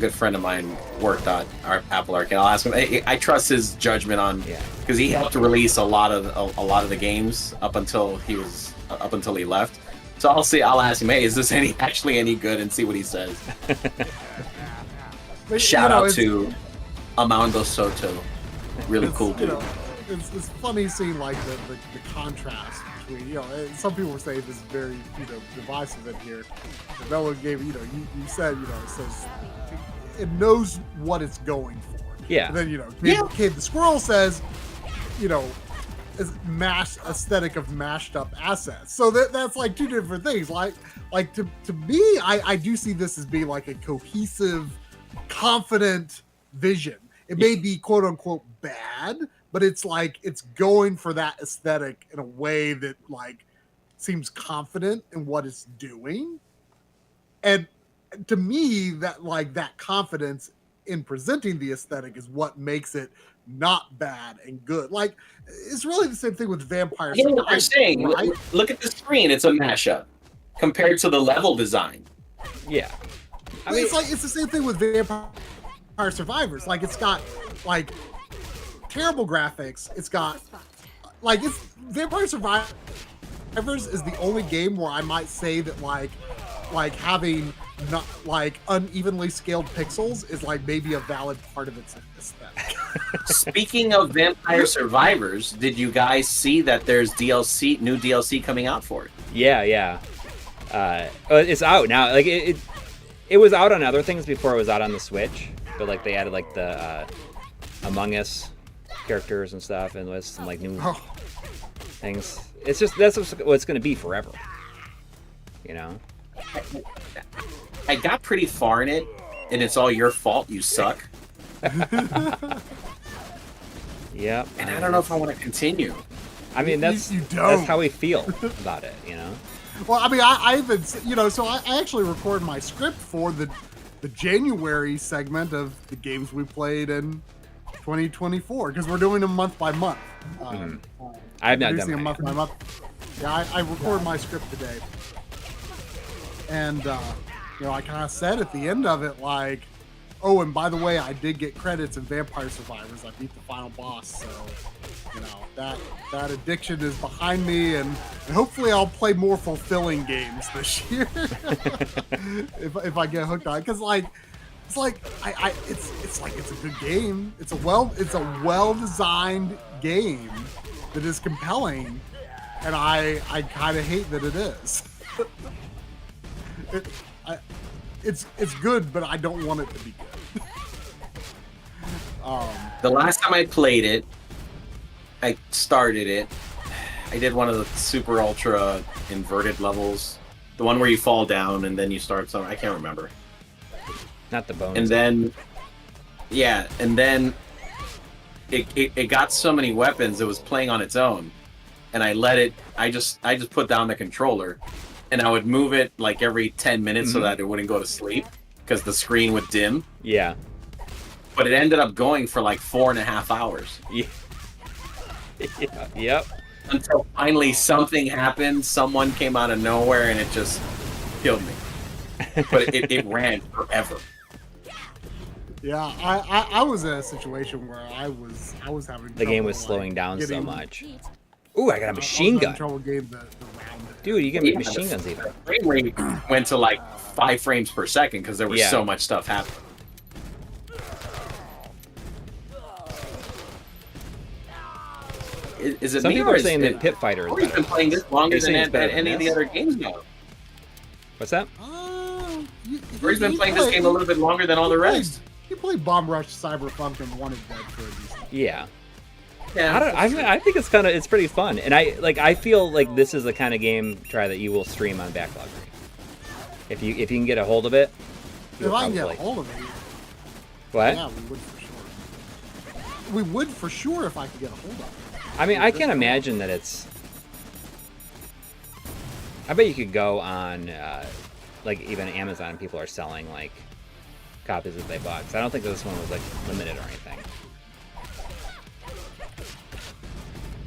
good friend of mine worked on our Apple Arcade. I'll ask him. I trust his judgment on because he helped to release a lot of the games up until he left. So I'll ask him. Hey, is this actually any good? And see what he says. Shout out to Amando Soto. Really cool dude. It's funny seeing like the contrast between, some people were saying this is very, divisive in here. The Mellow Game, you said, it says it knows what it's going for. Yeah. And then, Kid the Squirrel says, is aesthetic of mashed up assets. So that's like two different things. Like to me, I do see this as being like a cohesive, confident vision. It may be quote unquote bad, but it's like it's going for that aesthetic in a way that like seems confident in what it's doing. And to me, that confidence in presenting the aesthetic is what makes it not bad and good. Like it's really the same thing with Vampire You know what I'm Survivors, saying? right? Look at the screen; it's a mashup compared to the level design. Yeah. I mean, It's the same thing with Vampire Survivors. Like it's got like terrible graphics. It's got like Vampire Survivors is the only game where I might say that like having not like unevenly scaled pixels is like maybe a valid part of its aesthetic. Speaking of Vampire Survivors, did you guys see that there's new DLC coming out for it? Yeah. It's out now. Like it was out on other things before it was out on the Switch, but like they added like the Among Us characters and stuff, and with some like new things. It's just that's what it's going to be forever. I got pretty far in it, and it's all your fault. You suck. Yeah. And I don't know if I want to continue. I mean, that's how we feel about it. Well, I mean, I've been, so I actually recorded my script for the January segment of the games we played in 2024 because we're doing them month by month. I've not done them month by month. Yeah, I recorded my script today, and I kind of said at the end of it like, oh, and by the way, I did get credits in Vampire Survivors. I beat the final boss, so that addiction is behind me, and hopefully I'll play more fulfilling games this year if I get hooked on it. Because it's a good game. It's a well designed game that is compelling, and I kind of hate that it is. It's good, but I don't want it to be good. The last time I played it, I started it. I did one of the super ultra inverted levels, The one where you fall down and then you start something. I can't remember. Not the bonus. And then, yeah, and then it got so many weapons it was playing on its own, and I let it. I just put down the controller, and I would move it like every 10 minutes so that it wouldn't go to sleep because the screen would dim. Yeah. But it ended up going for like 4.5 hours. Yeah. Yeah. Yep. Until finally something happened, someone came out of nowhere, and it just killed me. But it ran forever. Yeah, I was in a situation where I was having The game was trouble, slowing down so getting- much. Ooh, I got a machine I was having gun. trouble getting the round. Dude, you can make Yeah, machine guns even. The frame rate went to like 5 frames per second because there was Yeah. so much stuff happening. Is it Some me people or are is saying it, that Pit Fighter is Corey's better. been playing this longer Are you than saying it's better any than of the this? other games now. What's that? Corey's been playing this game a little bit longer than all the rest. He played Bomb Rush, Cyberfunk, and Wanted Dead for a decent. Yeah. Yeah, I think it's pretty fun, and I feel like this is the kind of game that you will stream on Backlog. If you can get a hold of it. If I can get a probably. hold of it, What? yeah, we would for sure. We would for sure if I could get a hold of it. I mean, I can't imagine that it's. I bet you could go on, like even Amazon. People are selling like copies that they bought. 'Cause I don't think this one was like limited or anything.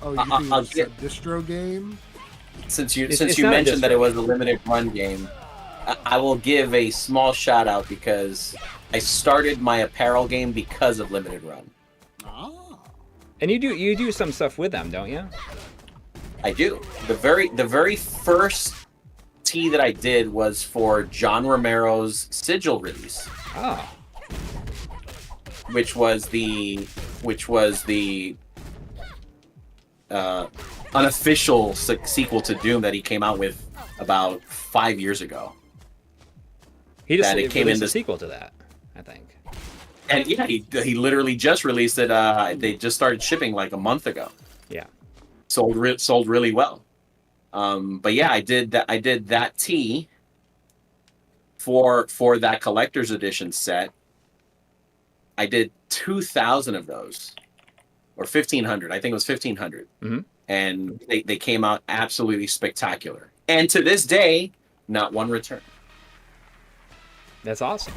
Oh, you think I'll it's a get- distro game? Since you It's you not a mentioned that it distro. was a limited run game, I will give a small shout out because I started my apparel game because of limited run. Ah. And you do some stuff with them, don't you? I do. The very first tee that I did was for John Romero's Sigil release, Oh. which was the unofficial sequel to Doom that he came out with about 5 years ago. He just That it came in released a this- sequel to that, I think. And yeah, he literally just released it. They just started shipping like a month ago. Yeah. Sold really well. But yeah, I did that tee for that collector's edition set. I did 2,000 of those, or 1,500. I think it was 1,500. Mhm. And they came out absolutely spectacular. And to this day, not one return. That's awesome.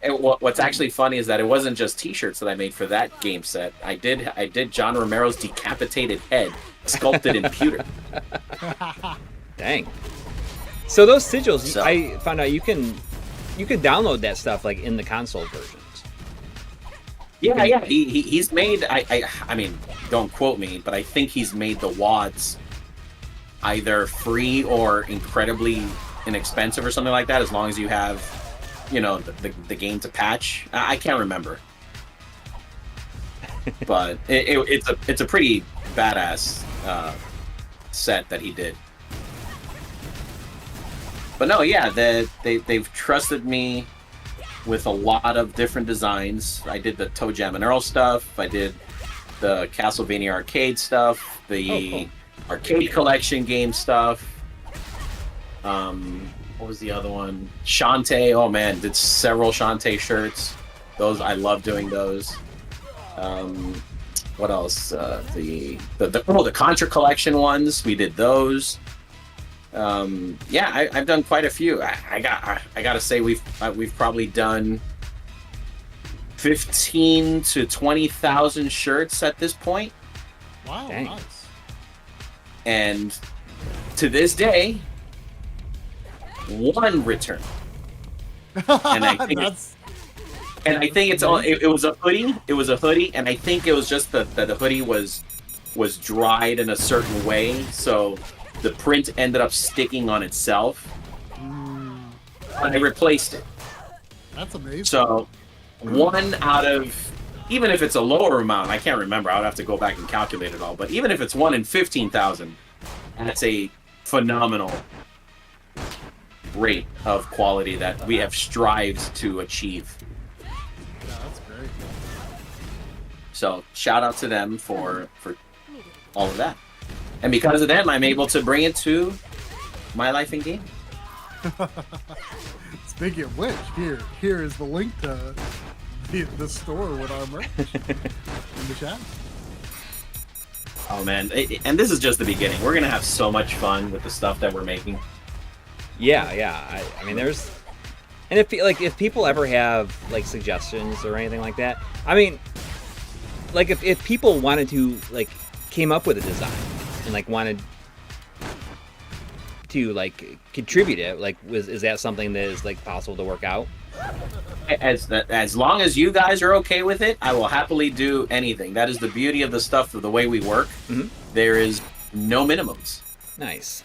And what's actually funny is that it wasn't just T-shirts that I made for that game set. I did John Romero's decapitated head sculpted in pewter. Dang. So those sigils, So- I found out you can download that stuff like in the console versions. Yeah. He's made. I mean, don't quote me, but I think he's made the WADs either free or incredibly inexpensive or something like that. As long as you have, the game to patch. I can't remember, but it's a pretty badass set that he did. But no, yeah, they've trusted me with a lot of different designs. I did the Toe Jam and Earl stuff. I did the Castlevania arcade stuff. The arcade collection game stuff. What was the other one? Shantae. Oh man, did several Shantae shirts. Those I love doing those. What else? The Contra collection ones. We did those. Yeah, I've done quite a few. I gotta say we've probably done 15 to 20,000 shirts at this point, Wow, Dang. nice. and to this day, one return. And I think That's it's all. It was a hoodie. It was a hoodie, and I think it was just that the hoodie was dried in a certain way, so the print ended up sticking on itself. I replaced it. that's amazing. So one out of, even if it's a lower amount, I can't remember. I would have to go back and calculate it all. But even if it's 1 in 15,000, that's a phenomenal rate of quality that we have strived to achieve. Yeah, that's great. So shout out to them for all of that. And because of them, I'm able to bring it to my life in game. Speaking of which, here is the link to the store with our merch in the chat. Oh man, and this is just the beginning. We're gonna have so much fun with the stuff that we're making. Yeah. I mean, there's, and if people ever have like suggestions or anything like that, I mean, like if people wanted to like came up with a design and like wanted to like contribute it, like is that something that is like possible to work out? As long as you guys are okay with it, I will happily do anything. That is the beauty of the stuff, of the way we work. Mm-hmm. There is no minimums. Nice.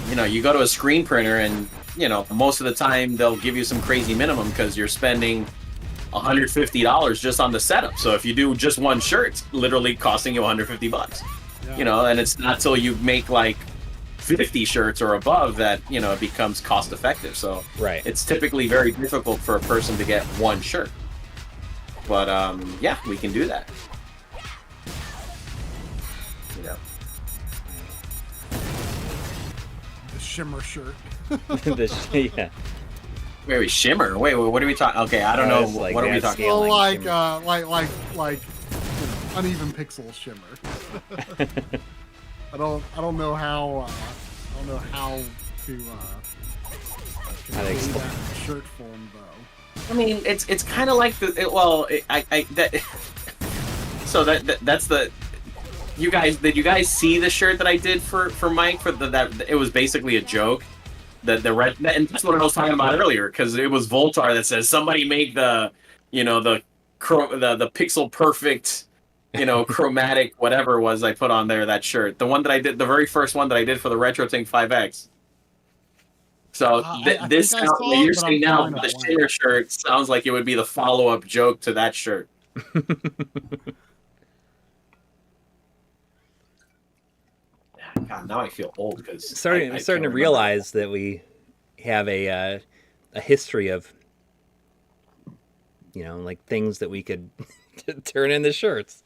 You know, you go to a screen printer and, you know, most of the time they'll give you some crazy minimum because you're spending $150 just on the setup. So if you do just one shirt, it's literally costing you $150. Yeah. You know, and it's not till you make like 50 shirts or above that, you know, it becomes cost effective. So Right. it's typically very difficult for a person to get one shirt. But yeah, we can do that. You know. The shimmer shirt. Yeah. Wait, shimmer. Wait, what are we talking? Okay, I don't know. It's like what are we that talking? scale. Well, Like like shimmer. uneven pixel shimmer. I don't know how to How to convey explain. that in shirt form though. I mean, it's kind of like so that's the. You guys, did you guys see the shirt that I did for Mike for that? It was basically a joke. The red, and that's what I was talking about earlier, because it was Voltar that says somebody make the pixel perfect, you know, chromatic whatever it was I put on there, that shirt. The one that I did, the very first one that I did for the Retrode 5X. So this think I saw what it, you're but saying I'm now, drawing the that one. shimmer shirt sounds like it would be the follow-up joke to that shirt. God, now I feel old because starting to realize that we have a history of, you know, like things that we could turn into shirts.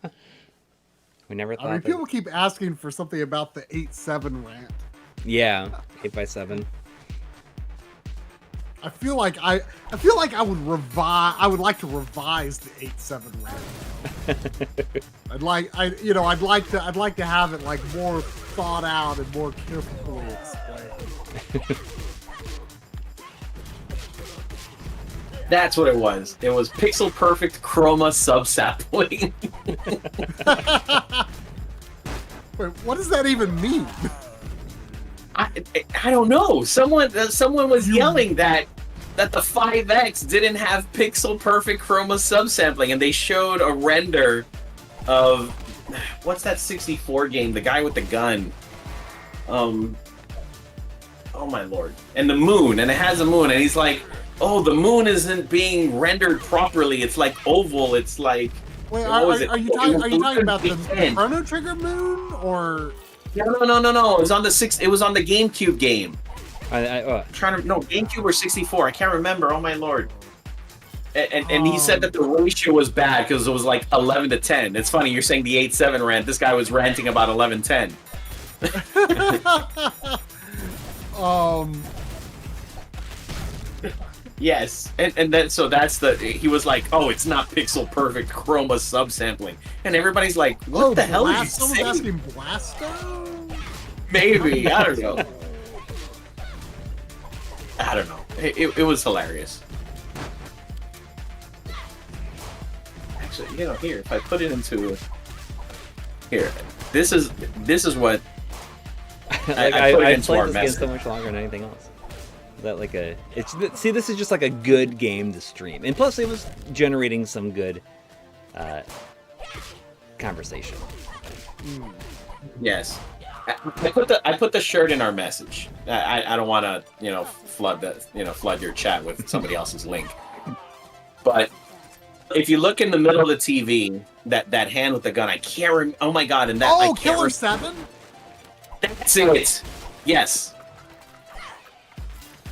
We never thought. I mean, people keep asking for something about the 8.7 rant. Yeah, 8x7. I feel like I would revise. I would like to revise the 8.7 rant. I'd like to have it like more thought out and more carefully explained. That's what it was. It was pixel perfect chroma subsampling. Wait, what does that even mean? I don't know. Someone was yelling that the 5X didn't have pixel perfect chroma subsampling, and they showed a render of what's that 64 game? The guy with the gun. Oh my lord! And the moon, and it has a moon, and he's like, "Oh, the moon isn't being rendered properly. It's like oval. It's like." Wait, what are you talking about the Chrono Trigger moon or? No. It was on the It was on the GameCube game. GameCube or 64. I can't remember. Oh my lord. And he said that the ratio was bad because it was like 11:10. It's funny you're saying the 8.7 rant. This guy was ranting about 11:10. Yes, and then so that's he was like, oh, it's not pixel perfect chroma subsampling, and everybody's like, what the hell is he Someone's saying? asking Blasto? Maybe, I don't know. I don't know. It was hilarious. Actually, you know, here, if I put it into here, this is what Like, I put it I into played our this game message. so much longer than anything else. Is that like see, this is just like a good game to stream, and plus it was generating some good conversation. Yes, I put the shirt in our message. I don't want to flood your chat with somebody else's link, but if you look in the middle of the TV, that hand with the gun, I can't remember. Oh my god! And that I can't Killer 7. That's it. Yes.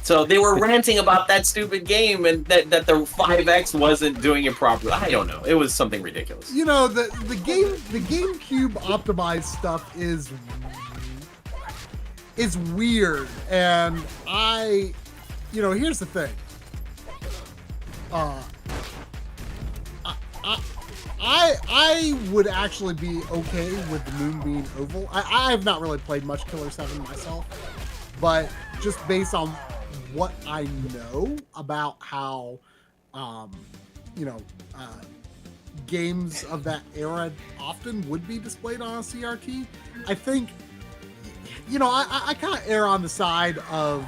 So they were ranting about that stupid game and that the 5X wasn't doing it properly. I don't know. It was something ridiculous. You know, the GameCube optimized stuff is is weird, and here's the thing. I would actually be okay with the moon being oval. I have not really played much Killer 7 myself, but just based on what I know about how, games of that era often would be displayed on a CRT, I think, I kind of err on the side of,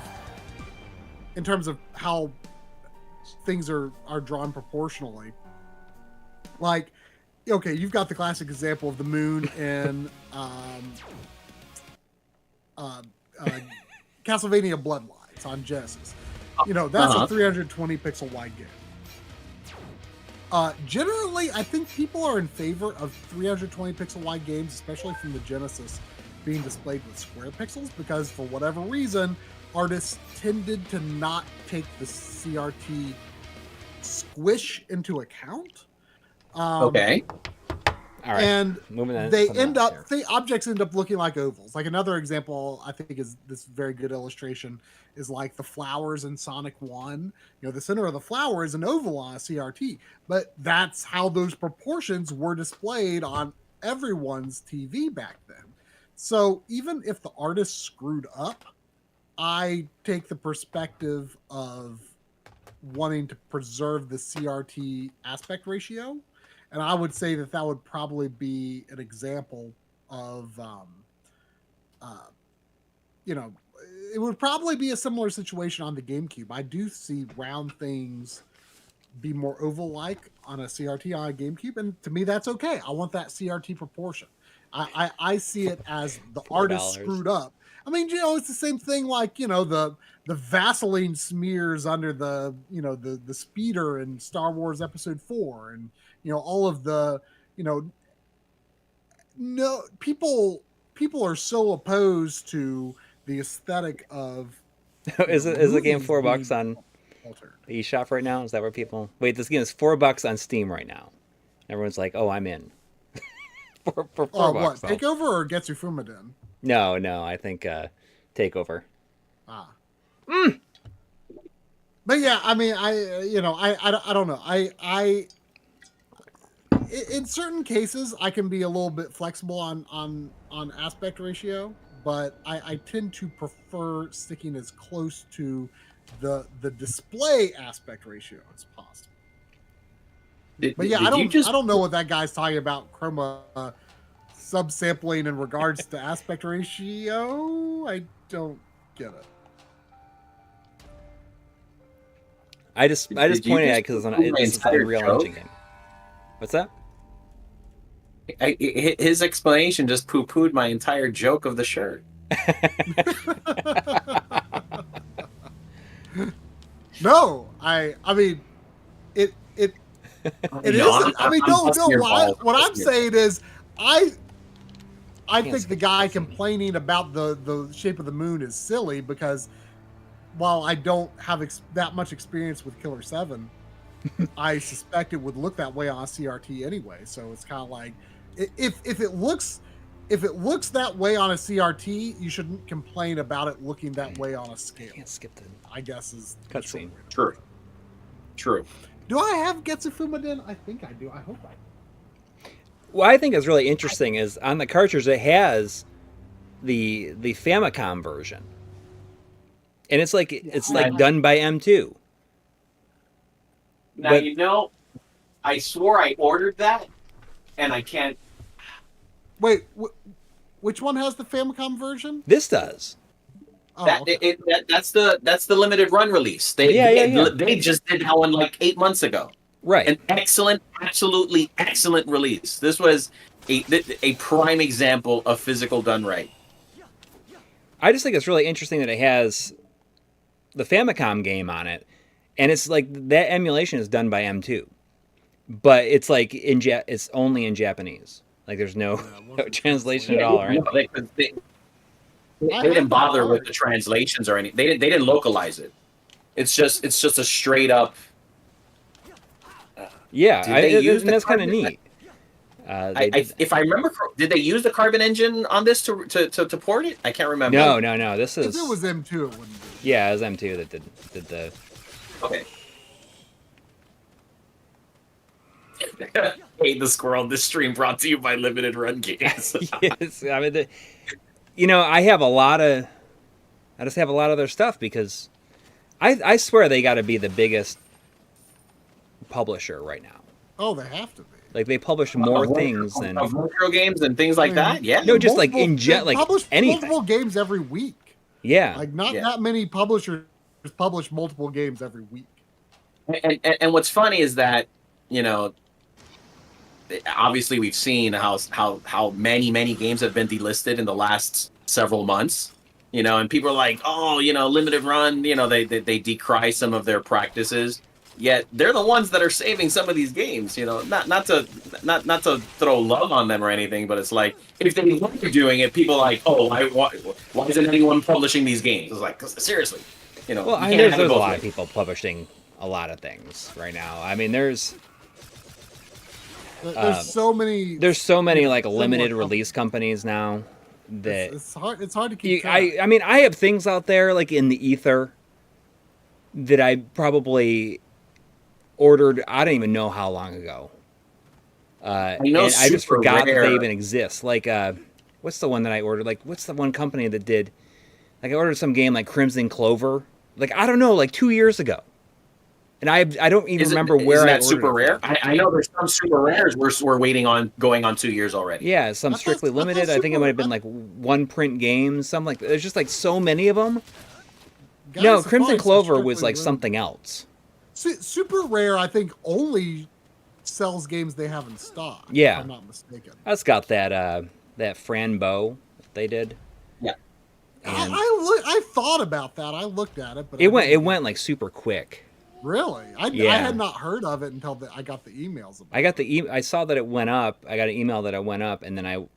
in terms of how things are drawn proportionally. Like, okay, you've got the classic example of the moon in Castlevania Bloodlines on Genesis. That's a 320 pixel wide game. Generally, I think people are in favor of 320 pixel wide games, especially from the Genesis, being displayed with square pixels, because for whatever reason, artists tended to not take the CRT squish into account. Okay. All right. And objects end up looking like ovals. Like another example, I think, is this very good illustration is like the flowers in Sonic 1. The center of the flower is an oval on a CRT, but that's how those proportions were displayed on everyone's TV back then. So even if the artist screwed up, I take the perspective of wanting to preserve the CRT aspect ratio. And I would say that would probably be an example of, it would probably be a similar situation on the GameCube. I do see round things be more oval-like on a CRT on a GameCube, and to me, that's okay. I want that CRT proportion. I see it as the artist screwed up. I mean, it's the same thing like, the Vaseline smears under the speeder in Star Wars Episode 4, and all of the, people are so opposed to the aesthetic of. Is the game $4 on eShop right now? Is that where people? Wait, this game is $4 on Steam right now. Everyone's like, "Oh, I'm in." for $4. What? Takeover or GetsuFumaDen? No, I think Takeover. But yeah, I mean, I don't know. I in certain cases I can be a little bit flexible on aspect ratio, but I tend to prefer sticking as close to the display aspect ratio as possible. But yeah, I don't know what that guy's talking about chroma subsampling in regards to aspect ratio. I don't get it. I just pointed at it because it's a real engine game. What's that? His explanation just poo-pooed my entire joke of the shirt. No, I mean, it isn't. I mean, no. What I'm saying is, I think the guy complaining about the shape of the moon is silly, because while I don't have that much experience with Killer 7, I suspect it would look that way on a CRT anyway. So it's kind of like, if it looks that way on a CRT, you shouldn't complain about it looking that way on a scale. Can't skip the I guess is cutscene. True. Do I have GetsuFumaDen? I think I do. I hope I do. What I think is really interesting is on the cartridge it has the Famicom version, and it's like done by M2. Now, I swore I ordered that, and I can't. Wait, which one has the Famicom version? This does. Oh, that's the limited run release. They just did that one like 8 months ago. Right. An absolutely excellent release. This was a prime example of physical done right. I just think it's really interesting that it has the Famicom game on it, and it's like that emulation is done by M2, but it's like it's only in Japanese. Like there's no translation at all, right? They didn't bother with the translations or anything. They didn't localize it. It's just a straight up. Yeah, and that's kind of neat. If I remember, did they use the Carbon engine on this to port it? I can't remember. No. This is. If it was M2, it wouldn't be. Yeah, it was M2 that did the. Okay. Hey, the squirrel. This stream brought to you by Limited Run Games. Yes, I mean, I have a lot of. I just have a lot of their stuff because, I swear they got to be the biggest publisher right now. Oh, they have to be. Like they publish more things than retro games and things like that. Yeah. No, just like in like publish anything. Multiple games every week. Yeah. Like not that many publishers publish multiple games every week. And what's funny is that, obviously we've seen how many games have been delisted in the last several months. And people are like, oh, limited run, they decry some of their practices. Yet they're the ones that are saving some of these games, not to throw love on them or anything, but it's like if they weren't doing it, people are like, oh, why isn't anyone publishing these games? It's like, seriously, Well, I mean, there's a lot of people publishing a lot of things right now. I mean, there's so many. There's so many like limited release companies now that it's hard. It's hard to keep track. I mean, I have things out there like in the ether that I probably ordered. I don't even know how long ago. I just forgot that they even exist. Like, what's the one that I ordered? Like, what's the one company that did? Like, I ordered some game like Crimson Clover. Like, I don't know, like 2 years ago. And I don't even remember where I ordered super rare. I know there's some super rares we're waiting on going on 2 years already. Yeah, some strictly limited. I think it might have been like one print games. Some like there's just like so many of them. No, Crimson Clover was like something else. Super Rare, I think, only sells games they have in stock. Yeah, if I'm not mistaken. That's got that Franbo they did. Yeah, I thought about that. I looked at it, but it went like super quick. Really? I had not heard of it until I got the emails about it. I saw that it went up. I got an email that it went up, and then I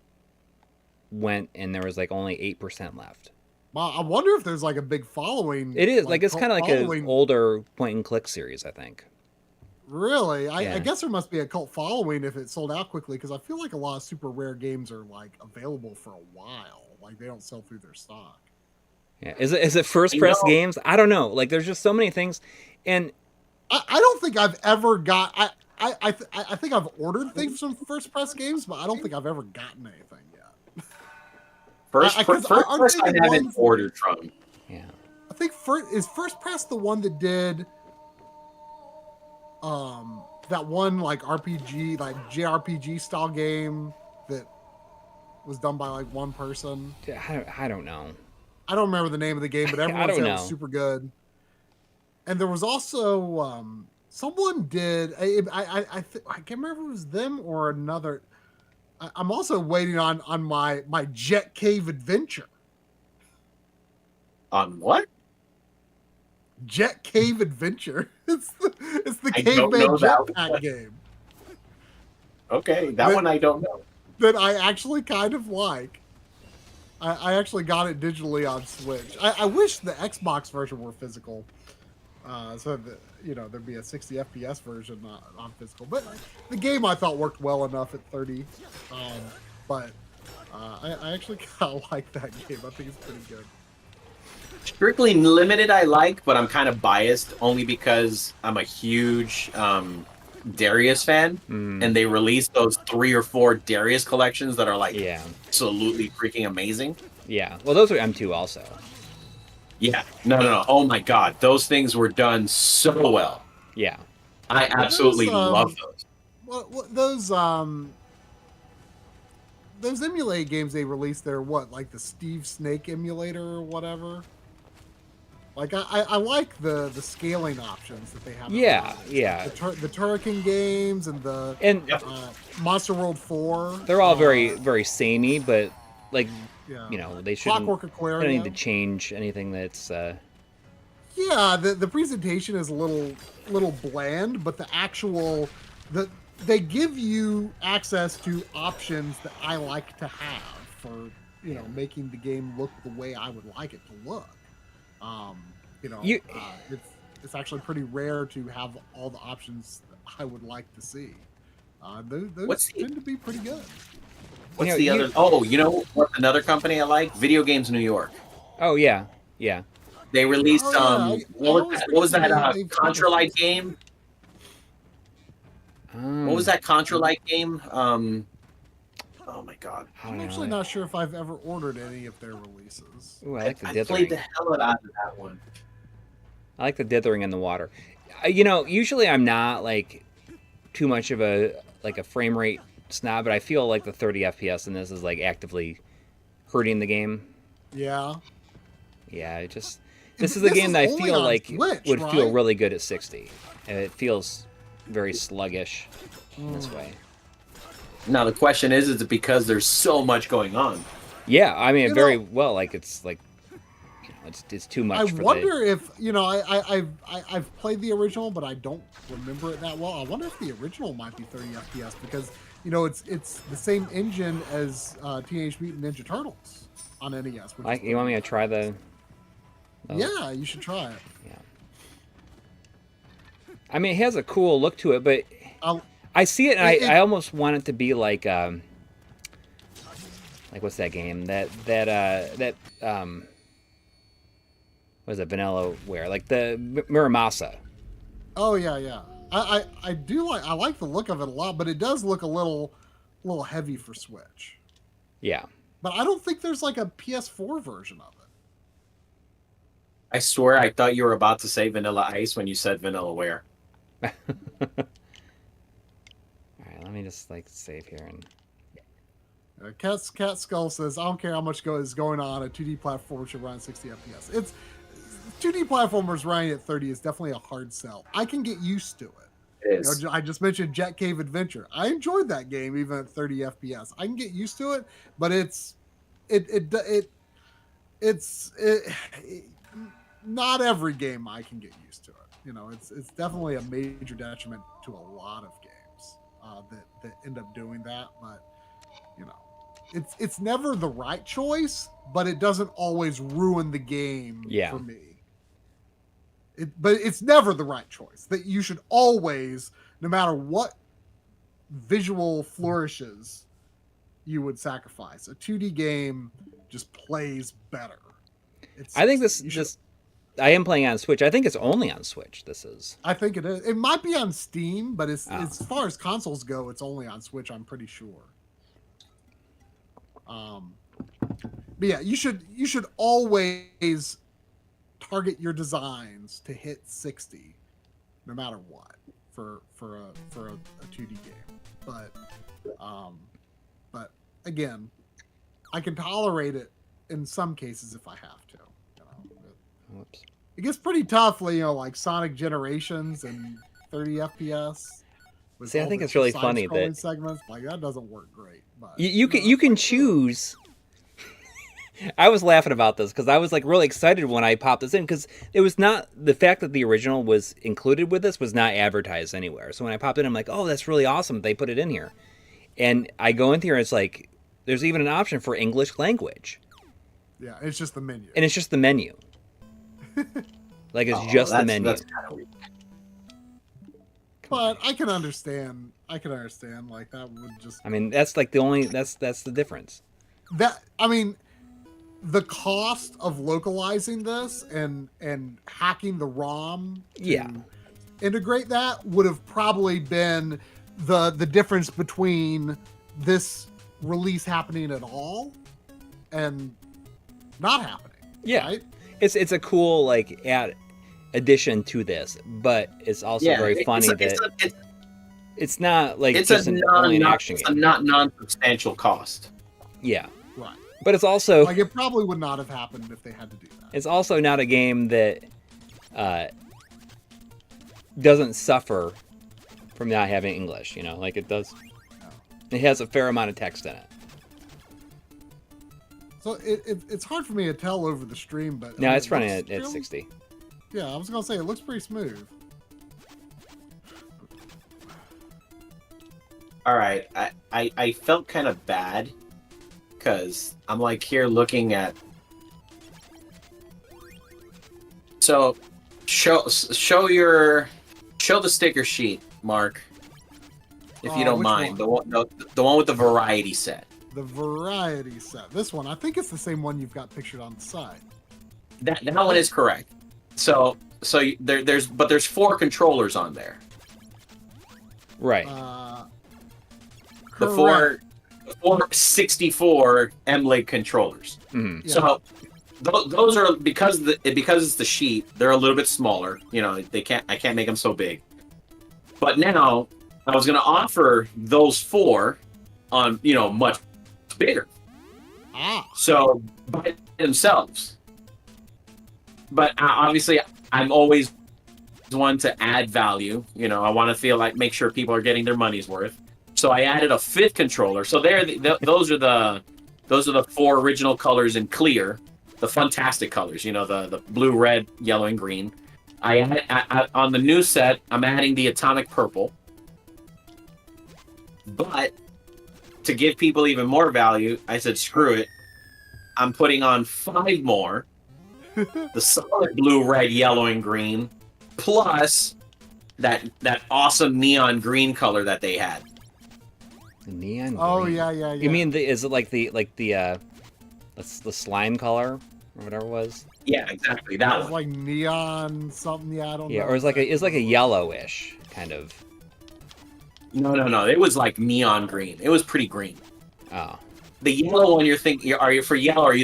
went and there was like only 8% left. Wow, I wonder if there's like a big following. It is like it's kind of like an older point and click series, I think. Really? I guess there must be a cult following if it sold out quickly, because I feel like a lot of super rare games are like available for a while. Like they don't sell through their stock. Yeah. Is it first press games? I don't know. Like there's just so many things, and I don't think I've ever got. I think I've ordered things from first press games, but I don't think I've ever gotten anything yet. First I haven't ordered from. Yeah. I think first press the one that did that one like RPG, like JRPG style game that was done by like one person. I don't know. I don't remember the name of the game, but everyone said it was super good. And there was also someone did. I can't remember if it was them or another. I'm also waiting on my Jet Cave Adventure. On what? Jet Cave Adventure. It's the caveman jetpack game. Okay, that one I don't know. That I actually kind of like. I actually got it digitally on Switch. I wish the Xbox version were physical, so that there'd be a 60 FPS version on physical. But the game I thought worked well enough at 30. But I actually kind of like that game. I think it's pretty good. Strictly Limited I like, but I'm kind of biased only because I'm a huge Darius fan, and they released those 3 or 4 Darius collections that are like absolutely freaking amazing. Yeah, well, those are M2 also. Yeah, no. Oh my god, those things were done so well. Yeah, I absolutely love those. Well, those emulate games they released, they're like the Steve Snake emulator or whatever. Like I like the scaling options that they have. Yeah. The Turrican games and the Monster World 4. They're all very very samey, but like they shouldn't. Clockwork Aquarium. They don't need to change anything that's. Yeah, the presentation is a little bland, but they give you access to options that I like to have for making the game look the way I would like it to look. It's actually pretty rare to have all the options that I would like to see. Those What's the- tend to be pretty good. What's You the know, other? Oh, you know what's another company I like? Video Games New York. Oh yeah, yeah. They released Oh, yeah, what was that they've Contra like published game? What was that Contra like game? Oh my god. I'm actually not sure if I've ever ordered any of their releases. Ooh, I like the I dithering. played the hell out of that one. I like the dithering in the water. Usually I'm not like too much of a frame rate snob, but I feel like the 30 FPS in this is like actively hurting the game. Yeah. Yeah, this is a game that I feel like would feel really good at 60. And it feels very sluggish in this way. Now the question is it because there's so much going on? Yeah, I mean, very well. Like it's too much. I for wonder if I've played the original, but I don't remember it that well. I wonder if the original might be 30 FPS because it's the same engine as Teenage Mutant Ninja Turtles on NES. You want me to try the? Yeah, you should try it. Yeah. I mean, it has a cool look to it, but I see it, and I almost want it to be like what's that game? That what is it? Vanillaware, like the Muramasa. Oh yeah. I do like the look of it a lot, but it does look a little heavy for Switch. Yeah. But I don't think there's like a PS4 version of it. I swear I thought you were about to say Vanilla Ice when you said Vanillaware. All right, let me just save here and. Cat Skull says, "I don't care how much is going on. A 2D platformer should run 60 FPS. It's 2D platformers running at 30 is definitely a hard sell. I can get used to it. It is. I just mentioned Jet Cave Adventure. I enjoyed that game even at 30 FPS. I can get used to it, but it's not every game I can get used to it. It's definitely a major detriment to a lot of games that end up doing that. But it's never the right choice, but it doesn't always ruin the game for me. But it's never the right choice. That you should always, no matter what visual flourishes you would sacrifice, a 2D game just plays better. I think I am playing on Switch. I think it's only on Switch. I think it is. It might be on Steam, but as far as consoles go, it's only on Switch. I'm pretty sure. But yeah, you should always target your designs to hit 60, no matter what, for a 2D game. But again, I can tolerate it in some cases if I have to. Whoops. It gets pretty tough, like Sonic Generations and 30 FPS. See, I think it's really funny that segments that doesn't work great. But you can choose. I was laughing about this because I was really excited when I popped this in because it was not the fact that the original was included with this was not advertised anywhere. So when I popped in, I'm like, oh, that's really awesome. They put it in here, and I go in here. It's like there's even an option for English language. Yeah, it's just the menu. And it's just the menu. It's just the menu. That's kind of weird. But I can understand. That would just. I mean, that's that's the difference. The cost of localizing this and hacking the ROM to integrate that would have probably been the difference between this release happening at all and not happening. Yeah, right? It's a cool addition to this, but it's also very funny it's not only an action game. It's a not non-substantial cost. Yeah, right. But it's also it probably would not have happened if they had to do that. It's also not a game that doesn't suffer from not having English. It does. No. It has a fair amount of text in it. So it's hard for me to tell over the stream, but no, it's running at 60. Yeah, I was gonna say it looks pretty smooth. All right, I felt kind of bad because I'm here looking at. So, show the sticker sheet, Mark. if you don't Which mind. one? The one with the variety set. The variety set. This one, I think it's the same one you've got pictured on the side. That one is correct. So there's 4 controllers on there. Right. The four 64 MLiG controllers. Mm-hmm. Yeah. So those are because it's the sheet. They're a little bit smaller. You know, I can't make them so big. But now I was going to offer those 4 on much bigger. So by themselves. But obviously, I'm always one to add value. You know, I want to make sure people are getting their money's worth. So I added a 5th controller. So those are the 4 original colors in clear, the fantastic colors. You know, the blue, red, yellow, and green. On the new set, I'm adding the atomic purple. But to give people even more value, I said, screw it. I'm putting on 5 more. The solid blue, red, yellow, and green, plus that awesome neon green color that they had. Neon green. Oh yeah. You mean is it like the slime color or whatever it was? Yeah, exactly. It That was one. like neon something. Yeah, I don't know. Yeah, or it's like a yellowish kind of. No. It was like neon green. It was pretty green. Oh. The yellow one you're thinking, are you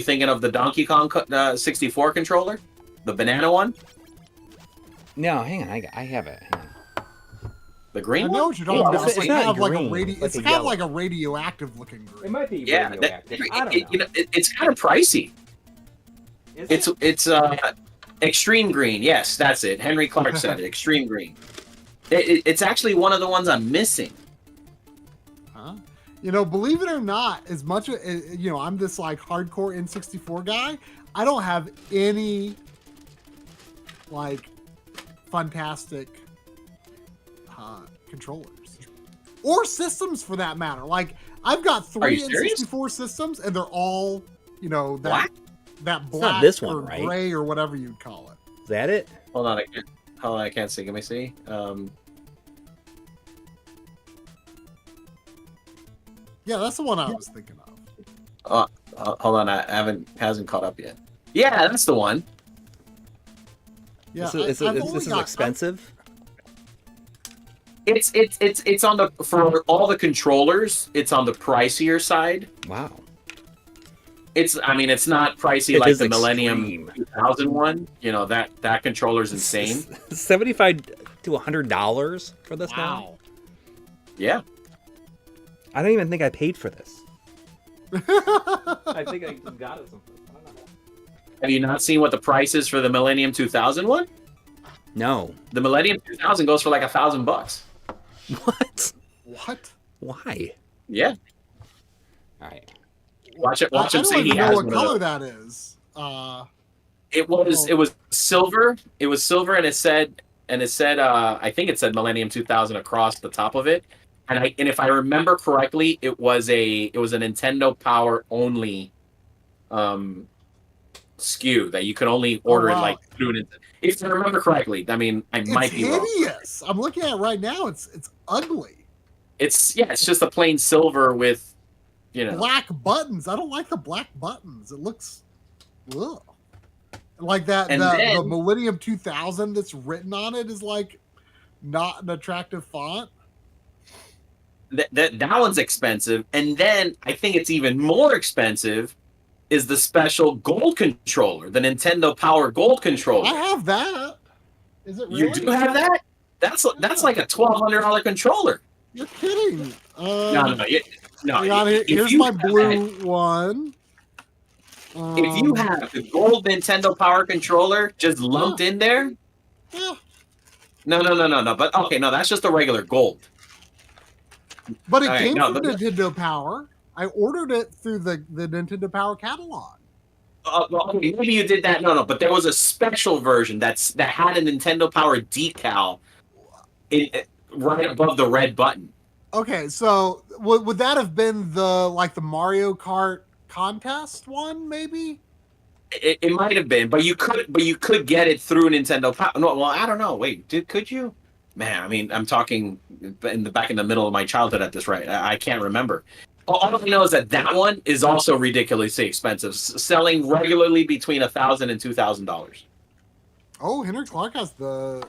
thinking of the Donkey Kong 64 controller? The banana one? No, hang on. I have it. Hang on. The green I one? know what you're talking about. it's It's not kind of like a green, radio. it's It's a kind of yellow. like a radioactive looking green. might be Yeah, I don't know. it's kind of pricey. It's extreme green. Yes, that's it. Henry Clark said it. Extreme green. It's actually one of the ones I'm missing. Huh? You know, believe it or not, as much as I'm this like hardcore N64 guy, I don't have any like fantastic controllers or systems for that matter. Like I've got 3 N64 systems, and they're all that black this one, or right? gray or whatever you'd call it. Is that it? Hold on, I can't see. Let me see. Yeah, that's the one I was thinking of. Hold on, hasn't caught up yet. Yeah, that's the one. Yeah, This is expensive. It's on the for all the controllers. It's on the pricier side. Wow. It's not pricey It like is the Millennium extreme. 2001. You know that controller's insane. $75 to $100 for this one. Yeah. I don't even think I paid for this. I think I got it someplace. I don't know. Have you not seen what the price is for the Millennium 2000 one? No. The Millennium 2000 goes for like $1,000. What? What? Why? Yeah. All right. Watch him I say don't he even know has what one color of those. that is. It was silver. It was silver, and it said I think it said Millennium 2000 across the top of it. And if I remember correctly, it was a Nintendo Power only SKU that you could only order it like through Nintendo. If I remember correctly, I mean I might be wrong. It's hideous. I'm looking at it right now. It's ugly. It's just a plain silver with Black buttons. I don't like the black buttons. It looks ugh. Like that. The Millennium 2000 that's written on it is like not an attractive font. That one's expensive, and then I think it's even more expensive is the special gold controller, the Nintendo Power Gold controller. I have that. Is it really? You do have that? That's like a $1,200 controller. You're kidding. No. Here's my blue one. If you have the gold Nintendo Power controller just lumped in there, Yeah. No. But okay, no, that's just a regular gold. But it came from Nintendo Power. I ordered it through the Nintendo Power catalog. Well, maybe you did that. No. But there was a special version that had a Nintendo Power decal right above the red button. Okay, so would that have been the Mario Kart contest one? Maybe. It might have been, but you could get it through Nintendo Power. No, well, I don't know. Wait, could you? man, I mean, I'm talking back in the middle of my childhood at this rate. I can't remember. All I know is that that one is also ridiculously expensive, selling regularly between $1,000 and $2,000. Oh, Henry Clark has the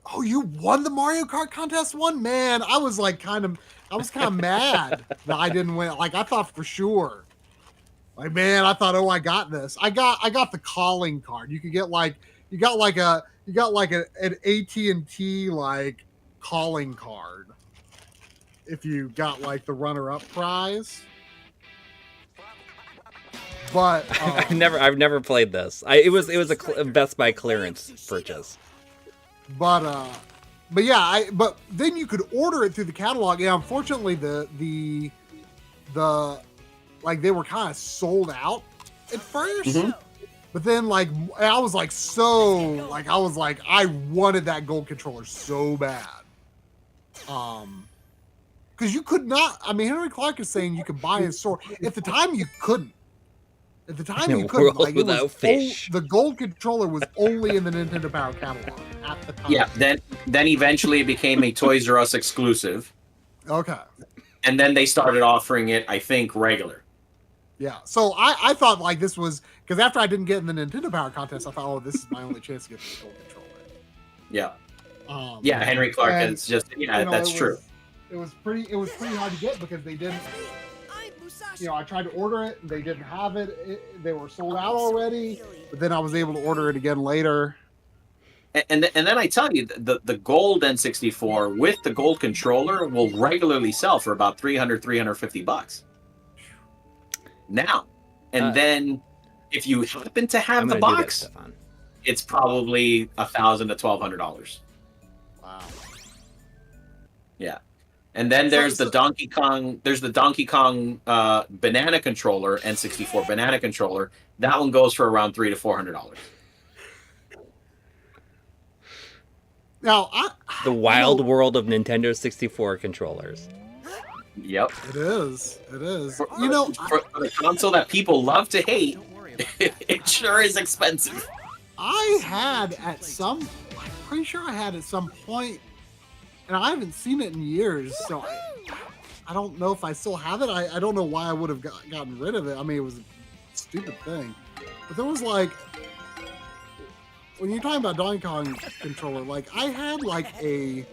Oh, you won the Mario Kart contest one? Man, I was kind of mad that I didn't win. Like I thought for sure. Like, man, I thought, oh, I got this. I got the calling card. You could get an AT&T like calling card if you got like the runner-up prize. But I've never played this. It was a Best Buy clearance purchase. But yeah, but then you could order it through the catalog. Yeah, unfortunately the like they were kind of sold out at first. Mm-hmm. But then I was I wanted that gold controller so bad. Because you could not. I mean, Henry Clark is saying you could buy in store. At the time, you couldn't. At the time, you couldn't. Like, it was the gold controller was only in the Nintendo Power catalog at the time. Yeah. Then eventually it became a Toys R Us exclusive. Okay. And then they started offering it, I think, regular. Yeah. So I thought like this was because after I didn't get in the Nintendo Power contest, I thought, oh, this is my only chance to get the gold controller. Yeah. Yeah. Henry Clark is just that's true. It was pretty hard to get because they didn't. I tried to order it and they didn't have it. They were sold out already. But then I was able to order it again later. And then I tell you, the gold N64 with the gold controller will regularly sell for about $350 now. And then if you happen to have the box, it's probably $1,000 to $1,200. Wow. Yeah. And then there's the Donkey Kong. There's the Donkey Kong banana controller, N64 banana controller. That one goes for around $300 to $400. Now, the wild world of Nintendo 64 controllers. Yep, it is. It is. For the console that people love to hate, it sure is expensive. I'm pretty sure I had at some point. And I haven't seen it in years, so I don't know if I still have it. I don't know why I would have gotten rid of it. I mean, it was a stupid thing. But there was when you're talking about Donkey Kong controller, I had a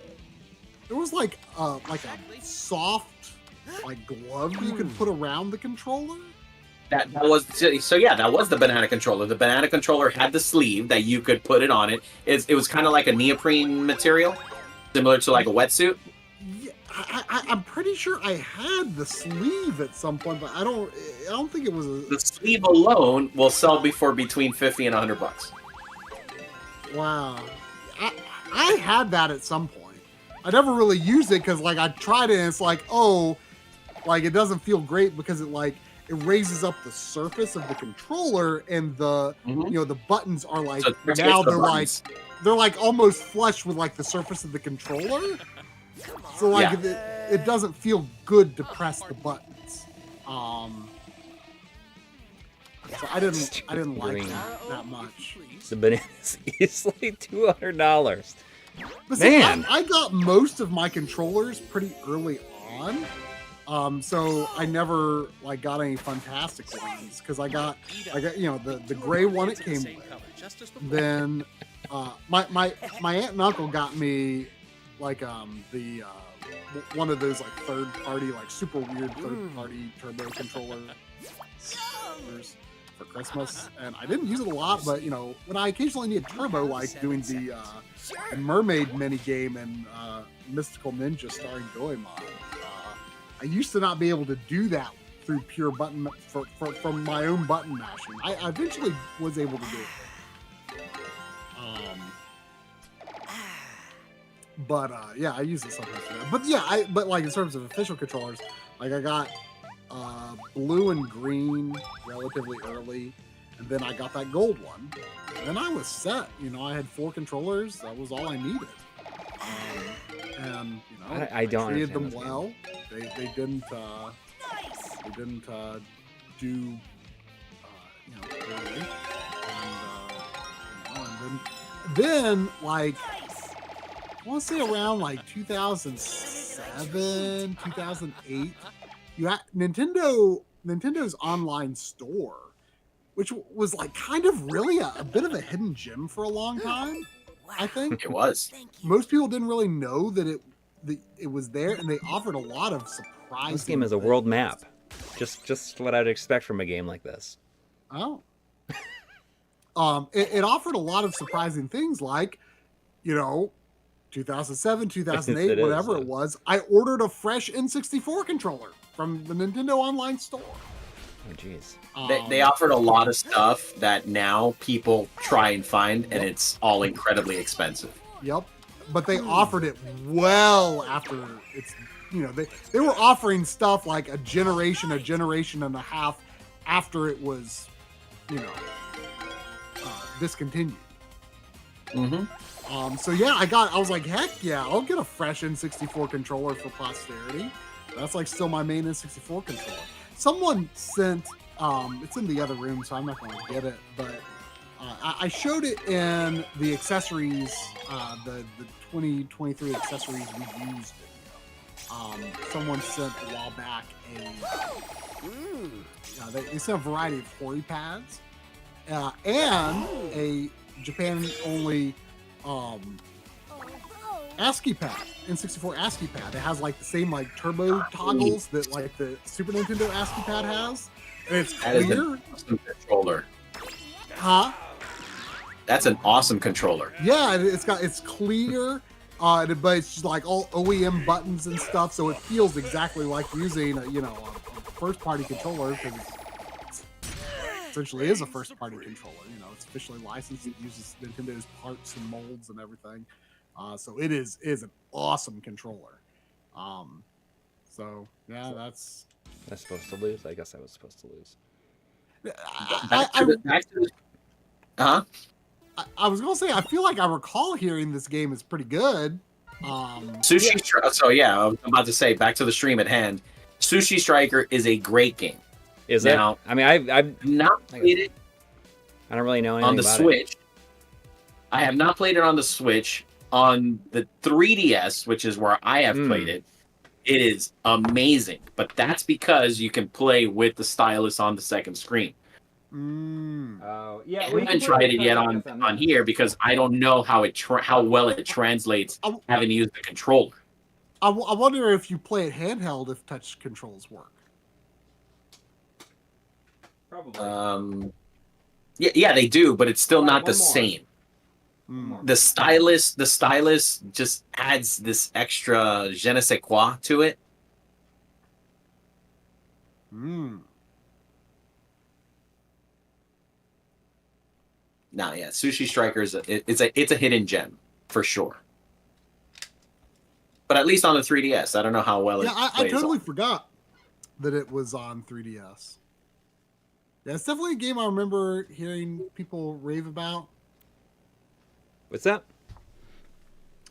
soft glove you could put around the controller. That was the banana controller. The banana controller had the sleeve that you could put it on it. It was kind of like a neoprene material. Similar to a wetsuit? Yeah, I'm pretty sure I had the sleeve at some point, but I don't think it was The sleeve alone will sell for between $50 and $100. Wow. I had that at some point. I never really used it because I tried it and it's it doesn't feel great because it raises up the surface of the controller and the the buttons are now they're almost flush with the surface of the controller. So it doesn't feel good to press the buttons. So I didn't like that much. The bananas easily $200. But see, man, I got most of my controllers pretty early on. So I never got any fantastic ones because I got the gray one it came with. Then my aunt and uncle got me the one of those third party super weird third party turbo controllers for Christmas, and I didn't use it a lot, but when I occasionally need turbo doing the mermaid mini game and Mystical Ninja starring Goemon. I used to not be able to do that through pure button from my own button mashing. I eventually was able to do it. But yeah, I use it sometimes for that. But yeah, but in terms of official controllers, I got blue and green relatively early, and then I got that gold one. And then I was set. I had 4 controllers. That was all I needed. And I don't treated them well. They didn't do poorly. And then then like I want to say around like 2007, 2008, you had Nintendo's online store, which was like kind of really a bit of a hidden gem for a long time. I think It was. most people didn't really know that it was there, and they offered a lot of surprising. This game is a world map. Just what I'd expect from a game like this. Oh. It offered a lot of surprising things, like, 2007, 2008, whatever it was. I ordered a fresh N64 controller from the Nintendo Online Store. Oh, jeez. They offered a lot of stuff that now people try and find, and it's all incredibly expensive. Yep. But they offered it well after it's, they were offering stuff like a generation and a half after it was, discontinued. Mm-hmm. So yeah, I was like, heck yeah, I'll get a fresh N64 controller for posterity. That's like still my main N64 controller. Someone sent, it's in the other room, so I'm not going to get it, but I showed it in the accessories, the 2023 accessories we used. Someone sent a while back they sent a variety of Hori pads and a Japan-only ASCII pad, N64 ASCII pad. It has like the same like turbo toggles that like the Super Nintendo ASCII pad has, and it's That is clear. an awesome controller. Huh? That's an awesome controller. Yeah, it's clear, but it's just like all OEM buttons and stuff, so it feels exactly like using a first-party controller, because it essentially is a first-party controller. It's officially licensed. It uses Nintendo's parts and molds and everything. So it is an awesome controller. So yeah, that's. I'm supposed to lose. I guess I was supposed to lose. I was gonna say I feel like I recall hearing this game is pretty good. Sushi. So yeah, I was about to say, back to the stream at hand. Sushi Striker is a great game. Is Now, it? I mean, I've not played it I don't really know anything on the about Switch. I have not played it on the Switch. On the 3DS, which is where I have played it, it is amazing. But that's because you can play with the stylus on the second screen. Oh, yeah. I haven't tried it yet on here because I don't know how well it translates having to use the controller. I wonder if you play it handheld, if touch controls work. Probably. Yeah, they do, but it's still not the one more. same. The stylus just adds this extra je ne sais quoi to it. No, yeah, Sushi Striker it's a hidden gem for sure. But at least on the 3DS, I don't know how well it plays. I totally forgot that it was on 3DS. Yeah, it's definitely a game I remember hearing people rave about. What's that?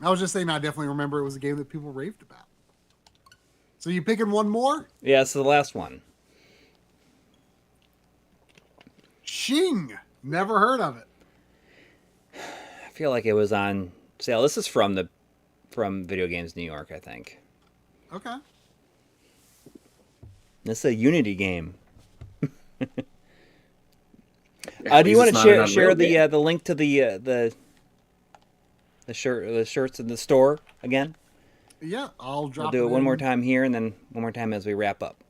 I was just saying I definitely remember it was a game that people raved about. So you picking one more? Yeah, it's the last one. Shing. Never heard of it. I feel like it was on sale. This is from Video Games New York, I think. Okay. This is a Unity game. Yeah, Do you want to share the the link to the shirts in the store again? Yeah, I'll drop. We'll do it one more time here, and then one more time as we wrap up.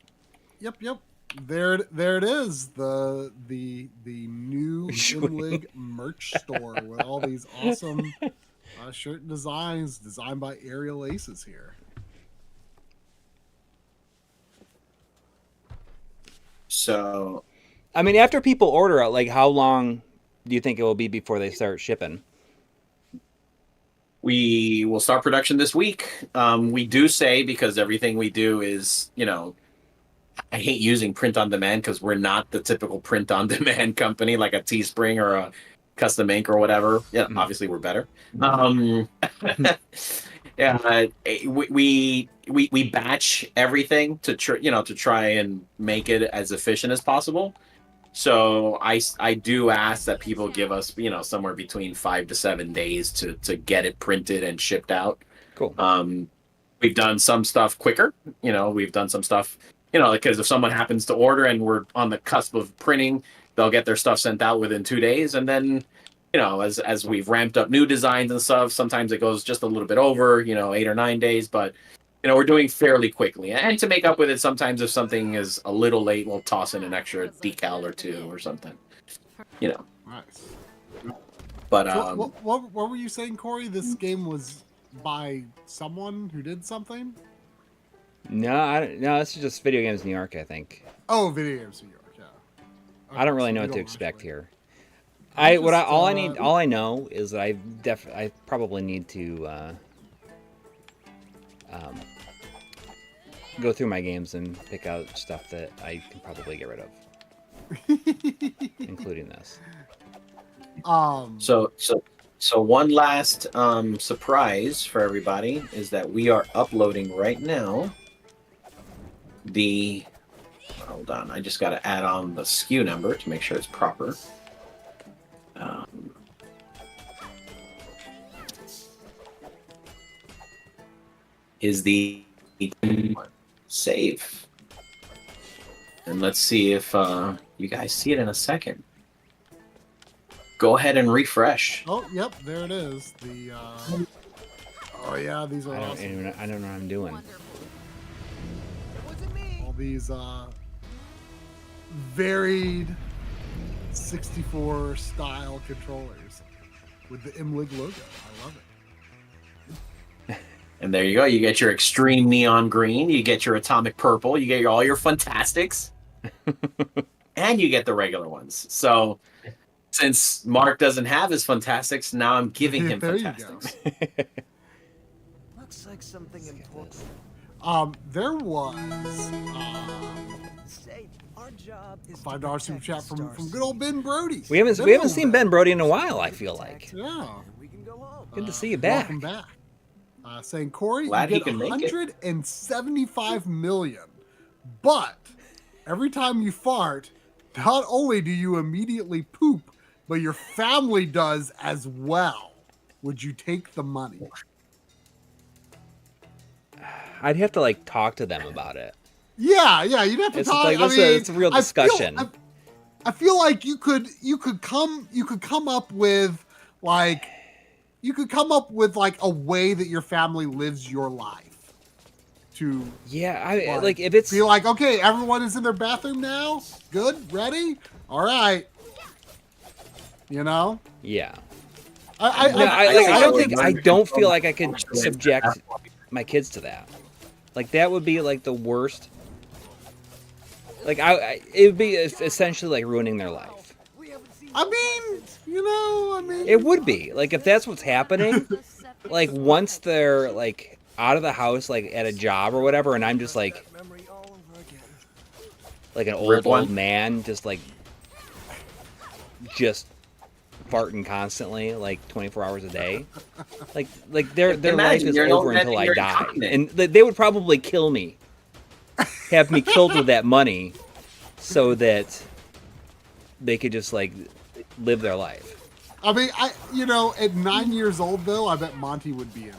Yep. There it is. The new MLiG merch store with all these awesome shirt designs designed by Aerial Aces here. So, I mean, after people order it, like, how long do you think it will be before they start shipping? we will start production this week. We do say, because everything we do is, I hate using print on demand because we're not the typical print on demand company like a Teespring or a Custom Ink or whatever. Yeah, obviously we're better. Yeah, we batch everything to try and make it as efficient as possible. So I do ask that people give us, somewhere between 5 to 7 days to get it printed and shipped out. Cool. We've done some stuff quicker. We've done some stuff, because if someone happens to order and we're on the cusp of printing, they'll get their stuff sent out within 2 days. And then, as we've ramped up new designs and stuff, sometimes it goes just a little bit over, 8 or 9 days. But, we're doing fairly quickly. And to make up with it, sometimes if something is a little late, we'll toss in an extra decal or two or something. Nice. But So what were you saying, Corey? This game was by someone who did something? No, this is just Video Games New York, I think. Oh, Video Games New York, yeah. Okay, I don't really so know you what to don't expect actually- here. Just, All I know is that I probably need to go through my games and pick out stuff that I can probably get rid of, including this. So one last surprise for everybody is that we are uploading right now hold on, I just got to add on the SKU number to make sure it's proper. Is the save. And let's see if you guys see it in a second. Go ahead and refresh. Oh, yep, there it is. Oh yeah, these are I awesome. don't know what I'm doing. All these varied 64 style controllers with the MLiG logo. I love it. And there you go. You get your extreme neon green. You get your atomic purple. You get all your Fantastics. And you get the regular ones. So since Mark doesn't have his Fantastics, now I'm giving him There you Fantastics. Looks like something important. There was Say, our job is $5 super chat from good old Ben Brody. We haven't seen Ben Brody in a while, I feel like. Yeah. We can go home. Good to see you back. Welcome back. Saying, Corey, Glad you he get can make it. 175 million, but every time you fart, not only do you immediately poop, but your family does as well. Would you take the money? I'd have to talk to them about it. Yeah, you'd have to It's talk. like it's a real discussion. I feel like you could come up with a way that your family lives your life. To Yeah, if it's be like, okay, everyone is in their bathroom now. Good, ready, all right. yeah. I don't feel like I could subject my kids to that. That would be the worst. It would be essentially ruining their life. It would be if that's what's happening. Once they're out of the house, at a job or whatever, and I'm just an old man, just farting constantly, 24 hours a day. Their life is over until I die, and they would probably kill me, have me killed with that money, so that they could just live their life. At 9 years old though, I bet Monty would be in.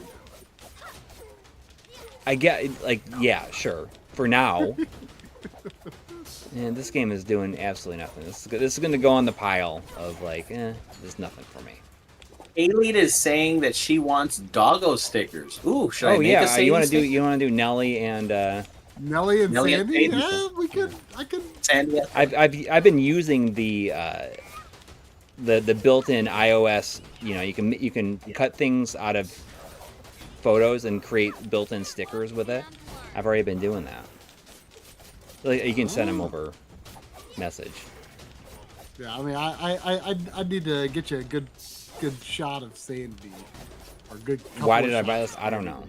I get yeah, sure. For now. And this game is doing absolutely nothing. This is going to go on the pile of there's nothing for me. Ailene is saying that she wants doggo stickers. Ooh, should I make a yeah, Sadie you want sticker? to do Nelly and Nelly and Nelly and Sandy? Sandy. Yeah, we could. I could. Sandy. I've been using the built-in iOS. You can cut things out of photos and create built-in stickers with it. I've already been doing that. You can send them over message. Yeah, I need to get you a good shot of Sandy, or good. Why did I buy this? I don't know.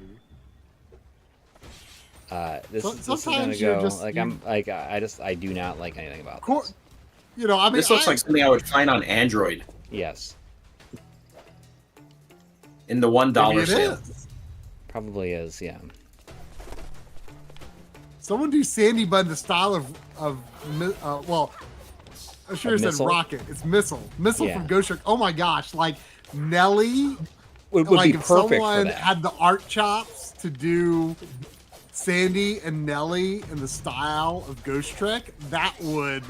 This is gonna go I do not like anything about this. This looks like something I would find on Android Yes, in the $1 Maybe it sale. is. probably is. Yeah. Someone do Sandy, but in the style of I should have said Missile? rocket. It's missile. Missile Yeah. from Ghost Trick. Oh my gosh! Like Nelly. Would Like be if perfect for someone that. had the art chops to do Sandy and Nelly in the style of Ghost Trick, that would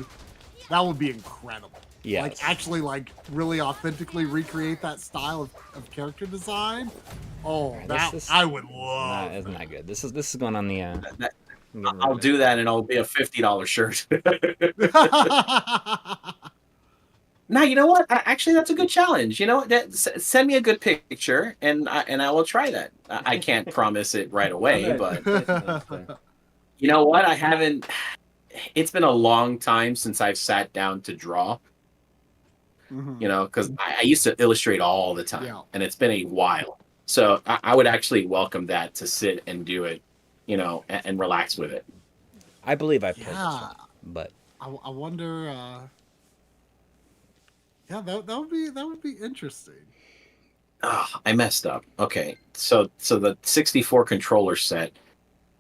be incredible. Yes. Like actually like really authentically recreate that style of character design. Oh, Alright, that this is- I would Nah, love. it's not good. This is going on the. That- I'll do that, and it'll be a $50 shirt. Now, you know what? Actually, that's a good challenge. You know, send me a good picture, and I will try that. I can't promise it right away, but you know what? I haven't. It's been a long time since I've sat down to draw. Mhm. You know, because I used to illustrate all the time, Yeah. and it's been a while. So I would actually welcome that to sit and do it, you know, and relax with it. I believe I played this Yeah. one, but I wonder. Yeah, that would be interesting. Ah, I messed up. Okay, so the 64 controller set,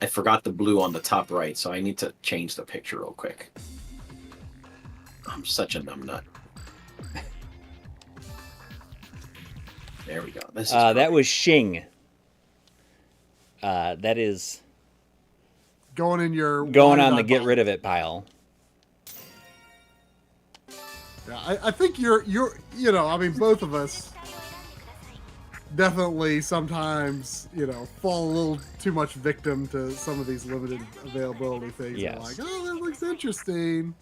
I forgot the blue on the top right, so I need to change the picture real quick. I'm such a numbnut. There we go. This is that was Shing. That is Going in your going why on did the I get buy rid of it pile. Yeah, I think you're you know, I mean both of us definitely sometimes, you know, fall a little too much victim to some of these limited availability things. Yes. We're like, oh, that looks interesting.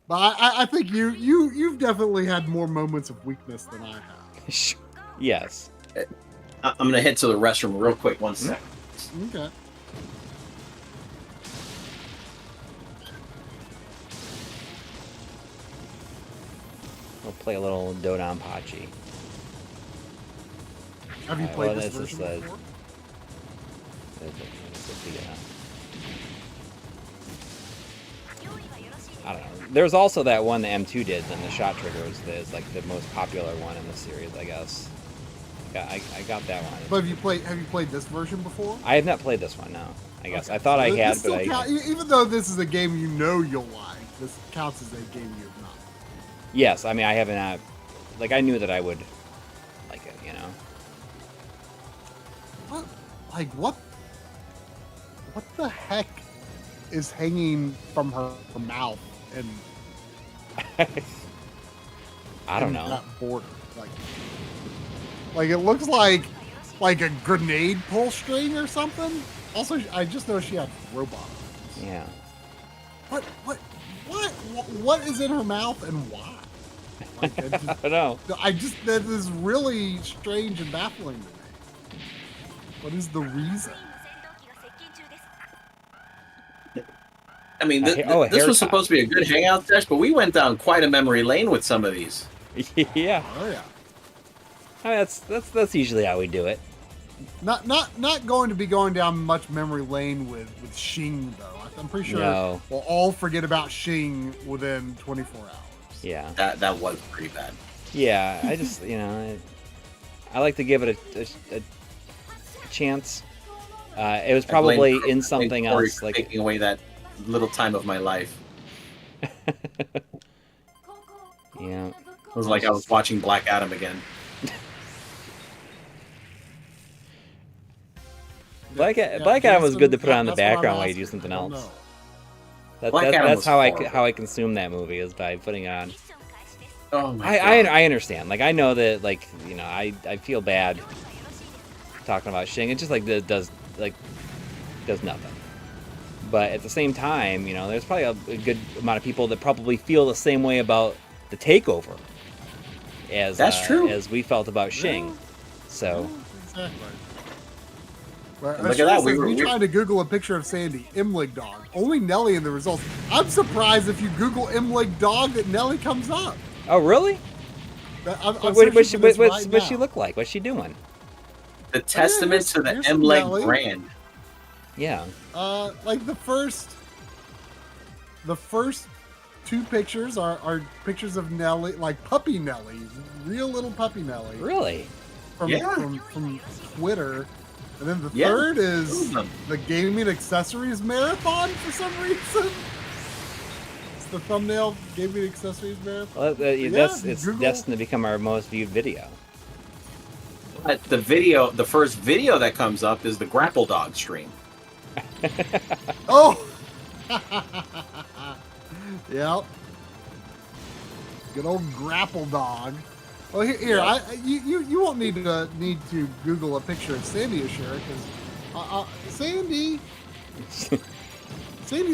But I think you've definitely had more moments of weakness than I have. Yes. I'm gonna head to the restroom real quick. 1 sec. Okay. We'll play a little DoDonPachi. Have you Alright, played well, this this is version the- before? I don't know. There's also that one the M2 did, and the shot trigger is like the most popular one in the series, I guess. Yeah, I got that one. But have you played this version before? I have not played this one, no. I guess Okay. I thought I This had, still but count- I. even though this is a game you know you'll like, this counts as a game you have not. Yes, I mean I haven't. Like I knew that I would like it, you know. What? Like what? What the heck is hanging from her mouth and I don't and know. that border? Like it looks like a grenade pull string or something. Also, I just know she had robot arms. Yeah. What is in her mouth and why? Like, I don't know. that is really strange and baffling to me. What is the reason? I mean, this haircut. was supposed to be a good hangout session, but we went down quite a memory lane with some of these. Yeah. Oh yeah. Oh, I mean, that's usually how we do it. Not going to be going down much memory lane with Shing though. I'm pretty sure No. we'll all forget about Shing within 24 hours. Yeah. That was pretty bad. Yeah. I just I like to give it a chance. It was probably in something Corey else. for Like taking away that little time of my life. yeah. It was like I was watching Black Adam again. Black Yeah, Adam was good to put Jason, on the that's what I'm background while you do asking. something I don't else. know. Black Adam That's was how horrible. I consume that movie is by putting it on. Oh my god. I understand. Like I know that like I feel bad talking about Shing. It just like does nothing. But at the same time, there's probably a good amount of people that probably feel the same way about the Takeover as That's true. as we felt about Shing. So Exactly. But Look at that, we were- me trying to Google a picture of Sandy, MLiG dog. Only Nelly in the results. I'm surprised if you Google MLiG dog that Nelly comes up. oh really? I'm What's searching for this right what's she now. look like? What's she doing? The testament to the here's some MLiG Nelly. brand. Yeah. Like the first two pictures are pictures of Nelly, like puppy Nelly, real little puppy Nelly Really? from Yeah. from Twitter. And then the Yeah. third is Awesome. the gaming accessories marathon for some reason. the thumbnail gave me the accessories, man. Well, it's Google. destined to become our most viewed video. But the first video that comes up is the Grapple Dog stream. Oh. Yep. Good old Grapple Dog. Well, here, Yeah. you won't need to Google a picture of Sandy to share it because Sandy,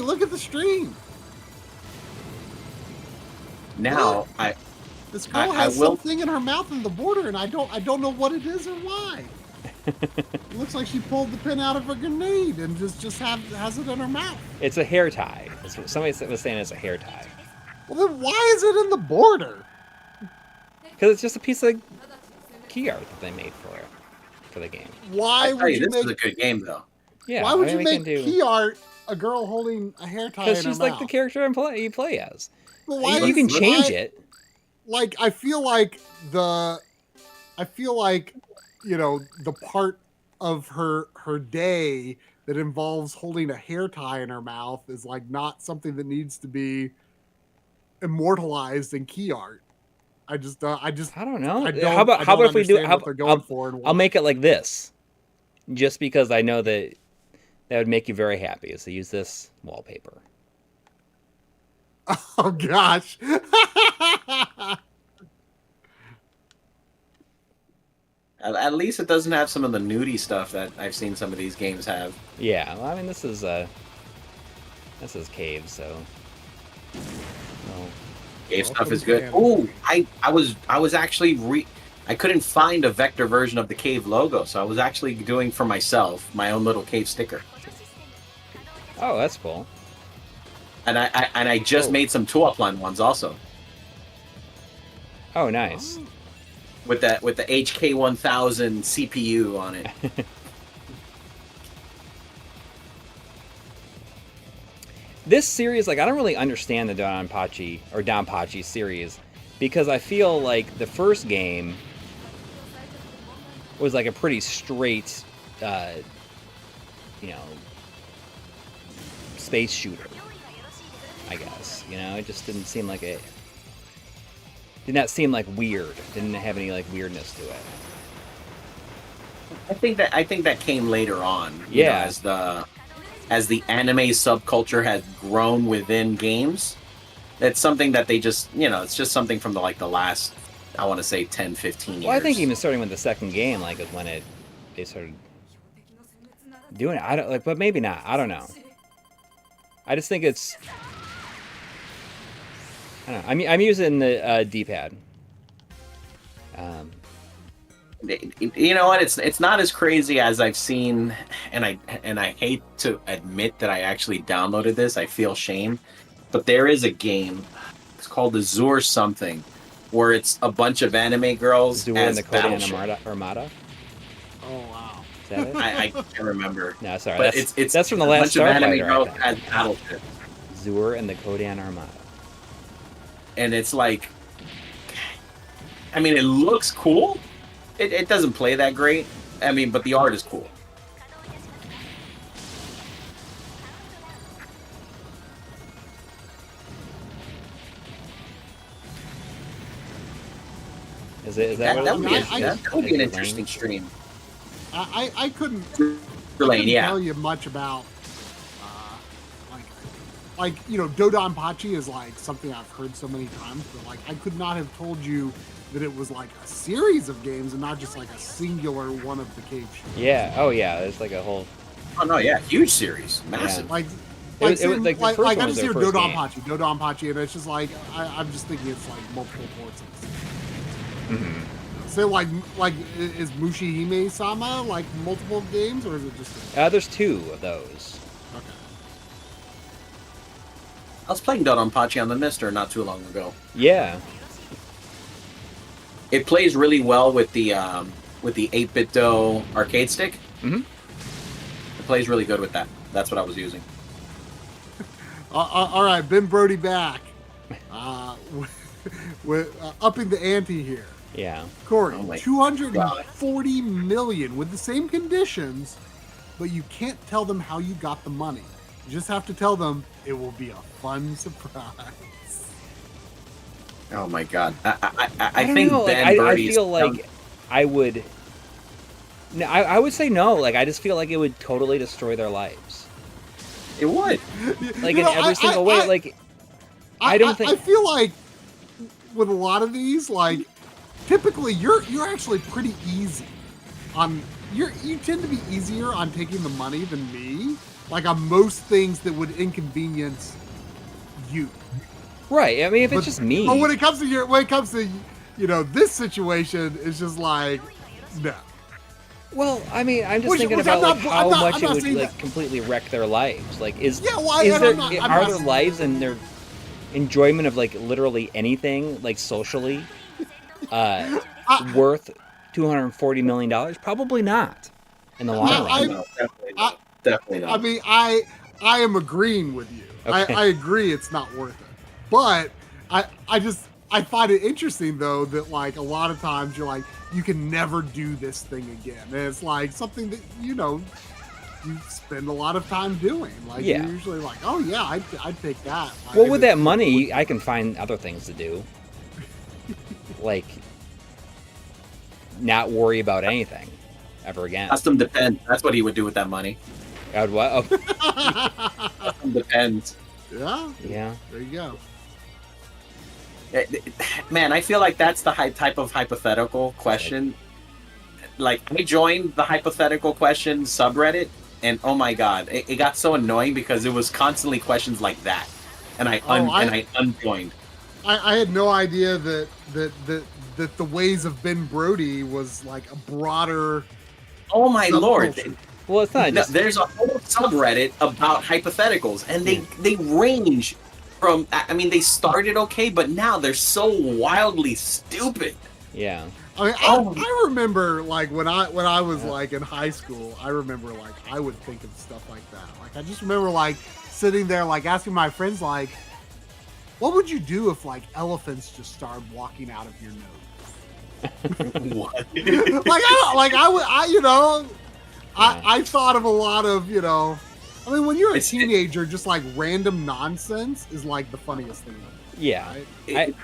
look at the stream. Now, Look. This girl I has will- something in her mouth in the border, and I don't know what it is or why. It looks like she pulled the pin out of a grenade and has it in her mouth. It's a hair tie. Somebody was saying it's a hair tie. Well, then why is it in the border? Because it's just a piece of key art that they made for the game. Why I tell would you, you this is a make? good game though. Yeah. Why would I you mean, we make can do- key art a girl holding a hair tie in her Because mouth? she's like the character you play as. Well, why You can is- change why- it. Like I feel like the part of her day that involves holding a hair tie in her mouth is like not something that needs to be immortalized in key art. I don't know. How I about don't if we do? understand what they're going for and I'll make it like this, just because I know that would make you very happy. Is to use this wallpaper. Oh gosh. At least it doesn't have some of the nudie stuff that I've seen some of these games have. Yeah, well, I mean this is Cave, so. Well, Cave stuff Welcome is to good. Canada. Ooh, I was actually I couldn't find a vector version of the Cave logo, so I was actually doing for myself my own little Cave sticker. oh, that's cool. And I just made some Tuaplan ones also Oh, nice. with the HK1000 CPU on it. This series, like, I don't really understand the DoDonPachi series because I feel like the first game was like a pretty straight, space shooter. I guess it just didn't seem like it. Did not seem like weird. Didn't have any like weirdness to it. I think that came later on. Yeah. As the anime subculture has grown within games, that's something that they just it's just something from the last, I want to say 10, 15 years. Well, I think even starting with the second game, like, is when they started doing it. I don't like, but maybe not. I don't know. I just think it's. I don't know. I'm using the D-pad. You know what? It's not as crazy as I've seen, and I hate to admit that I actually downloaded this. I feel shame, but there is a game. It's called Azure something, where it's a bunch of anime girls Doing as the Kodan Battleship. Armada. Oh wow. Is that it? I can't remember. No, sorry. But That's from the a last bunch of anime Starfighter, girls I think. as Battleship. Zur and the Kodan Armada. And it's like, I mean, it looks cool. It doesn't play that great. I mean, but the art is cool. Is that That what would it be, is? that would be an Is it interesting lane? stream. I couldn't Lane, yeah. tell you much about DoDonPachi is like something I've heard so many times, but like I could not have told you that it was like a series of games and not just like a singular one of the cave shooters. Yeah. Oh, yeah. There's like a whole. Oh no, yeah, huge series, massive. Like It was same- like the first one I was just their hear first game. DoDonPachi, and it's just like I'm just thinking it's like multiple ports of the same. Mhm. So like is Mushihime Sama like multiple games or is it just There's two of those. okay? I was playing DoDonPachi on the Mister not too long ago. Yeah. It plays really well with the 8-bit Do arcade stick. Mhm. It plays really good with that. That's what I was using. All right, Ben Brody back. With upping the ante here. Yeah. Corey, Oh my 240 million with the same conditions, but you can't tell them how you got the money. You just have to tell them it will be a fun surprise. Oh my god! I don't think know. Ben I Birdie feel like I would. No, I would say no. Like I just feel like it would totally destroy their lives. it would. Like You in know, every single way. Like I don't think. I feel like with a lot of these, like typically you're actually pretty easy on you tend to be easier on taking the money than me. Like on most things that would inconvenience you. Right. I mean, if it's just me. But when it comes to this situation, it's just like no. Well, I mean, I'm just Which- thinking which about I'm like not- how I'm not- much I'm it not would saying like that. completely wreck their lives. Like, is Yeah, well, is and there, I'm not- I'm are not- their lives and their enjoyment of like literally anything like socially worth $240 million? Probably not. In the long run. No, definitely not. Definitely not. I mean, I am agreeing with you. Okay. I agree it's not worth it. But I find it interesting though that like a lot of times you're like you can never do this thing again. And it's like something that you spend a lot of time doing. Like Yeah. you're usually like, oh yeah, I'd take that. Like, Well, if with it's- that money, I can find other things to do. Like, not worry about anything ever again. Custom depends. That's what he would do with that money. I would what? Oh, Custom depends. yeah, yeah. there you go. Man, I feel like that's the type of hypothetical question. Like, I joined the hypothetical question subreddit, and oh my god, it got so annoying because it was constantly questions like that, and I unjoined. I had no idea that the ways of Ben Brody was like a broader. Oh my lord! subculture. Well, it's not No, just. there's a whole subreddit about hypotheticals, and they range from. I mean, they started okay, but now they're so wildly stupid. Yeah. I mean, Oh. I remember like when I was like in high school. I remember like I would think of stuff like that. Like I just remember like sitting there like asking my friends like, what would you do if like elephants just started walking out of your nose? What? I thought of a lot of, I mean, when you're a It's- teenager, just like random nonsense is like the funniest thing ever. Yeah. Right?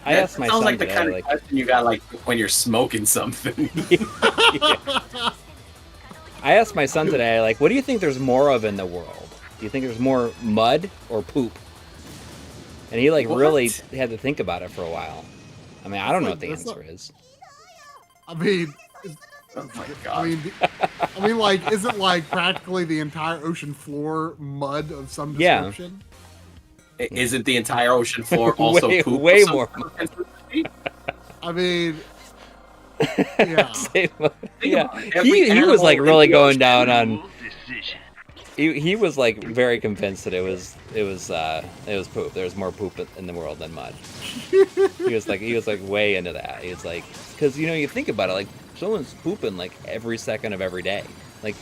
I asked my sounds son like the today, kind of like- question you got like when you're smoking something. I asked my son today, like, what do you think there's more of in the world? Do you think there's more mud or poop? And he, like, What? really had to think about it for a while. I mean, I don't know what the That's answer is. I mean, Oh my god! I mean, like, isn't like practically the entire ocean floor mud of some Yeah. description? Isn't the entire ocean floor also Way- poop? way of some more. I mean, yeah. Yeah. about it. Every He was, animal like, in really the going ocean- down on... He was, like, very convinced that it was poop. There was more poop in the world than mud. He was like way into that. He was like, because you think about it, like someone's pooping like every second of every day, like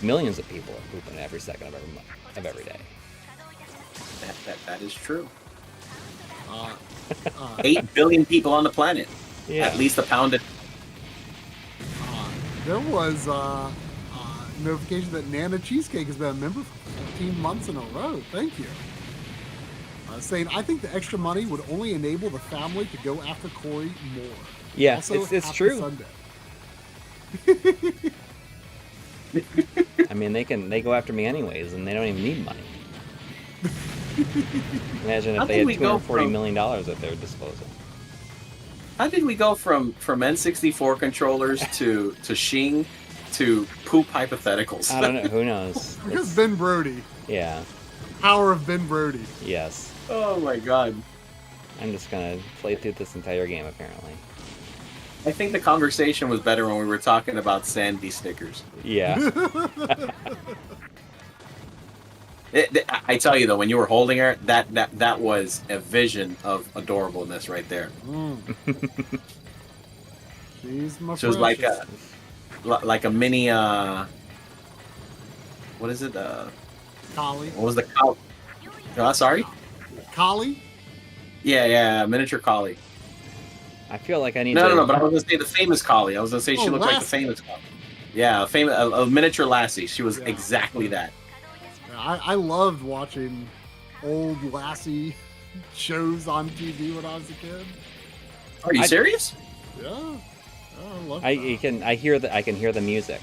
millions of people are pooping every second of every day. That is true. Uh, 8 billion people on the planet. Yeah. At least a pound. there was notification that Nana Cheesecake has been a member for 15 months in a row. Thank you. Saying, I think the extra money would only enable the family to go after Corey more. Yeah, Also, it's happy true. Sunday. I mean, they go after me anyways, and they don't even need money. Imagine How if they did had we go $240 from- million at their disposal. How did we go from N64 controllers to Shing to poop hypotheticals? I don't know. Who knows? Because It's- Ben Brody. yeah. Power of Ben Brody. Yes. Oh my god. I'm just gonna play through this entire game apparently. I think the conversation was better when we were talking about Sandy stickers. Yeah. I tell you though, when you were holding her, that was a vision of adorableness right there. She's my She was like precious. like a mini what is it? Collie. What was the cow? Sorry? Collie? Yeah, miniature collie. I feel like I need No, to. but I was gonna say the famous collie. I was gonna say she Oh, looked like the last- famous collie. Yeah, a miniature lassie. She was Yeah. exactly that. I loved watching old Lassie shows on TV when I was a kid. Are you serious? Yeah, I love I that. I can hear the music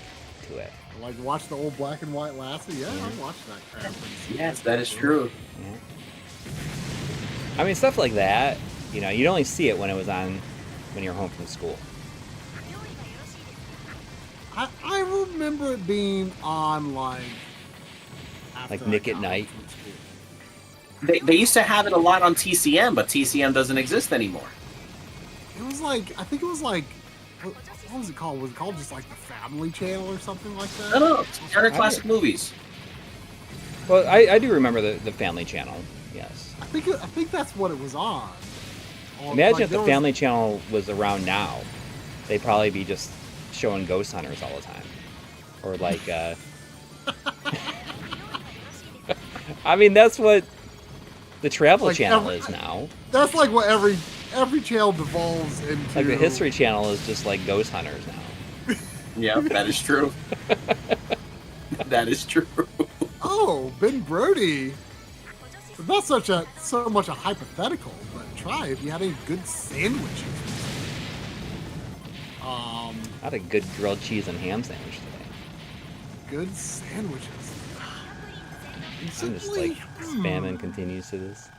to it. Like watch the old black and white Lassie. Yeah, I watched that crap. Yes, that is true. Yeah. I mean, stuff like that. You know, you'd only see it when it was on when you're home from school. I remember it being on like after Like Nick I at got Night. home from school. They used to have it a lot on TCM, but TCM doesn't exist anymore. It was like I think it was like what was it called? Was it called just like the Family Channel or something like that? No, no, Turner Classic Movies. Well, I do remember the Family Channel. Yes. I think that's what it was on. Imagine Like, if the there was- Family Channel was around now. They'd probably be just showing ghost hunters all the time, or like. I mean, that's what the Travel Like Channel every- is now. That's like what every channel devolves into. Like the History Channel is just like ghost hunters now. Yeah, that is true. That is true. Oh, Ben Brody. Not so much a hypothetical, but try if you had any good sandwiches. I had a good grilled cheese and ham sandwich today. Good sandwiches. I'm just like spamming continues to this.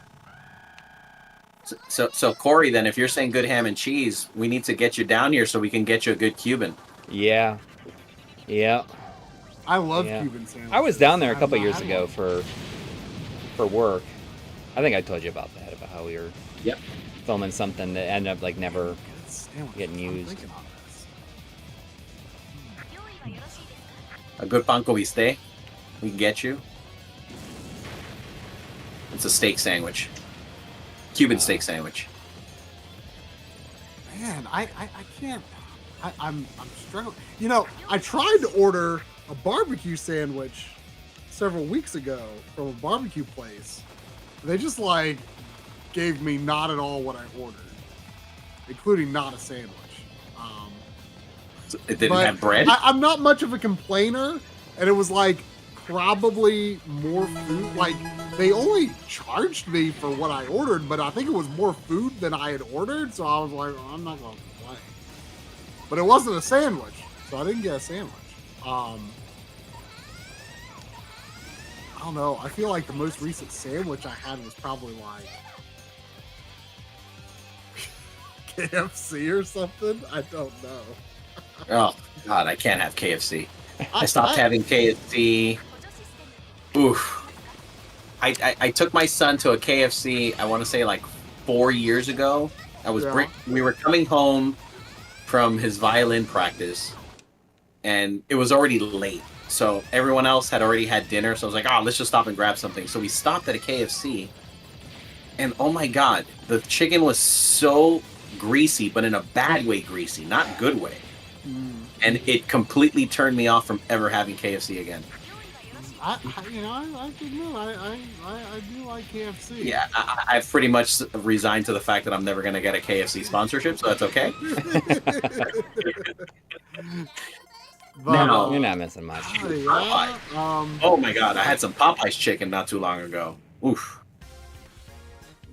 So Corey, then, if you're saying good ham and cheese, we need to get you down here so we can get you a good Cuban. Yeah. Yeah. I love Yeah. Cuban sandwiches. I was down there a I've couple not years had ago one. for work. I think I told you about that, about how we were Yep. filming something that ended up like never. Good sandwiches. getting I'm used. thinking on this. A good panko viste, we can get you. It's a steak sandwich. Cuban steak sandwich. Man, I can't. I'm struggling. You know, I tried to order a barbecue sandwich several weeks ago from a barbecue place. They just like gave me not at all what I ordered, including not a sandwich. It didn't But have bread. I'm not much of a complainer, and it was like probably more food. Like they only charged me for what I ordered, but I think it was more food than I had ordered. So I was like, oh, I'm not gonna complain. But it wasn't a sandwich, so I didn't get a sandwich. I don't know. I feel like the most recent sandwich I had was probably like KFC or something. I don't know. Oh God, I can't have KFC. I stopped having KFC. Oof. I took my son to a KFC. I want to say like 4 years ago. We were coming home from his violin practice, and it was already late. So everyone else had already had dinner. So I was like, oh, let's just stop and grab something. So we stopped at a KFC, and oh my God, the chicken was so greasy, but in a bad way greasy, not good way. And it completely turned me off from ever having KFC again. I do like KFC. Yeah, I've pretty much resigned to the fact that I'm never going to get a KFC sponsorship, so that's okay. But, No. You're not missing much. yeah, Oh my God, I had some Popeye's chicken not too long ago. Oof.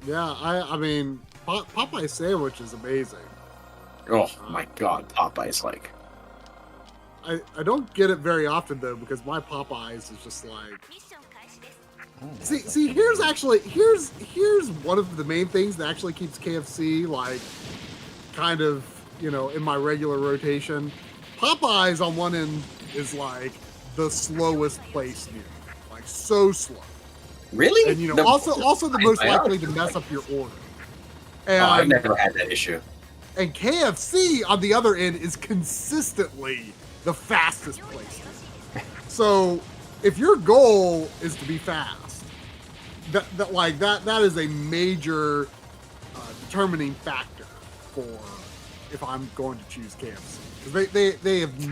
yeah. I mean, Popeye sandwich is amazing. Oh my God, Popeye's like. I don't get it very often though because my Popeyes is just like. See, here's one of the main things that actually keeps KFC like kind of, you know, in my regular rotation. Popeyes on one end is like the slowest place near, like so slow, Really? and you know also the most likely to mess up your order. And Oh, I've never had that issue. and KFC on the other end is consistently the fastest place. So if your goal is to be fast, that is a major determining factor for if I'm going to choose KFC. Because they have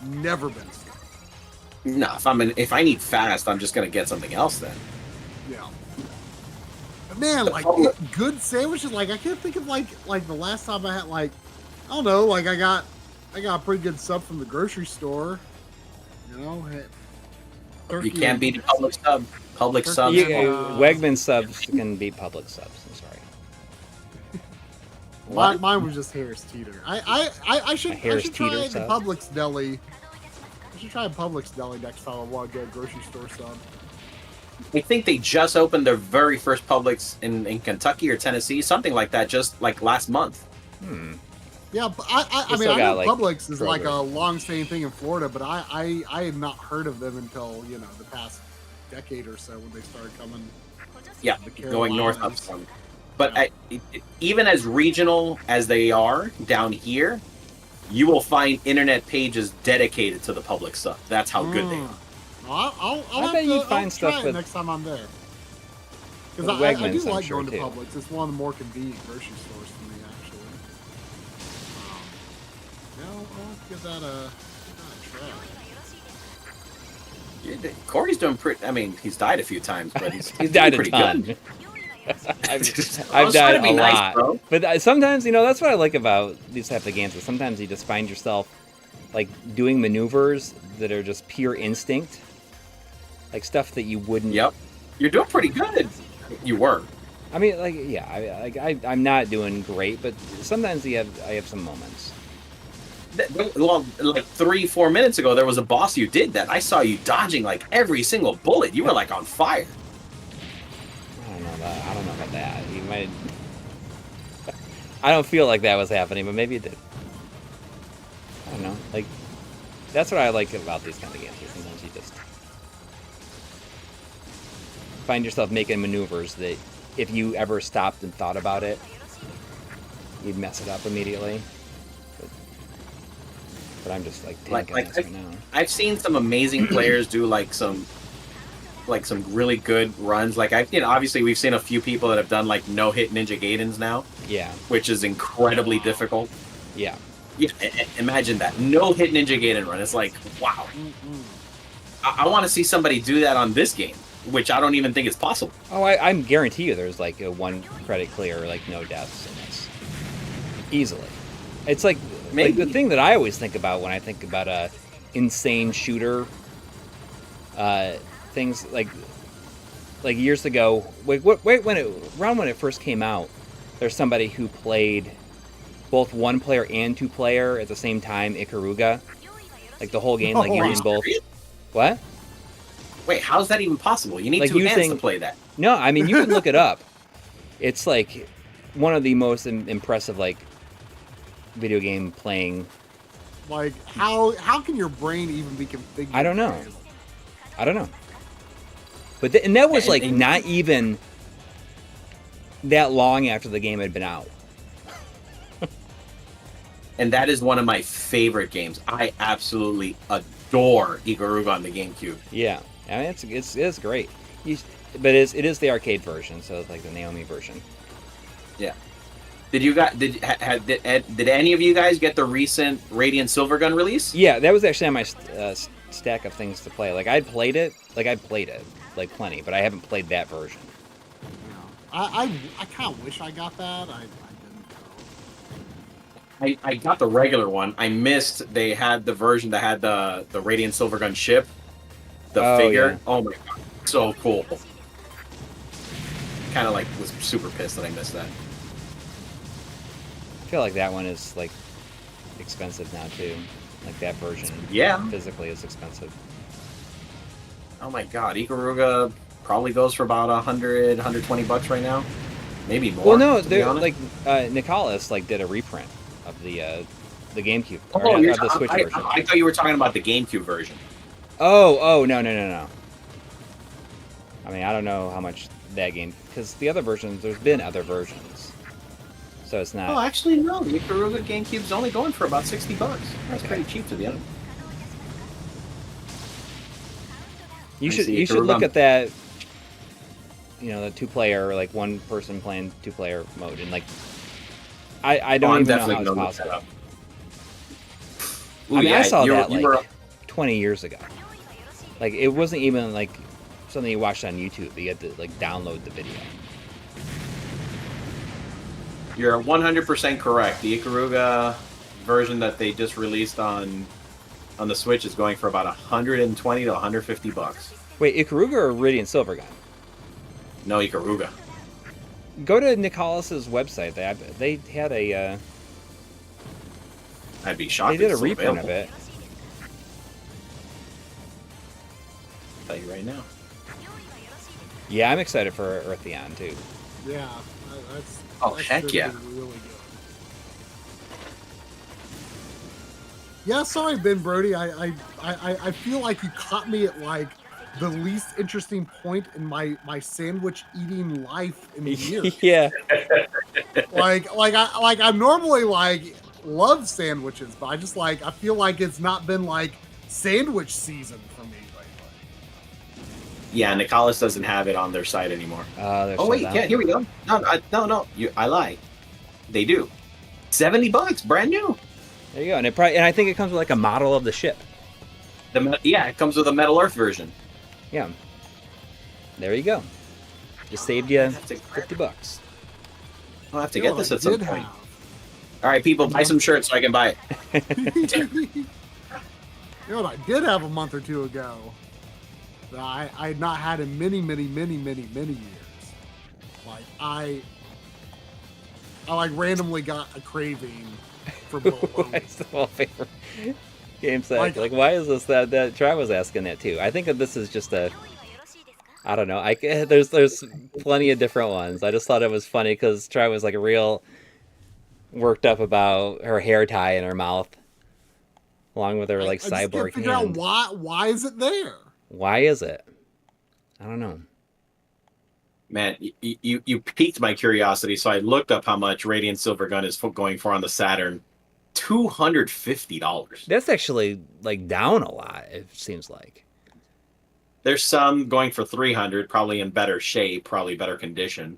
never been slow. No, if I need fast, I'm just gonna get something else then. Yeah. But man, like good sandwiches, like I can't think of like the last time I had like I don't know, like I got I got a pretty good sub from the grocery store. You know, You can't beat a public sub. Public subs. Yeah, Wegman subs can beat public subs. I'm sorry. Mine was just Harris Teeter. I should try the sub? Publix deli. I should try a Publix deli next time I want to get a grocery store sub. I think they just opened their very first Publix in Kentucky or Tennessee, something like that, just like last month. Yeah, but I mean, I know Publix is like a long-standing thing in Florida, but I had not heard of them until, you know, the past decade or so when they started coming. Yeah, to the going north up Carolinas. some. But even as regional as they are down here, you will find internet pages dedicated to the Publix sub. That's how good they are. I'll I bet you find stuff try it with- next time I'm there. Because with I Wegmans, do I'm like sure, going to too. Publix. It's one of the more convenient grocery stores for me, actually. I'll give that a try. Corey's doing pretty. I mean, he's died a few times, but he's died a pretty ton. good. I've I was trying died to be a nice, lot. bro. But sometimes, you know, that's what I like about these type of games. Is sometimes you just find yourself like doing maneuvers that are just pure instinct, like stuff that you wouldn't. Yep, you're doing pretty good. You were. I mean, like, yeah, I'm not doing great, but sometimes I have some moments. Well, like 3-4 minutes ago, there was a boss you did that. I saw you dodging like every single bullet. You were like on fire. I don't know about that. You might. I don't feel like that was happening, but maybe it did. I don't know. Like, that's what I like about these kind of games. Is sometimes you just find yourself making maneuvers that, if you ever stopped and thought about it, you'd mess it up immediately. But I'm just like tanking this right now. I've seen some amazing players do like some really good runs. Like obviously we've seen a few people that have done like no hit Ninja Gaidens now. Yeah. Which is incredibly difficult. Yeah. Yeah, imagine that no hit Ninja Gaiden run. It's like, wow. I want to see somebody do that on this game, which I don't even think is possible. Oh, I'm guarantee you there's like a 1 credit clear, like no deaths in this. Easily. It's like the thing that I always think about when I think about a insane shooter things like years ago. When it first came out, there's somebody who played both 1-player and 2-player at the same time, Ikaruga. Like the whole game, like using both. What? Wait, how's that even possible? You need like 2 hands using, to play that. No, I mean you can look it up. It's like one of the most impressive like video game playing. Like how can your brain even be configured? I don't know. But and that was like not even that long after the game had been out. And that is one of my favorite games. I absolutely adore Ikaruga on the GameCube. Yeah, I mean it's great. But it is the arcade version, so it's like the Naomi version. Yeah. Did any of you guys get the recent Radiant Silvergun release? Yeah, that was actually on my stack of things to play. Like I'd played it like plenty, but I haven't played that version. I kind of wish I got that. I didn't. I got the regular one. I missed they had the version that had the Radiant Silvergun ship, the figure. Yeah. Oh my god, so cool. Kind of like was super pissed that I missed that. I feel like that one is like expensive now too. Like that version, Yeah. physically is expensive. Oh my god, Ikaruga probably goes for about $100-$120 right now, maybe more. Well, no, to be they're honest. like Nicholas like did a reprint of the GameCube Oh, or you're of the Switch version. I thought you were talking about the GameCube version. Oh, no. I mean, I don't know how much that game, because the other versions, there's been other versions, so it's not. Oh, actually, no. The Ikaruga GameCube's only going for about $60. That's Okay. pretty cheap to be honest. You I should see look Ikaruga. at that. You know, the 2-player, like 1 person playing 2-player mode, and like I don't even know how it's possible. Ooh, I mean, I saw you that were- like 20 years ago. Like it wasn't even like something you watched on YouTube. You had to like download the video. You're 100% correct. The Ikaruga version that they just released on the Switch is going for about 120 to 150 bucks. Wait, Ikaruga or Radiant Silvergun? No Ikaruga. Go to Nicholas's website. They had a I'd be shocked. they did a it's still reprint of available. it. I'll tell you right now. Yeah, I'm excited for Eartheon too. Yeah, that's. Oh, that heck should yeah. be really good. Yeah, sorry, Ben Brody. I feel like you caught me at like the least interesting point in my sandwich eating life in years. Yeah. I'm normally like love sandwiches, but I just like I feel like it's not been like sandwich season for me lately. Yeah, Nicholas doesn't have it on their site anymore. They're Oh shut wait, down. yeah, here we go. No, I lie. They do. $70, brand new. There you go. And I think it comes with like a model of the ship. It comes with a Metal Earth version. Yeah. There you go. Just saved you That's a- $50. I'll have to You get know this what at I some did point. have? All right, people, buy some shirts so I can buy it. You know what I did have a month or two ago that I had not had in many years. Like I like randomly got a craving for bologna. Why is the wallpaper game sack? Like, why is this that Trav was asking that too? I think that this is just a, I don't know. There's plenty of different ones. I just thought it was funny because Trav was like real worked up about her hair tie in her mouth, along with her like I just can't cyborg figure out hand. why is it there? Why is it? I don't know. Man, you piqued my curiosity, so I looked up how much Radiant Silvergun is going for on the Saturn. $250. That's actually like down a lot. It seems like. There's some going for $300, probably in better shape, probably better condition.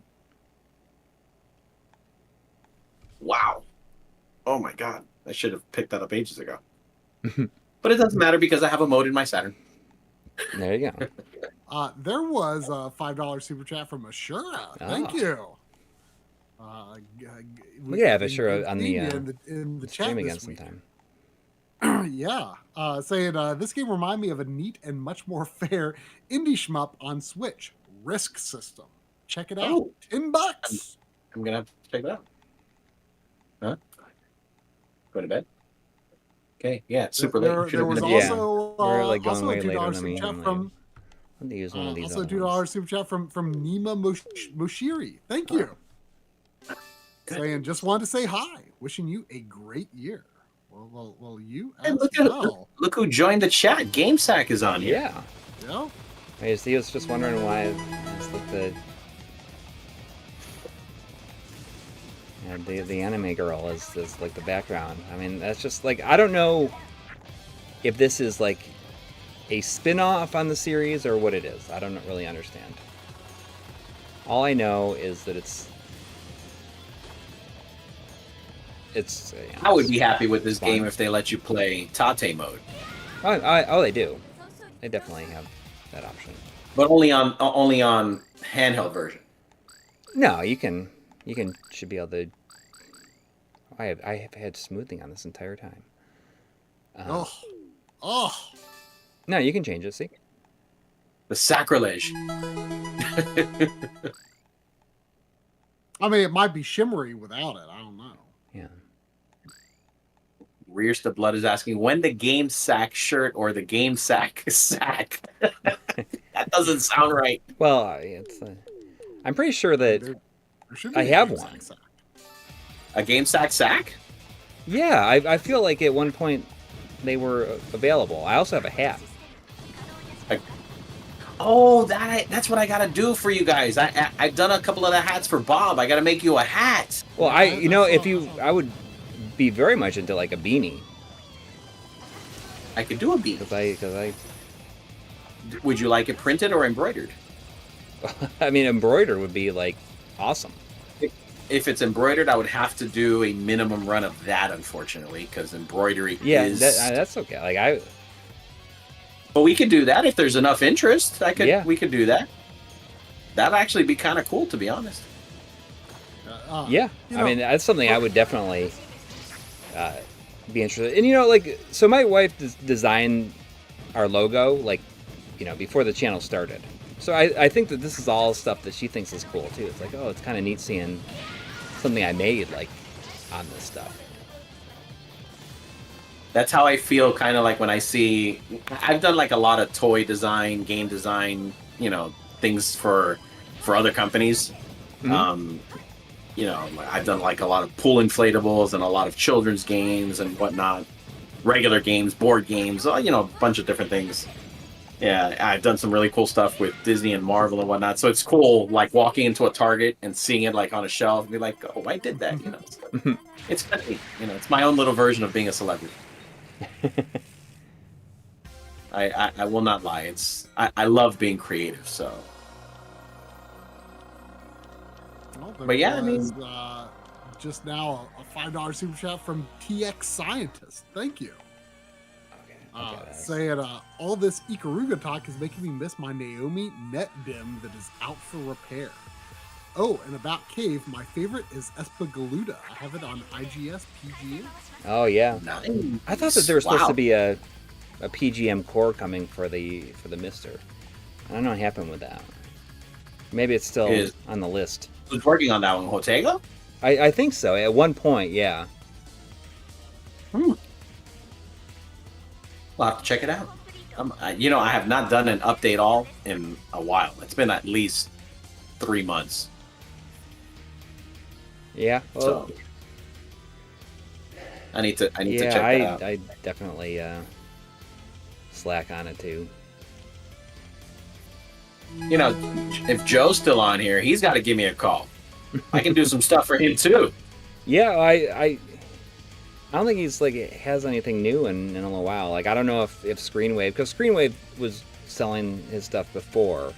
Wow. Oh my god. I should have picked that up ages ago. But it doesn't matter because I have a mode in my Saturn. There you go. There was a $5 super chat from Ashura. Thank you. We could have Ashura on the in the chat stream again this week. sometime. Yeah, saying this game reminded me of a neat and much more fair indie shmup on Switch, Risk System. Check it out. Oh. $10. I'm gonna have to check it out. Huh? Go to bed. Okay, yeah, super There late. Should was have been. Yeah. also, We're, like, going also way a later $2 than we super chat normally from I'm gonna use one of these. also a other $2 ones. super chat from Nima Moshiri. Thank you. Saying just wanted to say hi. Wishing you a great year. Well, you Hey, as look at well. look who joined the chat. GameSack is on here. Yeah. Yeah. He was just wondering why it's like the anime girl is like the background. I mean, that's just like, I don't know if this is like a spin-off on the series or what it is. I don't really understand. All I know is that it's I would be happy with this fun. game if they let you play Tate mode, Oh, they do. They definitely have that option. but only on handheld version. No, you should be able to. I have had smoothing on this entire time. Oh. No, you can change it. See. The sacrilege. I mean, it might be shimmery without it. I don't know. Yeah. Rears to Blood is asking when the Game Sack shirt or the Game Sack sack. That doesn't sound right. Well, it's. I'm pretty sure that There should I be a have Game one. Sack. A Game Sack sack? Yeah, I feel like at one point they were available. I also have a hat. Oh, that's what I gotta do for you guys. I've done a couple of the hats for Bob. I gotta make you a hat. Well, I would be very much into like a beanie I could do a beat. because I Would you like it printed or embroidered? I mean, embroider would be like awesome. If it's embroidered, I would have to do a minimum run of that, unfortunately, because embroidery Yeah, is. that's okay. Like But we could do that if there's enough interest. Yeah. We could do that. That'd actually be kind of cool, to be honest. yeah. You I know, mean, that's something I would definitely be interested. And you know, like, so my wife designed our logo, like, you know, before the channel started. So I think that this is all stuff that she thinks is cool too. It's like, oh, it's kind of neat seeing something I made like on this stuff. That's how I feel kind of like when I see, I've done like a lot of toy design, game design, you know, things for other companies. Mhm. You know, I've done like a lot of pool inflatables and a lot of children's games and whatnot, regular games, board games, you know, a bunch of different things. Yeah, I've done some really cool stuff with Disney and Marvel and whatnot. So it's cool, like walking into a Target and seeing it like on a shelf and be like, oh, I did that, you know. It's funny, you know, it's my own little version of being a celebrity. I will not lie. I love being creative. So, Well, there but yeah, I mean, was, just now a $5 super chat from TX Scientist. Thank you. Okay, Saying all this Ikaruga talk is making me miss my Naomi net dim that is out for repair. Oh, and about Cave, my favorite is Espagaluda. I have it on IGS PGA. Oh yeah. nice. I thought that there was supposed Wow. to be a PGM core coming for the Mister. I don't know what happened with that. Maybe it's still Is- on the list. Who's working on that one, Hotego? I think so. At one point, yeah. We'll have to check it out. You know, I have not done an update all in a while. It's been at least 3 months. Yeah. Well, So I need to check yeah, that out. I definitely slack on it too. You know, if Joe's still on here, he's got to give me a call. I can do some stuff for him too. Yeah, I don't think he's like has anything new in a little while. Like I don't know if Screenwave, because Screenwave was selling his stuff before.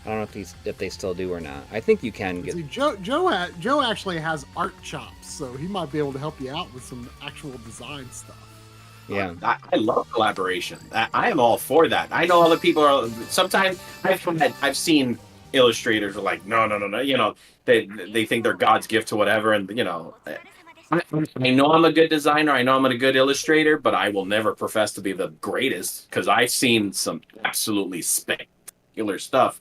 I don't know if they still do or not. I think you can get. See, Joe actually has art chops, so he might be able to help you out with some actual design stuff. Yeah. I love collaboration. I am all for that. I know other people are. Sometimes I've seen illustrators who are like, no. You know, they think they're God's gift to whatever, and you know. I know I'm a good designer. I know I'm a good illustrator, but I will never profess to be the greatest because I've seen some absolutely spectacular stuff,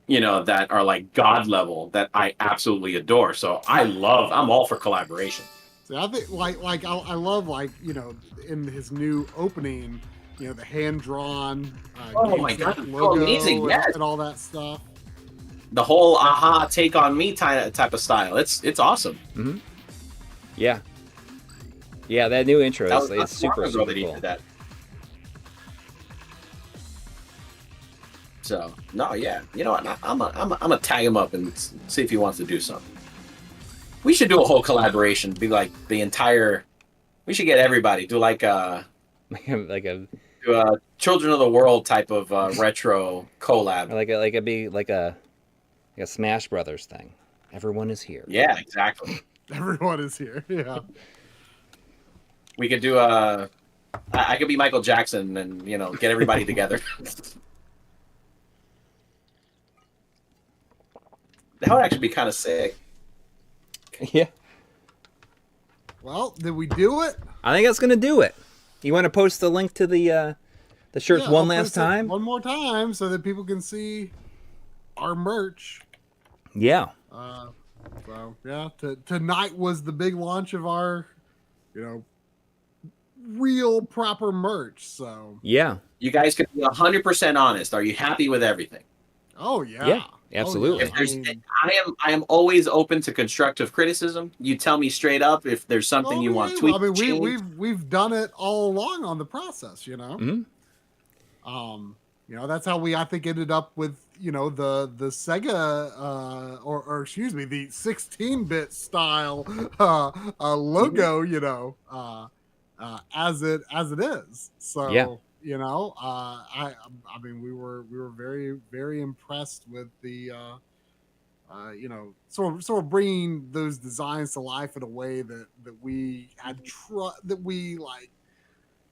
you know, that are like God level that I absolutely adore. So I'm all for collaboration. So I think I love you know, in his new opening, you know, the hand drawn Oh my God, it's so logo amazing, and, yes. and all that stuff. The whole aha take on me type of style. It's awesome. Mm-hmm. Yeah. Yeah, that new intro That is was it's super that he cool. did that. So no, yeah, you know what? I'm gonna tag him up and see if he wants to do something. We should do a whole collaboration. Be like the entire. We should get everybody do like a Like a Children of the World type of retro collab. like a Smash Brothers thing. Everyone is here. Yeah, exactly. Everyone is here. Yeah. We could do I could be Michael Jackson and you know get everybody together. That would actually be kind of sick. Yeah. Well, did we do it? I think that's gonna do it. You want to post the link to the shirts Yeah, one I'll last post it time? one more time so that people can see our merch. Yeah. So yeah, tonight was the big launch of our, you know, real proper merch. So Yeah. You guys could be 100% honest. Are you happy with everything? oh yeah, Yeah, absolutely. If there's, I am always open to constructive criticism. You tell me straight up if there's something you want tweaked. I mean, changed. we've done it all along on the process, you know. Mm-hmm. You know, that's how we I think ended up with, you know, the Sega or excuse me, the 16-bit style logo, you know, as it is. So Yeah. you know, I mean, we were very very impressed with the you know, sort of bringing those designs to life in a way that we had that we like,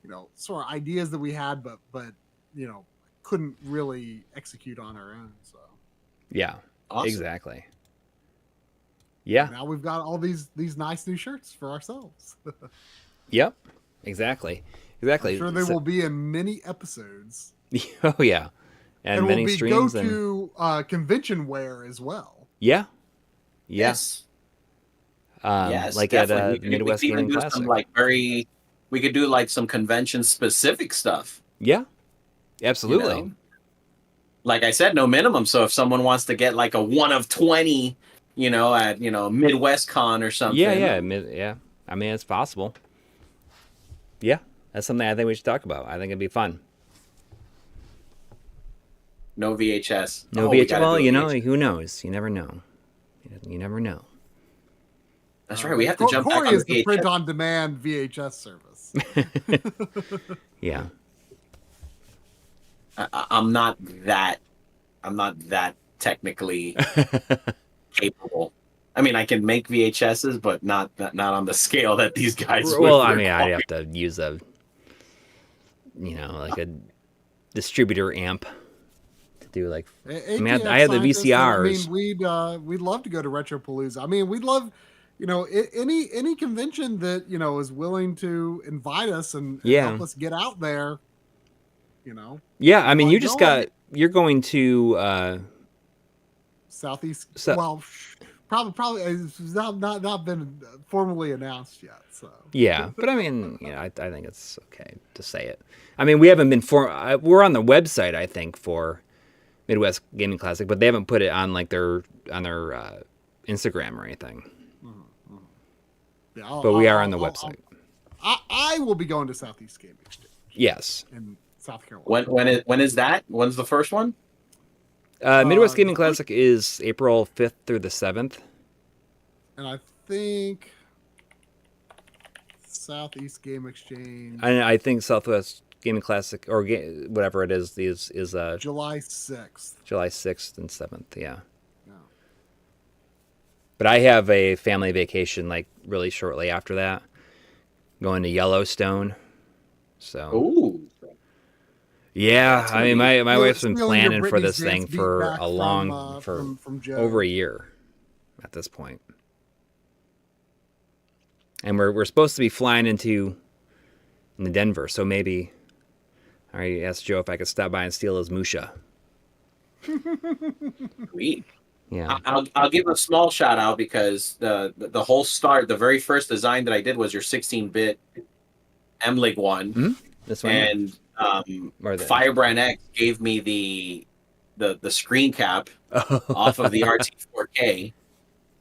you know, sort of ideas that we had, but you know, couldn't really execute on our own. So Yeah. Awesome. Exactly. Yeah. now we've got all these nice new shirts for ourselves. Yep. Exactly. I'm sure they will be in many episodes. Oh yeah, and will many be streams go-to convention wear as well. Yeah. Yes. Yes, Like definitely. at Midwest we could even Gaming do Classic. some like we could do like some convention specific stuff. Yeah, absolutely. You know? Like I said, no minimum. So if someone wants to get like a 1 of 20, at Midwest Con or something. Yeah. I mean, it's possible. Yeah, that's something I think we should talk about. I think it'd be fun. No VHS. No VHS. Well, VHS. Who knows? You never know. You never know. That's right. We have to jump Corey back on is the the print-on-demand VHS service. Yeah. I'm not that technically capable. I mean, I can make VHSs, but not on the scale that these guys. Well, I mean, I'd have to use like a distributor amp to do like. I mean, I had the VCRs. I mean, we'd love to go to Retropalooza. I mean, we'd love, any convention that is willing to invite us and help us get out there. Yeah, I mean, you're going to Southeast. Well, probably it's not been formally announced yet. So yeah, but I mean, I think it's okay to say it. I mean, we haven't been we're on the website, I think, for Midwest Gaming Classic, but they haven't put it on like their Instagram or anything. Mm-hmm. Yeah, but we are on the website. I will be going to Southeast Gaming Exchange. Yes. In South Carolina. When is that? When's the first one? Midwest Gaming Classic is April 5th through the 7th. And I think Southeast Game Exchange. And I think Southwest Gaming Classic, or whatever it is July 6th. July 6th and 7th, yeah. But I have a family vacation like really shortly after that, going to Yellowstone. So. Ooh. Yeah, I mean, my wife's been planning for this thing for a long, from over a year at this point. And we're supposed to be flying into Denver, so maybe I asked Joe if I could stop by and steal his Musha. Sweet. Yeah. I'll give a small shout out because the whole start, the very first design that I did was your 16-bit MLiG one. Mm-hmm. This one. And Firebrand X gave me the screen cap off of the RT4K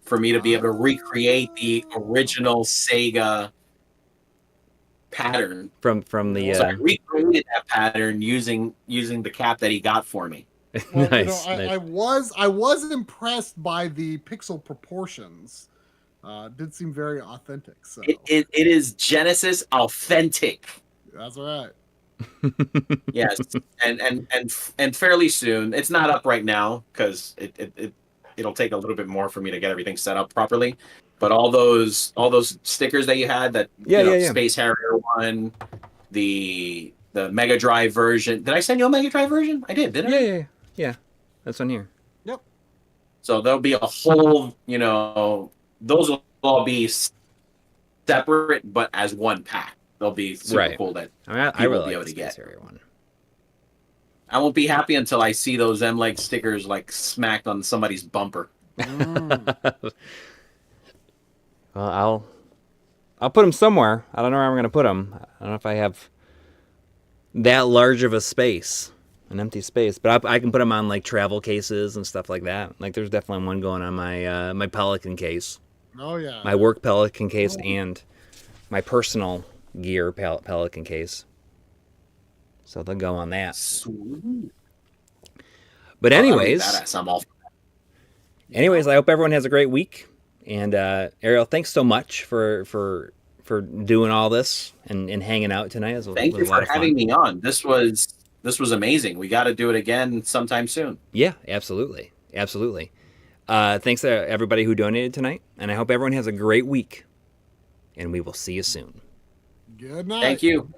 for me to be able to recreate the original Sega pattern from the. So I recreated that pattern using the cap that he got for me. Well, nice. I was impressed by the pixel proportions. Did seem very authentic. So it is Genesis authentic. That's right. Yes, and fairly soon. It's not up right now because it'll take a little bit more for me to get everything set up properly. But all those stickers that you had, Space Harrier one, the Mega Drive version. Did I send you a Mega Drive version? I did, didn't I? Yeah. That's on here. Yep. So there'll be a whole, those will all be separate, but as one pack. They'll be super cool that I really like the Space Harrier one. I won't be happy until I see those MLiG stickers like smacked on somebody's bumper. Well, I'll put them somewhere. I don't know where I'm going to put them. I don't know if I have that large of a space, an empty space, but I can put them on like travel cases and stuff like that. Like there's definitely one going on my my Pelican case. Oh yeah. My work Pelican case and my personal gear Pelican case. So they'll go on that. Sweet. But anyways, I hope everyone has a great week. And Ariel, thanks so much for doing all this and hanging out tonight. Thank you for having me on. This was amazing. We got to do it again sometime soon. Yeah, absolutely. Thanks to everybody who donated tonight, and I hope everyone has a great week. And we will see you soon. Good night. Thank you.